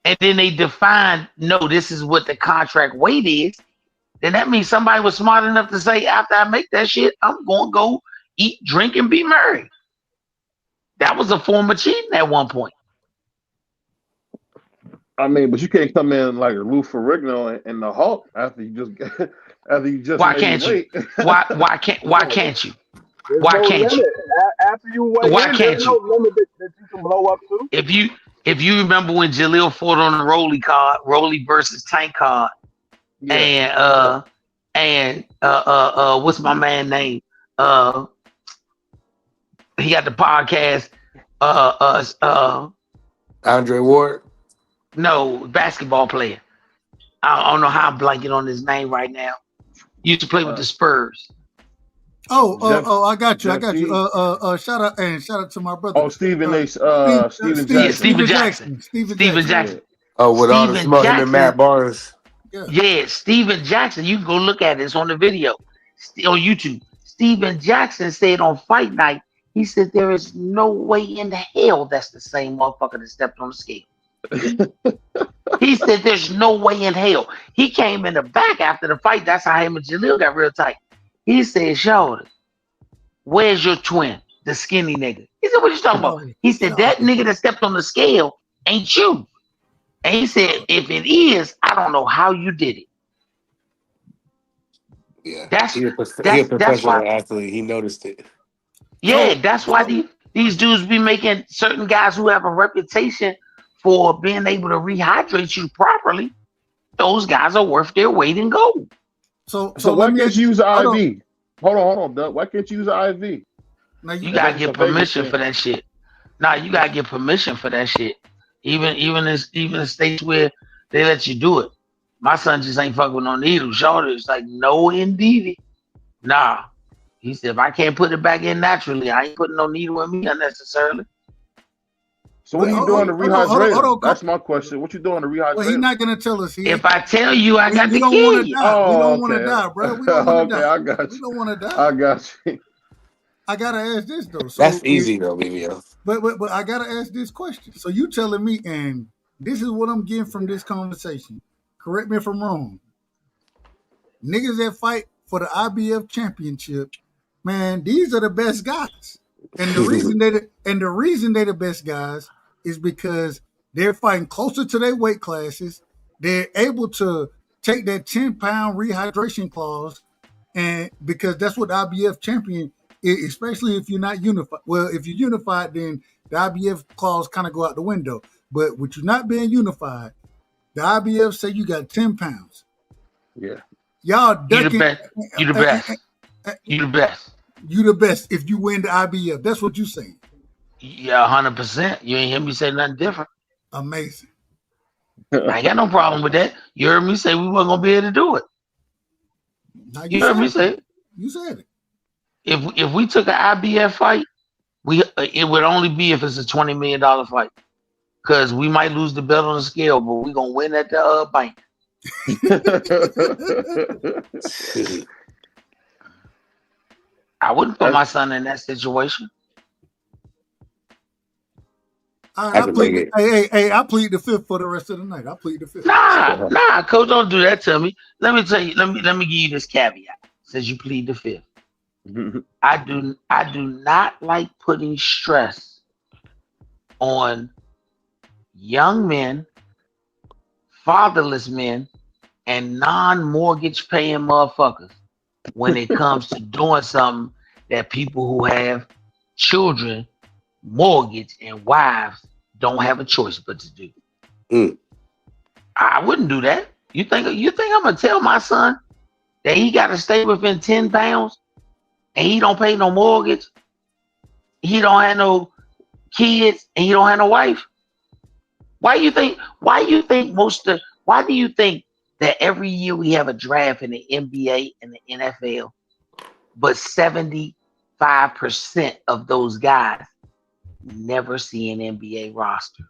and then they define, no, this is what the contract weight is, then that means somebody was smart enough to say, after I make that shit, I'm going to go eat, drink, and be married. That was a form of cheating at one point. I mean, but you can't come in like a Lou Ferrigno and the Hulk after you just Why made can't weight. you? Why can't you? Why can't you? After you weigh Why in, can't there's you? no limit that you can blow up to. If you remember when Jaleel fought on the Rolly versus Tank card, and what's my man name? He got the podcast. Andre Ward. No, basketball player. I don't know how I'm blanking on his name right now. He used to play with the Spurs. I got you. Shout out to my brother. Oh, Steven Jackson. Steven Jackson. Oh, with all the smoke, him and Matt Barnes. Yeah, Steven Jackson. You can go look at it. It's on the video on YouTube. Steven Jackson said on fight night, he said there is no way in hell that's the same motherfucker that stepped on the scale. He said there's no way in hell. He came in the back after the fight. That's how him and Jaleel got real tight. He said, "Shorty, where's your twin? The skinny nigga." He said, "What you talking about?" He said, "That nigga that stepped on the scale ain't you." And he said, "If it is, I don't know how you did it." Yeah, that's he a professional why, athlete. He noticed it. Yeah, that's why these dudes be making certain guys who have a reputation for being able to rehydrate you properly. Those guys are worth their weight in gold. So why can't you use an IV? Hold on, Doug. Why can't you use an IV? Now you gotta get permission for that shit. You gotta get permission for that shit. Even in states where they let you do it. My son just ain't fucking with no needle. Shorty, it's like, no indeedy. Nah. He said, if I can't put it back in naturally, I ain't putting no needle in me unnecessarily. So what are you hold, doing to rehydrate hold him? on. That's my question. What you doing to rehydrate Well, he's him? not gonna tell us. If I tell you, I got We to don't kill want to you. die. We Oh, don't want to okay. die, bro. We don't want to Okay, die. I got We you. don't want to die. I got you. I gotta ask this though. That's So, easy though, BBO. but I gotta ask this question. So you telling me, and this is what I'm getting from this conversation. Correct me if I'm wrong. Niggas that fight for the IBF championship, man, these are the best guys. And the reason they're the best guys is because they're fighting closer to their weight classes. They're able to take that 10-pound rehydration clause, and because that's what the IBF champion is, especially if you're not unified. Well, if you're unified, then the IBF clause kind of go out the window. But with you not being unified, the IBF say you got 10 pounds. Yeah. Y'all You the ducking. best. You the best. You the best. You the best if you win the IBF. That's what you saying. Yeah, 100%. You ain't hear me say nothing different. Amazing. I ain't got no problem with that. You heard me say we wasn't gonna be able to do it. Now You heard me say it. You said it. If we took an IBF fight, it would only be if it's a $20 million fight. Cause we might lose the belt on the scale, but we gonna win at the bank. I wouldn't put my son in that situation. I plead. Hey! I plead the fifth for the rest of the night. I plead the fifth. Nah, coach, don't do that to me. Let me tell you. Let me give you this caveat. Since you plead the fifth, I do not like putting stress on young men, fatherless men, and non-mortgage paying motherfuckers when it comes to doing something that people who have children, mortgage, and wives don't have a choice but to do. I wouldn't do that. You think I'm gonna tell my son that he got to stay within 10 pounds and he don't pay no mortgage, he don't have no kids, and he don't have no wife? Why do you think that every year we have a draft in the NBA and the NFL, but 75% of those guys never see an NBA roster?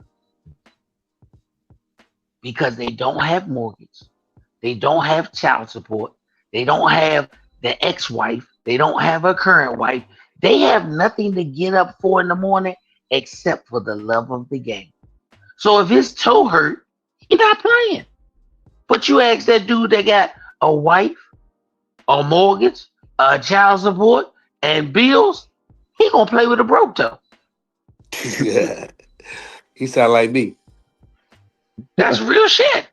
Because they don't have mortgage, they don't have child support, they don't have the ex-wife, they don't have a current wife, they have nothing to get up for in the morning except for the love of the game. So if his toe hurt, he not playing. But you ask that dude that got a wife, a mortgage, a child support, and bills, he gonna play with a broke toe. Yeah. He sound like me. That's real shit.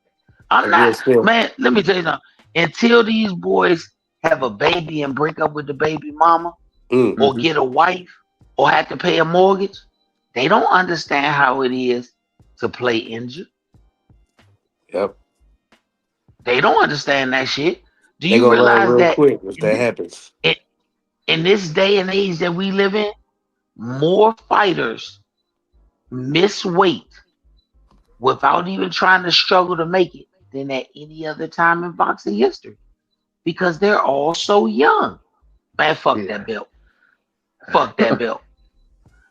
I'm not, man, let me tell you something. Until these boys have a baby and break up with the baby mama, or get a wife, or have to pay a mortgage, they don't understand how it is to play injured. Yep. They don't understand that shit. Do They you gonna learn realize real that quick if that happens? In this day and age that we live in, more fighters miss weight without even trying to struggle to make it than at any other time in boxing history, because they're all so young. Man, fuck that belt. Fuck that belt.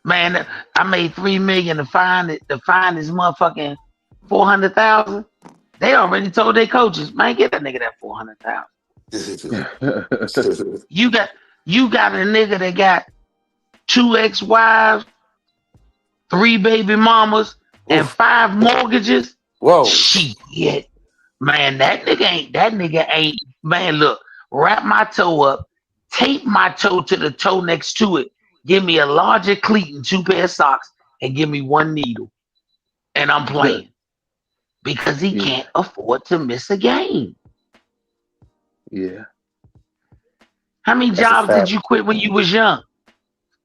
Man, I made $3 million to find this motherfucking 400,000. They already told their coaches, man, get that nigga that 400,000. You got a nigga that got 2 ex-wives, 3 baby mamas, and 5 mortgages. Whoa. Shit. Man, that nigga ain't, man, look, wrap my toe up, tape my toe to the toe next to it, give me a larger cleat and 2 pair of socks, and give me 1 needle. And I'm playing. Because he can't afford to miss a game. Yeah. How many jobs did you quit when you was young?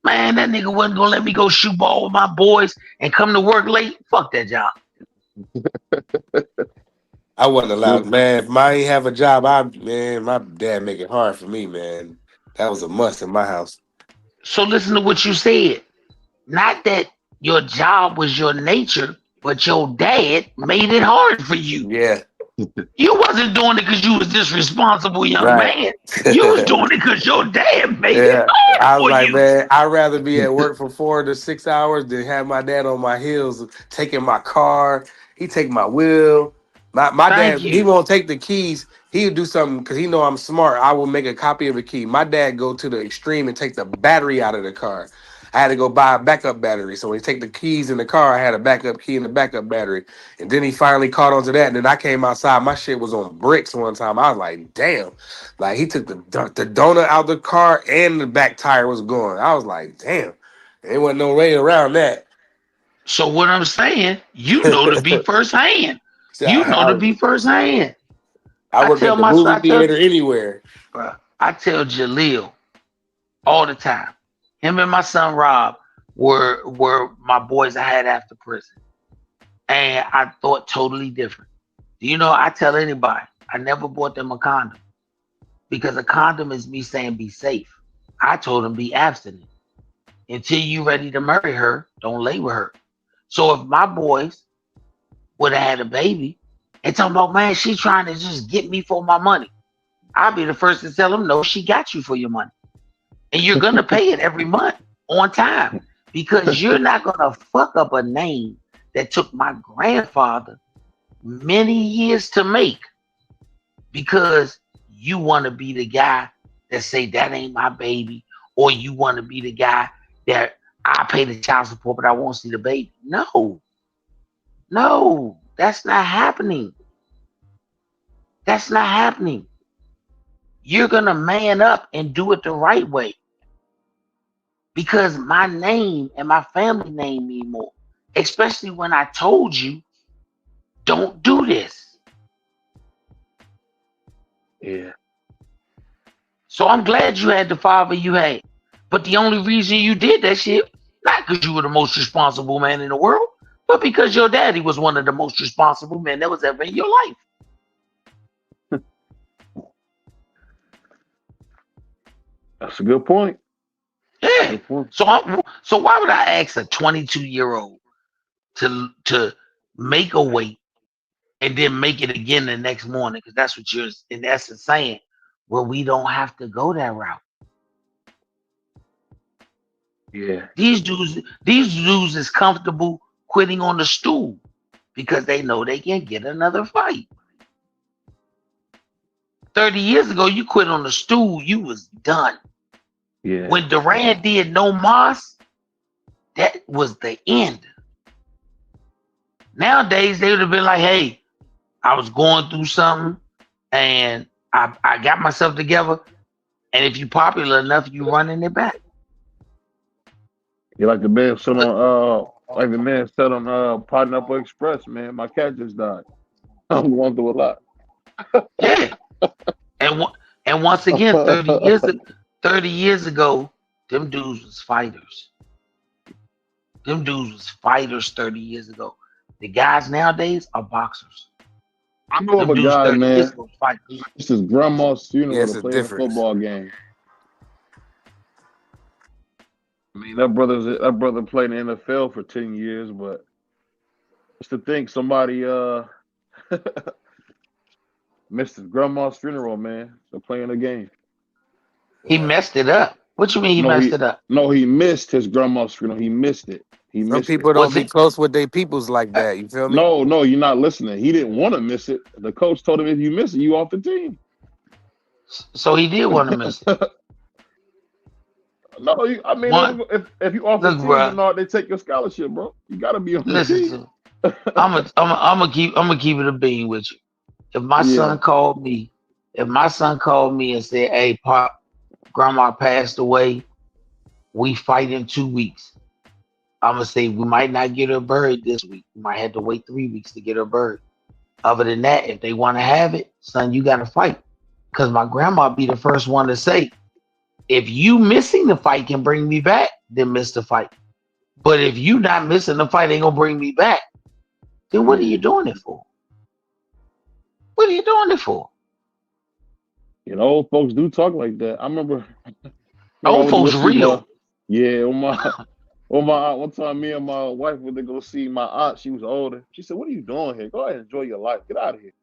Man, that nigga wasn't gonna let me go shoot ball with my boys and come to work late. Fuck that job. I wasn't allowed, man. If I ain't have a job, my dad make it hard for me, man. That was a must in my house. So listen to what you said. Not that your job was your nature, but your dad made it hard for you. Yeah. You wasn't doing it because you was this responsible young Right. man. You was doing it because your dad made it Yeah. hard I was for like, you. man, I'd rather be at work for 4 to 6 hours than have my dad on my heels taking my car. He take my wheel. My Thank dad, he you. won't take the keys. He would do something because he know I'm smart. I will make a copy of a key. My dad go to the extreme and take the battery out of the car. I had to go buy a backup battery. So when he take the keys in the car, I had a backup key and a backup battery. And then he finally caught on to that. And then I came outside. My shit was on bricks one time. I was like, damn. Like he took the donut out the car and the back tire was gone. I was like, damn. There wasn't no way around that. So what I'm saying, you know to be firsthand. So You know to be firsthand. I I work tell at the my son, movie theater anywhere. I tell Jaleel all the time. Him and my son Rob were my boys I had after prison. And I thought totally different. You know, I tell anybody, I never bought them a condom because a condom is me saying be safe. I told them be abstinent. Until you ready to marry her, don't lay with her. So if my boys would have had a baby and talking about, man, she trying to just get me for my money, I'll be the first to tell them, no, she got you for your money. And you're going to pay it every month on time because you're not going to fuck up a name that took my grandfather many years to make because you want to be the guy that say that ain't my baby, or you want to be the guy that I pay the child support but I won't see the baby. No, that's not happening. That's not happening. You're gonna man up and do it the right way because my name and my family name mean more, especially when I told you don't do this. Yeah. So I'm glad you had the father you had. But the only reason you did that shit, not because you were the most responsible man in the world, but because your daddy was one of the most responsible men that was ever in your life. That's a good point. Yeah. Good point. So why would I ask a 22-year-old to make a weight and then make it again the next morning? Because that's what you're in essence saying. Well, we don't have to go that route. Yeah. These dudes is comfortable quitting on the stool because they know they can get another fight. 30 years ago, you quit on the stool, you was done. Yeah. When Durant did no mas, that was the end. Nowadays, they would have been like, hey, I was going through something and I got myself together. And if you popular enough, you running it back. You like the man said on Pineapple Express, man. My cat just died. I'm going through a lot. Yeah. And once again, 30 years ago, them dudes was fighters. Them dudes was fighters 30 years ago. The guys nowadays are boxers. I know of Them a dudes guy, 30 years man. ago fighters. It's his grandma's Yeah, funeral it's to a play in a difference. football game. I mean, that brother played in the NFL for 10 years, but just to think somebody missed his grandma's funeral, man, to play in a game. He messed it up. What you mean he No, messed he it up? no, he missed his grandma's funeral. He missed it. He Some missed it. people don't Was be it close with their peoples like that. You feel me? No, you're not listening. He didn't want to miss it. The coach told him if you miss it, you off the team. so he did want to miss it? No, I mean, One, if you off the look, team, then bro. no, they take your scholarship, bro. You got to be on the Listen team. to. I'm gonna keep it a bean with you. If my Yeah, son called me, and said, "Hey, Pop, Grandma passed away. We fight in 2 weeks." I'm gonna say we might not get her buried this week. We might have to wait 3 weeks to get her buried. Other than that, if they want to have it, son, you gotta fight. Cause my grandma be the first one to say, if you missing the fight can bring me back, then miss the fight. But if you not missing the fight ain't gonna bring me back, then what are yeah. you doing it for? What are you doing it for? You know, old folks do talk like that. I remember I Old went to go folks see my real. yeah, on my aunt. One time, me and my wife went to go see my aunt. She was older. She said, "What are you doing here? Go ahead and enjoy your life. Get out of here."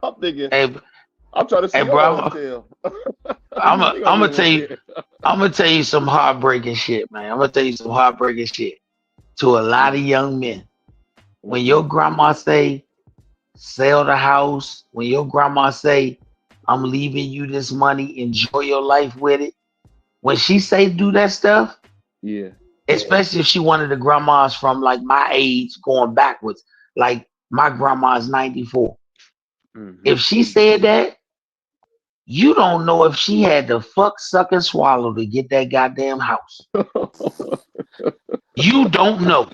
I'm thinking. Hey, I'm trying to see hey, your bro, old tail. I'm You gonna gonna live tell up you, there? I'm gonna tell you some heartbreaking shit, man. I'm gonna tell you some heartbreaking shit to a lot of young men. When your grandma say, sell the house, when your grandma say, I'm leaving you this money, enjoy your life with it. When she say do that stuff, Yeah. especially if she one of the grandmas from like my age going backwards, like my grandma's 94. Mm-hmm. If she said that, you don't know if she had to fuck, suck, and swallow to get that goddamn house. You don't know.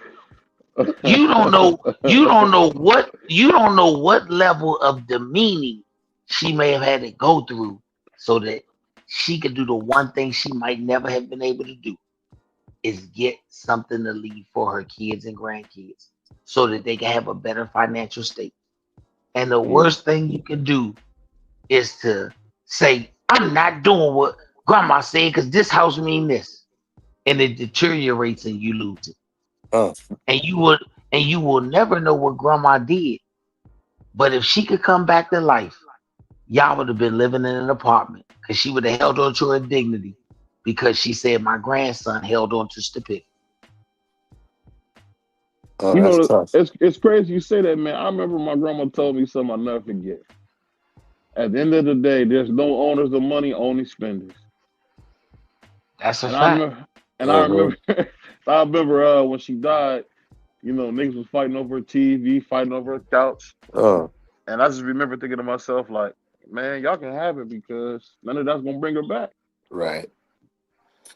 You don't know. You don't know what. You don't know what level of demeaning she may have had to go through so that she could do the one thing she might never have been able to do is get something to leave for her kids and grandkids so that they can have a better financial state. And the Yeah. worst thing you can do is to say, I'm not doing what grandma said because this house mean this. And it deteriorates and you lose it. Uh, And you will never know what grandma did. But if she could come back to life, y'all would have been living in an apartment because she would have held on to her dignity because she said my grandson held on to stupidity. You that's know, tough. it's crazy you say that, man. I remember my grandma told me something I'll never forget. At the end of the day, there's no owners of money, only spenders. That's a And I fact. remember, and I Uh-huh. remember, I remember when she died. You know, niggas was fighting over a TV, fighting over a couch, and I just remember thinking to myself, like, man, y'all can have it because none of that's gonna bring her back. Right.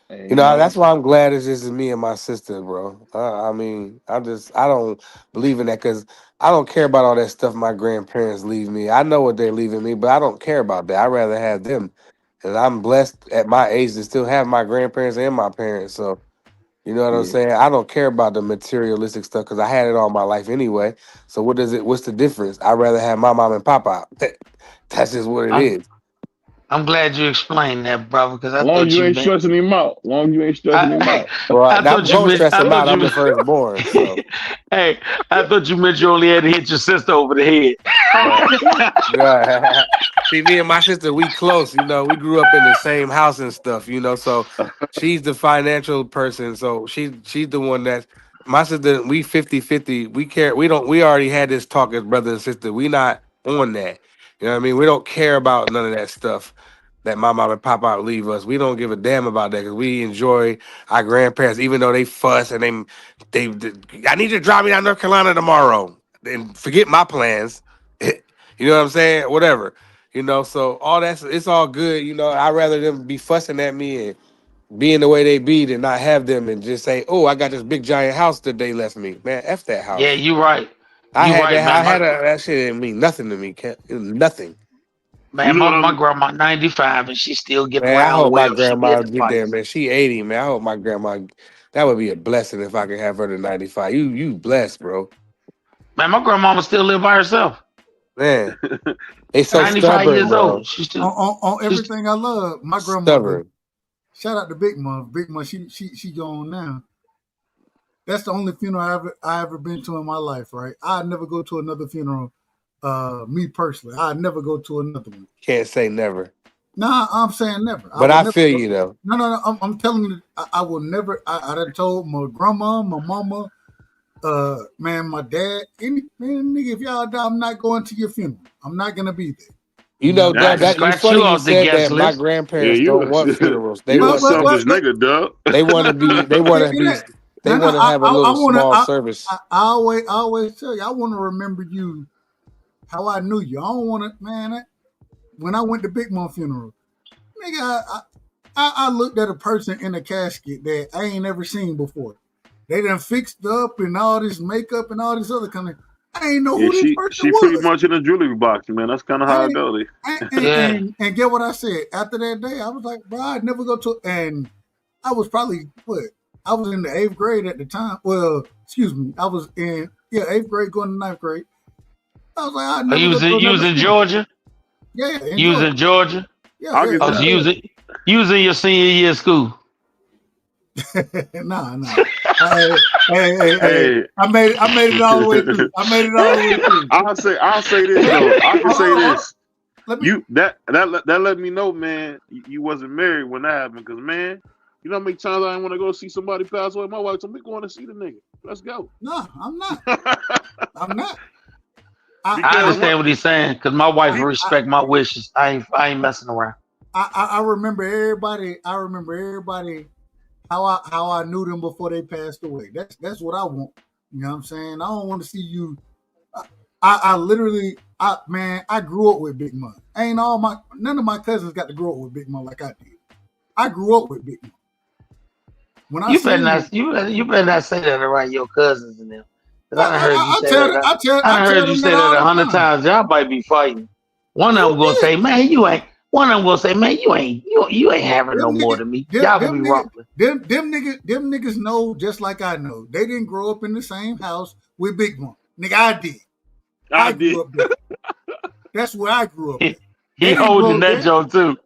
And You know, that's why I'm glad it's just me and my sister, bro. I mean, I don't believe in that because I don't care about all that stuff my grandparents leave me. I know what they're leaving me, but I don't care about that. I'd rather have them. And I'm blessed at my age to still have my grandparents and my parents. So, you know what I'm yeah, saying? I don't care about the materialistic stuff because I had it all my life anyway. So what's the difference? I'd rather have my mom and pop out. That's just what it I'm is. I'm glad you explained that, brother, because I long as thought you you ain't meant stressing him out, long as you ain't stressing him I out. Well, I I'm thought you going to meant stress I them thought out. you I'm the meant, firstborn. So. hey, I thought you meant you only had to hit your sister over the head. Right. Right. See, me and my sister, we close. You know, we grew up in the same house and stuff. You know, so she's the financial person. So she's the one that my sister. We 50-50. We care. We don't. We already had this talk as brother and sister. We not on that. You know what I mean? We don't care about none of that stuff that my mom and pop out leave us. We don't give a damn about that because we enjoy our grandparents, even though they fuss and they. I need you to drive me down North Carolina tomorrow and forget my plans. You know what I'm saying? Whatever. You know, so all that's it's all good. You know, I'd rather them be fussing at me and being the way they be than not have them and just say, "Oh, I got this big giant house that they left me." Man, f that Yeah, house. you right. I You had right, that. man. I had that shit didn't mean nothing to me. It was nothing. You know what My I'm? grandma 95 and she still get Man, I around hope my well. She get grandma get there, advice. man. She 80, man. I hope my grandma. That would be a blessing if I could have her to 95. You blessed, bro. Man, my grandmama still live by herself. Man, they so 95 stubborn, years bro. old. She's on, still on she's everything I love. My grandmother, Stubborn. shout out to Big Mom. Big Mom, she gone now. That's the only funeral I ever been to in my life. Right, I'd never go to another funeral. Me personally, I'd never go to another one. Can't say never. Nah, I'm saying never. I But would I never feel go. you though. No, no, no. I'm telling you, I will never. I done told my grandma, my mama, man, my dad, any man, nigga, if y'all die, I'm not going to your funeral. I'm not gonna be there. You You know know what I'm I that can saying? that you scratch funny you you off the said guest that. My list. Yeah, grandparents don't you want funerals. They you a But want but selfish but but nigga, dog. they want to be they want to it be ain't. they No, no. want to have a I little wanna. small service. I always tell you. I want to remember you how I knew you. I don't want to, man. When I went to Big Mom funeral, nigga, I looked at a person in a casket that I ain't never seen before. They done fixed up and all this makeup and all this other kind of. I ain't know Yeah, who this person she pretty was. much in a jewelry box, man. That's kind of I how I ain't, go. Yeah. and get what I said after that day. I was like, bro, I'd never go to. And I was probably what? I was in the 8th grade at the time. Well, excuse me, I was in 8th grade going to 9th grade. I was like, I'd Are never you go was to in, you was another in funeral. Georgia? Yeah, in You was Georgia. in Georgia? Yeah, I'll yeah, give Oh, you so that. you was in your senior year of school. yeah. Nah. Hey. I made it all the way through. I'll say this though. I can say this. Let me. You that let me know, man. You wasn't married when that happened, because man, you know how many times I want to go see somebody pass away. My wife told me going to see the nigga. Let's go. No, I'm not. I'm not. I understand what he's saying because my wife respect my wishes. I ain't messing around. I remember everybody. I remember everybody how I knew them before they passed away. That's what I want. You know what I'm saying? I don't want to see you. I literally, I grew up with Big Mom. None of my cousins got to grow up with Big Mom like I did. I grew up with Big Mom. When I you better not say that around your cousins and them. I heard you say that. I heard you say that 100 times. Y'all might be fighting. One of them gonna say, "Man, you ain't." One of them gonna say, "Man, you ain't having no more than me." Y'all gonna be rumbling. Them niggas know just like I know. They didn't grow up in the same house with Big Mom. Nigga, I did. I grew up there. That's where I grew up. He holding that joint too.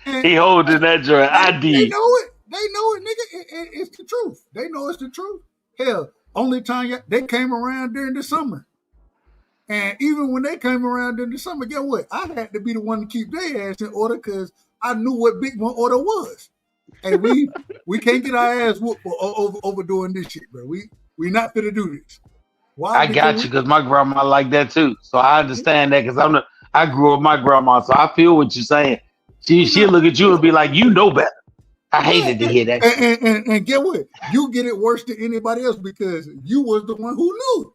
He holding that joint. I did. They know it. They know it, nigga. It's the truth. They know it's the truth. Hell, only time they came around during the summer. And even when they came around during the summer, guess what? I had to be the one to keep their ass in order because I knew what Big One order was. And we can't get our ass whooped for over doing this shit, bro. We not finna do this. Why? I got you because my grandma like that too. So I understand that because I grew up with my grandma, so I feel what you're saying. She'll look at you and be like, you know better. I hated to hear that. And get what? You get it worse than anybody else because you was the one who knew.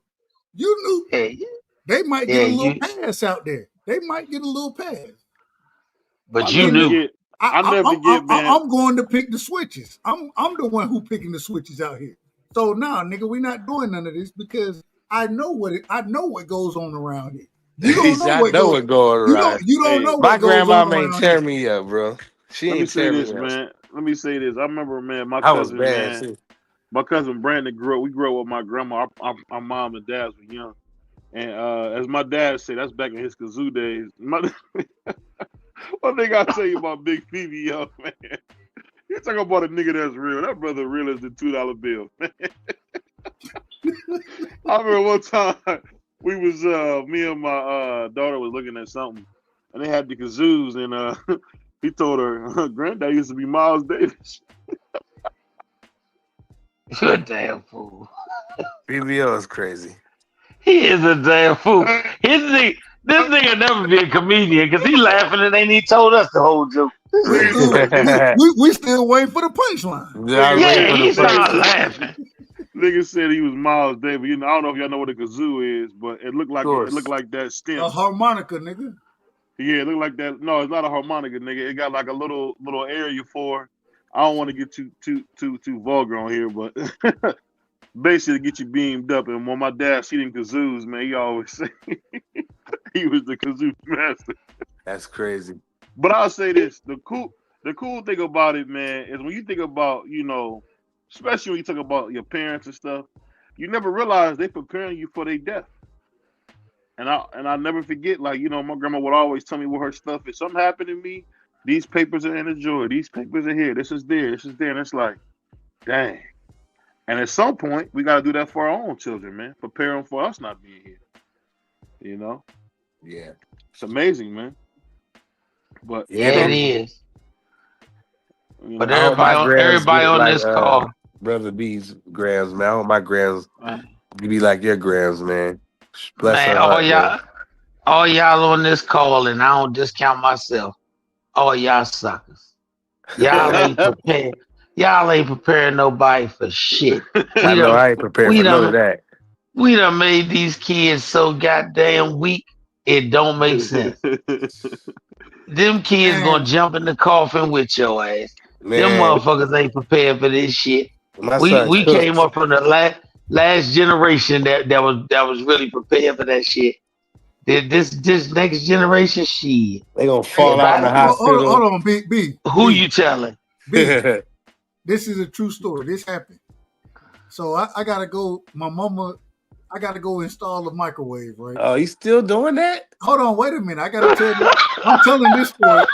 You knew. Hey, they might get a little pass out there. They might get a little pass. But you knew. I'm going to pick the switches. I'm the one who picking the switches out here. So nah, nigga, we're not doing none of this because I know what goes on around here. You don't know what goes around. You don't know what goes on. My grandma ain't tear me up, bro. She ain't tear me up. Man. Let me say this. I remember, man, my cousin Brandon grew up. We grew up with my grandma. Our mom and dad were young. And as my dad said, that's back in his kazoo days. One thing I tell you about Big Phoebe, yo, man. You talking about a nigga that's real. That brother real as the $2 bill, man. I remember one time we was me and my daughter was looking at something and they had the kazoos and he told her granddad used to be Miles Davis. You're a damn fool. BVO is crazy. He is a damn fool. This nigga never be a comedian because he laughing and ain't he told us the whole joke. we still waiting for the punchline. Yeah, he's not laughing. Nigga said he was Miles Davis. You know, I don't know if y'all know what a kazoo is, but it looked like that stem. A harmonica, nigga. Yeah, it looked like that. No, it's not a harmonica, nigga. It got like a little area for. I don't want to get too vulgar on here, but basically to get you beamed up. And when my dad seen them kazoos, man, he always say he was the kazoo master. That's crazy. But I'll say this: the cool thing about it, man, is when you think about, you know, especially when you talk about your parents and stuff, you never realize they preparing you for their death. And I never forget, like, you know, my grandma would always tell me what her stuff is. Something happened to me, these papers are in the drawer, these papers are here, this is there, and it's like, dang. And at some point, we got to do that for our own children, man. Prepare them for us not being here. You know? Yeah. It's amazing, man. But yeah, it is. But everybody on this call. Brother B's grams, man. I want my grams to be like your grams, man. Bless her heart, all y'all on this call, and I don't discount myself. All y'all suckers. Y'all ain't prepared. Y'all ain't preparing nobody for shit. I ain't prepared for none of that. We done made these kids so goddamn weak, it don't make sense. Them kids gonna jump in the coffin with your ass. Man. Them motherfuckers ain't prepared for this shit. We came up from the last generation that was really prepared for that shit. This next generation, shit. They gonna fall out in the hospital. Hold on, B. Who you telling? B. This is a true story. This happened. So I gotta go. My mama. I gotta go install a microwave, right? Oh, you still doing that? Hold on, wait a minute. I gotta tell you. I'm telling this story.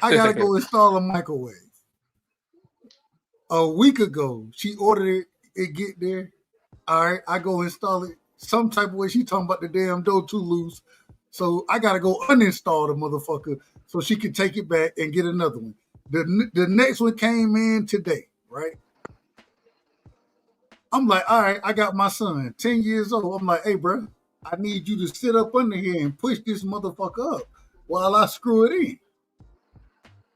I gotta go install a microwave. A week ago, she ordered it get there. All right, I go install it. Some type of way she talking about the damn door too loose. So I gotta go uninstall the motherfucker so she can take it back and get another one. The next one came in today, right? I'm like, all right, I got my son, 10 years old. I'm like, hey, bro, I need you to sit up under here and push this motherfucker up while I screw it in.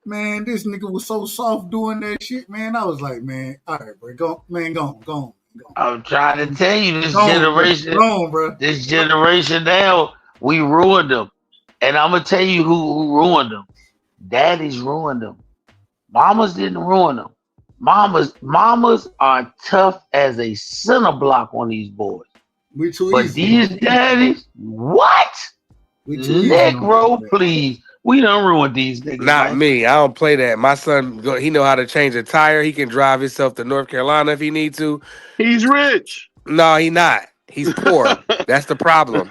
Man, this nigga was so soft doing that shit, man. I was like, man, all right, bro, go on. I'm trying to tell you, this Go generation, on, bro. this generation now, we ruined them. And I'm gonna tell you who ruined them. Daddies ruined them. Mamas didn't ruin them. Mamas are tough as a center block on these boys. We too But easy. these daddies, what? We too easy. Negro, please. We done ruined these niggas. Not man. me. I don't play that. My son, he know how to change a tire. He can drive himself to North Carolina if he need to. He's rich. No, he not. He's poor. That's the problem.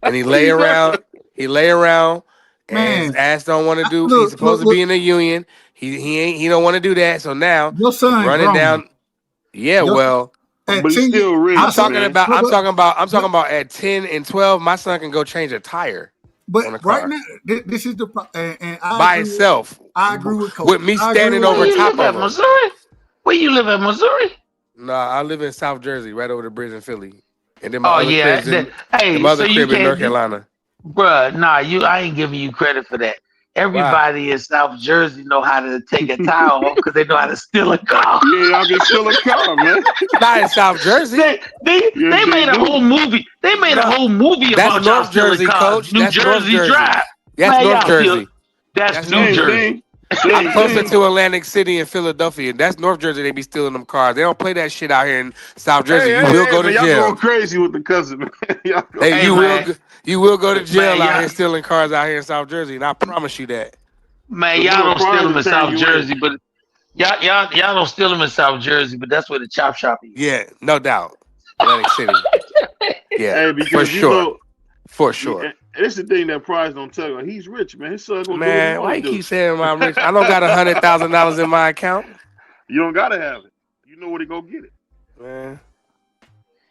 And he lay around. He lay around, and Man, his ass don't want to do. look, He's supposed look, to be in the union. He don't want to do that. So now your he's son running grown. down. Yeah, well, At But he's 10 still rich. I'm talking man. about. I'm talking about at 10 and 12. My son can go change a tire. But on a car. right now, this is the and I by agree itself. I agree with Coach. With me I standing agree with over Where you top live at, of him. Missouri? Where you live at, Missouri? No, I live in South Jersey, right over the bridge in Philly. And then Oh my other yeah, crib's in, hey, the other so you crib in North can't, Carolina. bruh. Nah, I ain't giving you credit for that. Everybody in South Jersey know how to take a tire off because they know how to steal a car. Yeah, I can steal a car, man. Not in South Jersey. They made a whole movie. They made a whole movie That's about y'all North Jersey, stealing cars. Coach. New That's North Jersey Jersey. Drive. That's Man, North y'all Jersey. That's North New Jersey. Jersey. I'm closer to Atlantic City and Philadelphia. That's North Jersey. They be stealing them cars. They don't play that shit out here in South Jersey. You will go to man, y'all jail. going crazy with the cousin, man. Hey, you will go to jail Man, out here stealing cars out here in South Jersey, and I promise you that. Man, y'all don't steal them in South Jersey, but y'all don't steal them in South Jersey, but that's where the chop shop is. Yeah, no doubt. Atlantic City. Yeah, Hey, because for sure. know, For sure. Yeah, it's the thing that Prize don't tell you. He's rich, man. His son gonna Man, do what why he you do. keep saying I'm rich? I don't got $100,000 in my account. You don't gotta have it. You know where to go get it.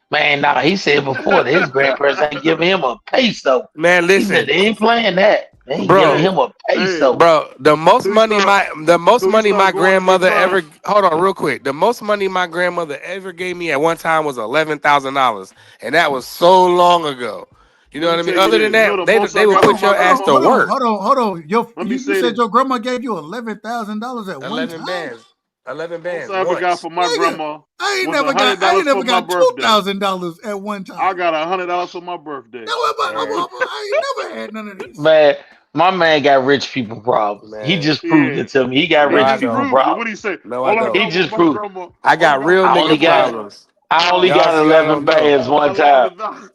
Man, nah, he said before that his grandparents ain't giving him a peso. Man, listen, he said they ain't playing that. They ain't bro, giving him a peso. Bro, the most money my grandmother ever hold on real quick. The most money my grandmother ever gave me at one time was $11,000, and that was so long ago. You know what I mean? Other than that, they would put your ass to work. Hold on. You said your grandma gave you $11,000 at one time. 11 bands. I ever got for my grandma. I ain't never got $2,000 at one time. I got $100 for my birthday. I ain't never had none of this. Man, my man got rich people problems. Man. He just proved it to me. He got rich people problems. What do you say? No, I don't. He just proved. I got real nigga problems. I only got 11 bands one time.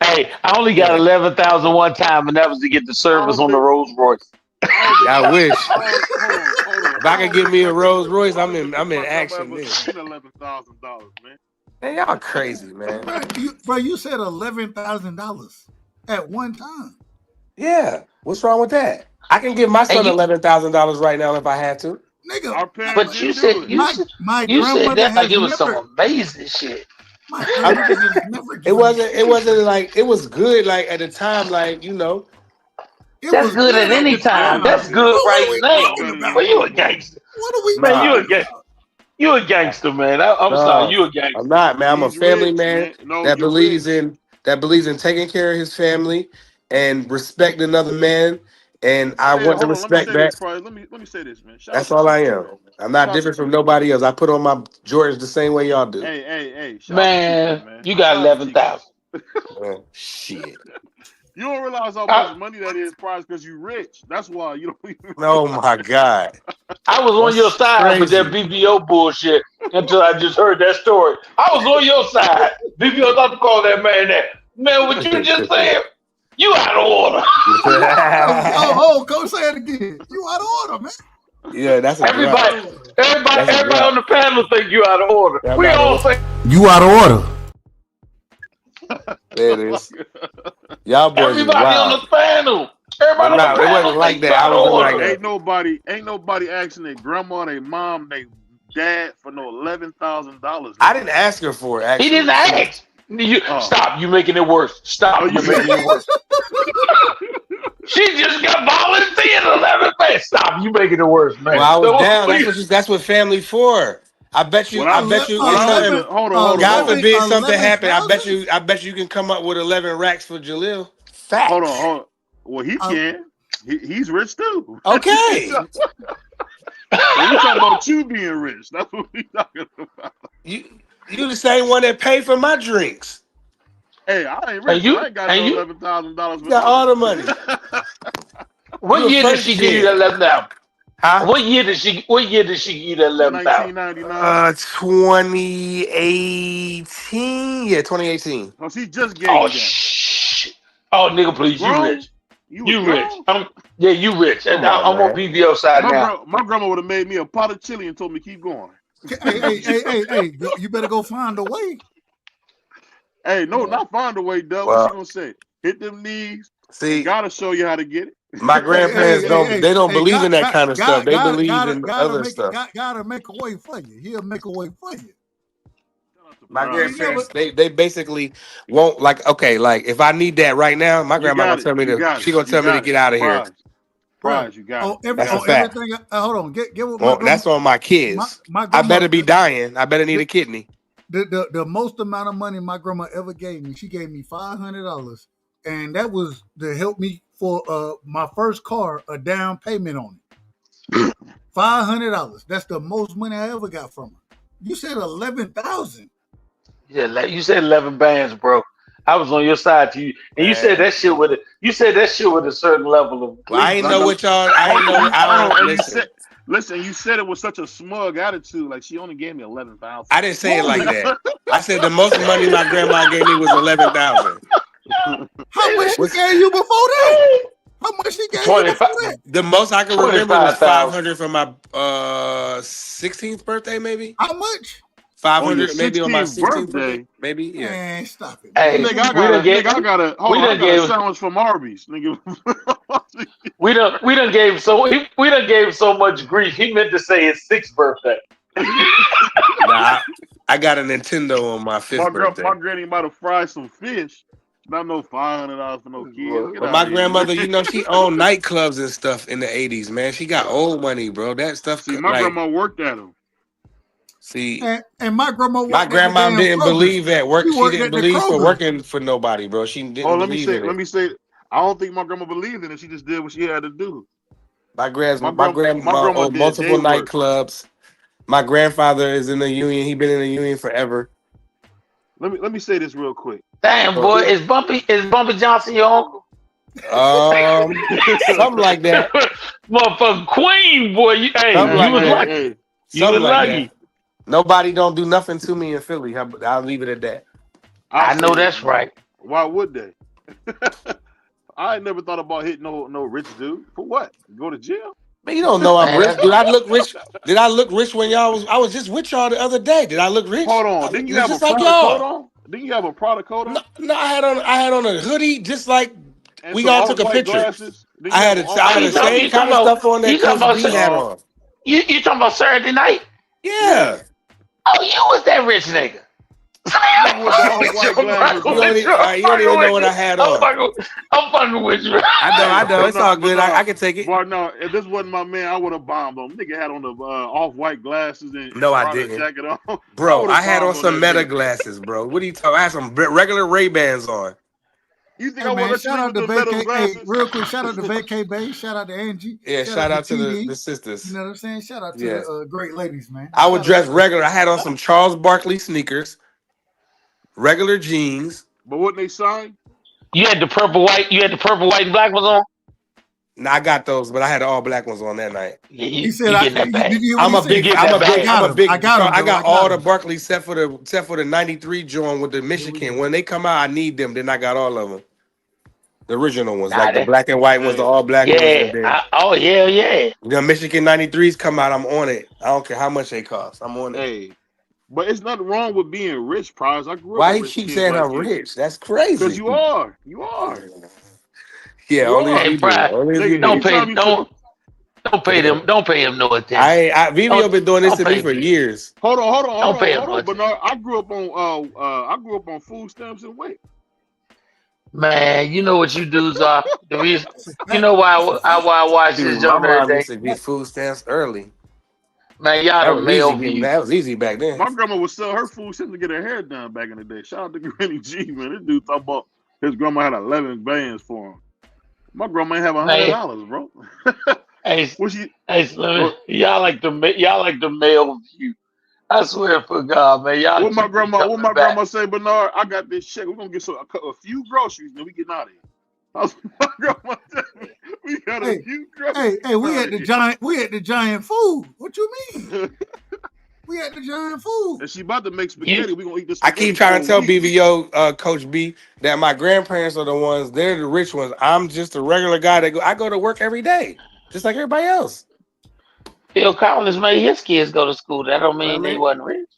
Hey, I only got 11,000 one time, and that was to get the service on the Rolls Royce. I wish. If I could get me a Rolls Royce, I'm in action. $11,000, man. Man, y'all crazy, man. Bro, you said $11,000 at one time. Yeah, what's wrong with that? I can give my son $11,000 right now if I had to. Nigga, but you said you said that like it was some amazing shit. It wasn't like it was good like at the time, like you know. That's good at any time. That's good right now. But you a gangster. What are we man? You a gangster, man. I'm sorry, you a gangster. I'm not, man. I'm a family man that believes in taking care of his family and respecting another man. And I want to respect that. Let me say this, man. That's all I am. I'm not different from nobody else. I put on my Jordans the same way y'all do. Hey. Man, you got 11,000. Shit. You don't realize how much money that is, Prize, because you're rich. That's why you don't even. Oh my God. I was on your side with that BVO bullshit until I just heard that story. I was on your side. BVO not to call that man that. Man, what you just said, you out of order. Go say it again. You out of order, man. Yeah, that's everybody on the panel think you out of order. We all say you out of order. There it is. Y'all boys everybody on the panel. Everybody on the panel. It wasn't like that. I wasn't like that. Ain't nobody asking their grandma, their mom, their dad for no $11,000. I didn't ask her for it. He Actually, didn't ask. Stop! You making it worse. Stop! You're making it worse. She just got volunteered 11 bands. Stop! You making it worse, man. Well, I was down. That's what family for. I bet you. Hold on. God forbid something happen. I bet you can come up with 11 racks for Jaleel. Facts. Hold on. Well, he can. He's rich too. Okay. We talking about you being rich. That's what we talking about. You the same one that paid for my drinks. Hey, I ain't rich. I ain't got no $11,000. You got all the money. What year did she give you that 11,000? Huh? What year did she give you that 11,000? 1999. 2018. Yeah, 2018. Oh, she just gave you that. Shit. Oh, nigga, please, you rich. You rich. Grown? Yeah, you rich. And I'm on BVO side now. My grandma would have made me a pot of chili and told me keep going. Hey, you better go find a way. Hey, no, not find a way, Doug. What you gonna say? Hit them knees. See, gotta show you how to get it. My grandparents don't believe in that kind of stuff. They believe in other stuff. Gotta make a way for you. He'll make a way for you. My grandparents, they basically won't like. Okay, like if I need that right now, my grandma gonna tell me to get out of here. Prize, you got it. That's a fact. Everything. Hold on, get what well, that's on my kids. My I better be dying. I better need a kidney. The most amount of money my grandma ever gave me, she gave me $500, and that was to help me for my first car, a down payment on it. $500. That's the most money I ever got from her. You said 11,000. Yeah, you said 11 bands, bro. I was on your side to you, and you said that shit with a certain level of. Well, I ain't know what y'all. I ain't know. I don't listen. You said it with such a smug attitude, like she only gave me 11,000. I didn't say it like that. I said the most money my grandma gave me was 11,000. How much she gave you before that? How much she gave you before that? The most I can remember was 500 for my 16th birthday, maybe. How much? 500 maybe on my 16th birthday. Maybe, yeah. Man, stop it. Hey, nigga, I got a sandwich from Arby's, nigga. we done gave so much grief. He meant to say his 6th birthday. Nah, I got a Nintendo on my 5th birthday. My granny about to fry some fish. Not no $500 for no kids. But my grandmother, she owned nightclubs and stuff in the 80s, man. She got old money, bro. That stuff. See, my grandma worked at them. See, and my grandma didn't believe at work. She didn't believe for working for nobody, bro. She didn't believe in it. Let me say, I don't think my grandma believed in it. She just did what she had to do. My grandma owned multiple nightclubs. My grandfather is in the union. He been in the union forever. Let me say this real quick. Damn, boy, is Bumpy Johnson your uncle? Something like that. Motherfucking Queen, boy. You was lucky. You was lucky. Nobody don't do nothing to me in Philly. I'll leave it at that. I know that's right. Why would they? I ain't never thought about hitting no rich dude. For what? Go to jail? Man, you don't know I'm rich. Did I look rich? Did I look rich when y'all was? I was just with y'all the other day. Did I look rich? Hold on. Didn't you have a product coat on? Didn't you have a product coat on? No, I had on a hoodie, just like we all took a picture. I had the same kind of stuff on that Coach B had on. You talking about Saturday night? Yeah. Oh, you was that rich nigga. You don't even know what I had on. I'm fucking with you. I know. It's all good. I can take it. But no, if this wasn't my man, I would have bombed him. Nigga had on the off-white glasses and no, I didn't. Jacket on. Bro, I had on some Meta glasses, bro. What are you talking? I had some regular Ray-Bans on. You think I want to shout out to Hey, real quick, shout out to Vacay Bay, shout out to Angie. Yeah, shout out to the sisters. You know what I'm saying? Shout out to the great ladies, man. I would dress regular. I had on some Charles Barkley sneakers, regular jeans. But wouldn't they sign? You had the purple, white, and black ones on? Nah, I got those, but I had the all black ones on that night. He said, I got all the Barkley except for the 93 joint with the Michigan. When they come out, I need them. Then I got all of them. The original ones, like the black and white ones, the all black ones. Yeah. The Michigan 93s come out, I'm on it. I don't care how much they cost. I'm on it. Hey, but it's nothing wrong with being rich, Prize. I grew up. Why you keep saying I'm rich? That's crazy. Because you are. Yeah, only if you do. Don't pay them. Don't pay him no attention. VVO been doing this Don't to me pay for me. years. Hold on, Don't pay him no attention. Bernard. I grew up on food stamps and weight. Man, you know what you dudes are. The reason, you know why I watched this Dude, my joint the other mom day. used to get food stamps early. Man, y'all That the was male easy. view. That was easy back then. My grandma would sell her food stamps to get her hair done back in the day. Shout out to Granny G, man. This dude talking about his grandma had 11 bands for him. My grandma ain't have $100, bro. Hey, What she? hey, Slim, y'all like the male view. I swear for God, man, y'all What my keep me grandma? What coming my back. grandma say, Bernard? I got this check. We're gonna get a few groceries, and we getting out of here. That's what my grandma said. We got a few groceries. Hey, we at the giant food. What you mean? We at the giant food. And she about to make spaghetti. We gonna eat this. I keep trying to tell BVO Coach B that my grandparents are the ones. They're the rich ones. I'm just a regular guy that I go to work every day, just like everybody else. Phil Collins made his kids go to school. That don't mean they wasn't rich.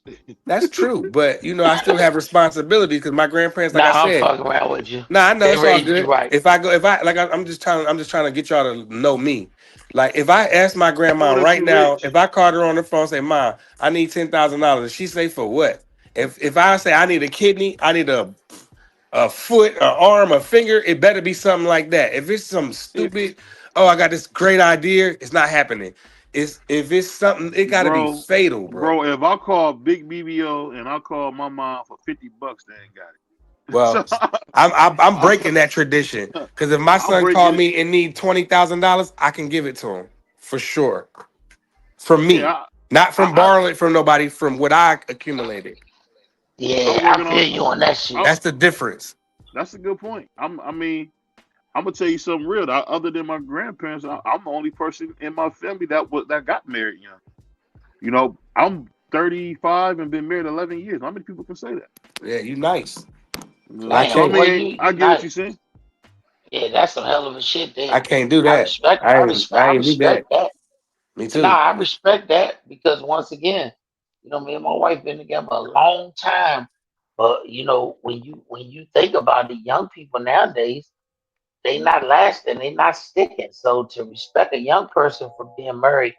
That's true, but I still have responsibility because my grandparents, like I Nah, I'm said. fucking around with you. Nah, I know They it's all raised you good. right. I'm just trying to get y'all to know me. Like if I ask my grandma right now, if I called her on the phone and say, "Ma, I need $10,000," she say for what? If I say I need a kidney, I need a foot, an arm, a finger, it better be something like that. If it's some stupid, oh, I got this great idea, it's not happening. If it's something, it got to be fatal, bro. Bro, if I call Big BBO and I call my mom for $50, they ain't got it. Well, I'm breaking that tradition because if my son called me and need $20,000, I can give it to him for sure. From me, not from borrowing it from nobody, from what I accumulated. Yeah, I feel you on that shit. That's the difference. That's a good point. I'm gonna tell you something real. Other than my grandparents, I'm the only person in my family that got married young. You know, I'm 35 and been married 11 years. How many people can say that? Yeah, you nice. I get what you saying. Yeah, that's some hell of a shit there. I can't do that. I respect that. Me too. Nah, I respect that because once again, me and my wife been together a long time. But when you think about it, young people nowadays, they not lasting, they not sticking. So to respect a young person for being married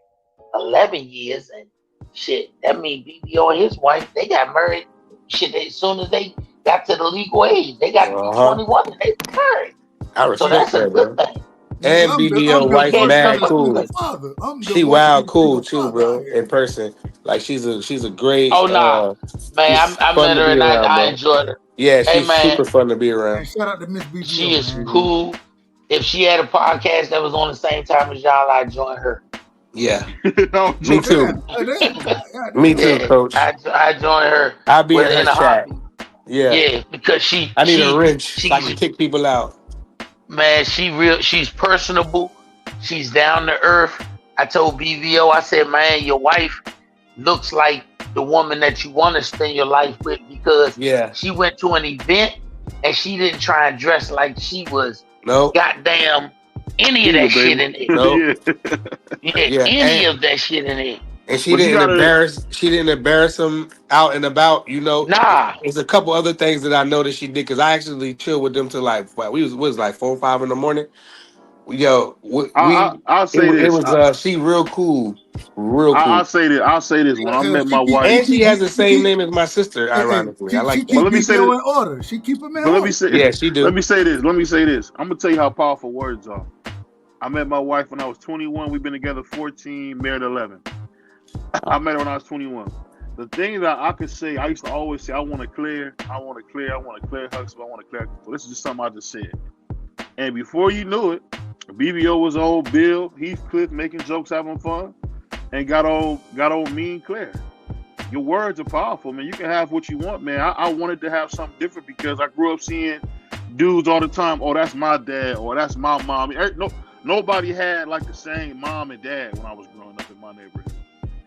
11 years and shit, that means BBO and his wife, they got married shit as soon as they got to the legal age. They got to be 21 and they married. I respect so that's that, a good bro. thing. And BBO wife mad cool. She wild cool too, bro. In person, like she's a great. Oh nah, man, I met her and I enjoyed her. Yeah, Hey, she's man, super fun to be around. And shout out to Miss BBO. She is cool. If she had a podcast that was on the same time as y'all, I'd join her. Yeah, me too. Me too, Coach. I join her. I'll be in her chat. Yeah, because I need a wrench so I can kick people out. Man, she's personable. She's down to earth. I told BVO, I said, man, your wife looks like the woman that you want to spend your life with because she went to an event and she didn't try and dress like she was goddamn any of that shit in it. Any of that shit in it. And she didn't embarrass him out and about, Nah. There's a couple other things that I know that she did because I actually chilled with them till like was like 4 or 5 in the morning. Yo, I'll say this. She real cool, real cool. I'll say this. When I met my wife, and she has the same name as my sister. Ironically, I like that. But let me say this. In order. She keep them in order. She do. Let me say this. I'm gonna tell you how powerful words are. I met my wife when I was 21. We've been together 14, married 11. I met her when I was 21. The thing that I could say, I used to always say, I want to clear Huxtable, I want to clear Huxtable. This is just something I just said. And before you knew it, BBO was old Bill, Heathcliff making jokes, having fun, and got old mean Claire. Your words are powerful, man. You can have what you want, man. I wanted to have something different because I grew up seeing dudes all the time. Oh, that's my dad, or that's my mom. Nobody had like the same mom and dad when I was growing up in my neighborhood.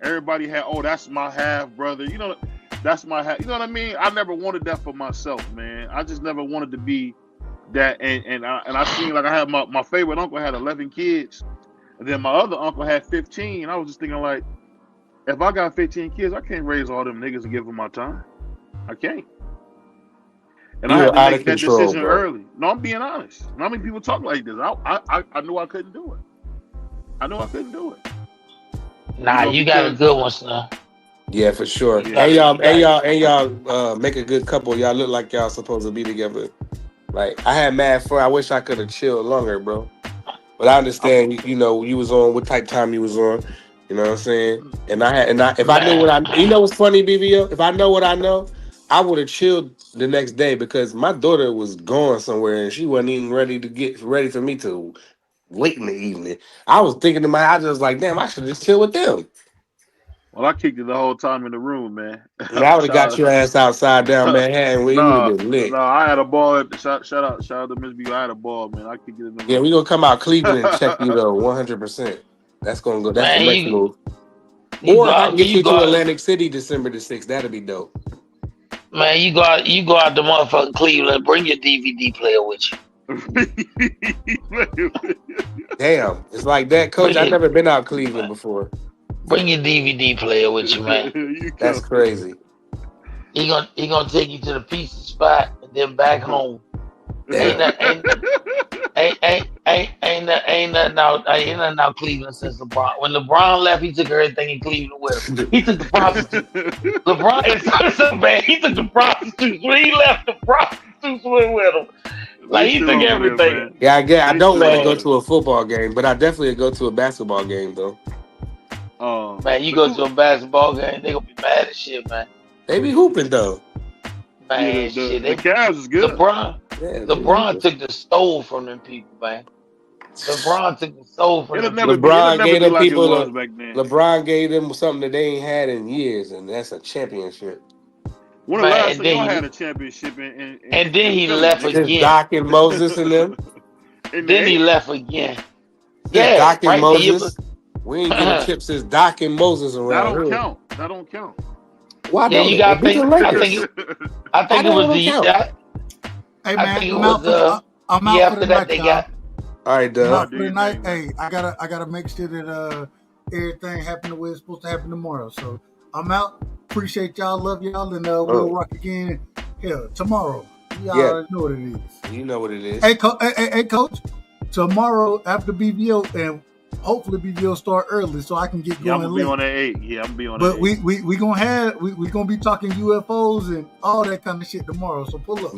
Everybody had, oh, that's my half brother. That's my half. You know what I mean? I never wanted that for myself, man. I just never wanted to be that. And I seen like I had my favorite uncle had 11 kids, and then my other uncle had 15. I was just thinking like, if I got 15 kids, I can't raise all them niggas and give them my time. I can't. And I had to make that decision early. No, I'm being honest. Not many people talk like this. I knew I couldn't do it. I know I couldn't do it. Nah, you got a good one, son. Yeah, for sure. You And got y'all make a good couple. Y'all look like y'all supposed to be together. Like I had mad fun. I wish I could have chilled longer, bro. But I understand. You know, you was on what type time you was on. You know what I'm saying? And if I knew what I, you know, what's funny, BVO? If I know what I know, I would have chilled the next day because my daughter was going somewhere and she wasn't even ready to get ready for me to late in the evening. I was thinking to I just like, damn, I should just chill with them. Well, I kicked it the whole time in the room, man. And I would have got your ass outside down Manhattan where you would have been lit. No, I had a ball. Shout out to Miss B. I had a ball, man. I kicked it in the room. Yeah, we gonna come out Cleveland and check you though, 100%. That's gonna go. That's the next move. Or I can get you to Atlantic City December the 6th. That'd be dope. Man, you go out to motherfucking Cleveland. Bring your DVD player with you. Damn, it's like that, Coach. I've never been out Cleveland before. Bring your DVD player with you, man. That's crazy. He gonna take you to the pizza spot and then back home. Ain't nothing out Cleveland since LeBron. When LeBron left, he took everything in Cleveland with him. He took the prostitutes. LeBron is so bad. He took the prostitutes. When he left, the prostitutes went with him. Like he took everything. Yeah, I don't want to go to a football game, but I definitely go to a basketball game though. Man, you go to a basketball game, they gonna be mad as shit, man. They be hooping though. Man, shit. The Cavs is good. LeBron took the soul from them people, man. LeBron took the soul from them people. LeBron gave them people. LeBron gave them something that they ain't had in years, and that's a championship. When the last time y'all had a championship? And then he left again. Doc and Moses and them. Then he left again. Yeah, Doc and Moses. We ain't getting chips since Doc and Moses around here. That don't count. Why don't you gotta think? I think it was the. Hey man, I'm out for the night, y'all. All right, Doug. For the night, hey, I gotta make sure that everything happen the way it's supposed to happen tomorrow. So I'm out. Appreciate y'all, love y'all, and we'll rock again. Hell, tomorrow. Y'all already know what it is. You know what it is. Hey, Coach. Tomorrow after BVO, and hopefully BVO start early so I can get going. I'm gonna be on at 8. Yeah, I'm gonna be on. But we gonna be talking UFOs and all that kind of shit tomorrow. So pull up.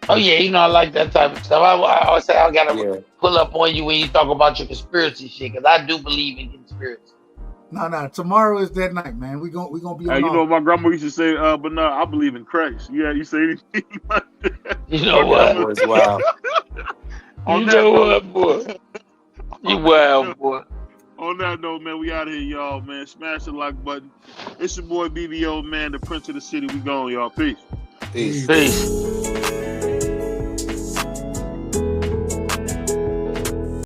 Oh yeah, you know I like that type of stuff. I always say I gotta pull up on you when you talk about your conspiracy shit, because I do believe in conspiracy. No. Tomorrow is that night, man. We gonna be. You know what my grandma used to say, but no, I believe in Christ. Yeah, you say anything like that. You know what? Wow. You know what, boy? You wild, boy. On that note, man, we out of here, y'all, man. Smash the like button. It's your boy BVO, man, the Prince of the City. We gone, y'all. Peace. Peace. Peace.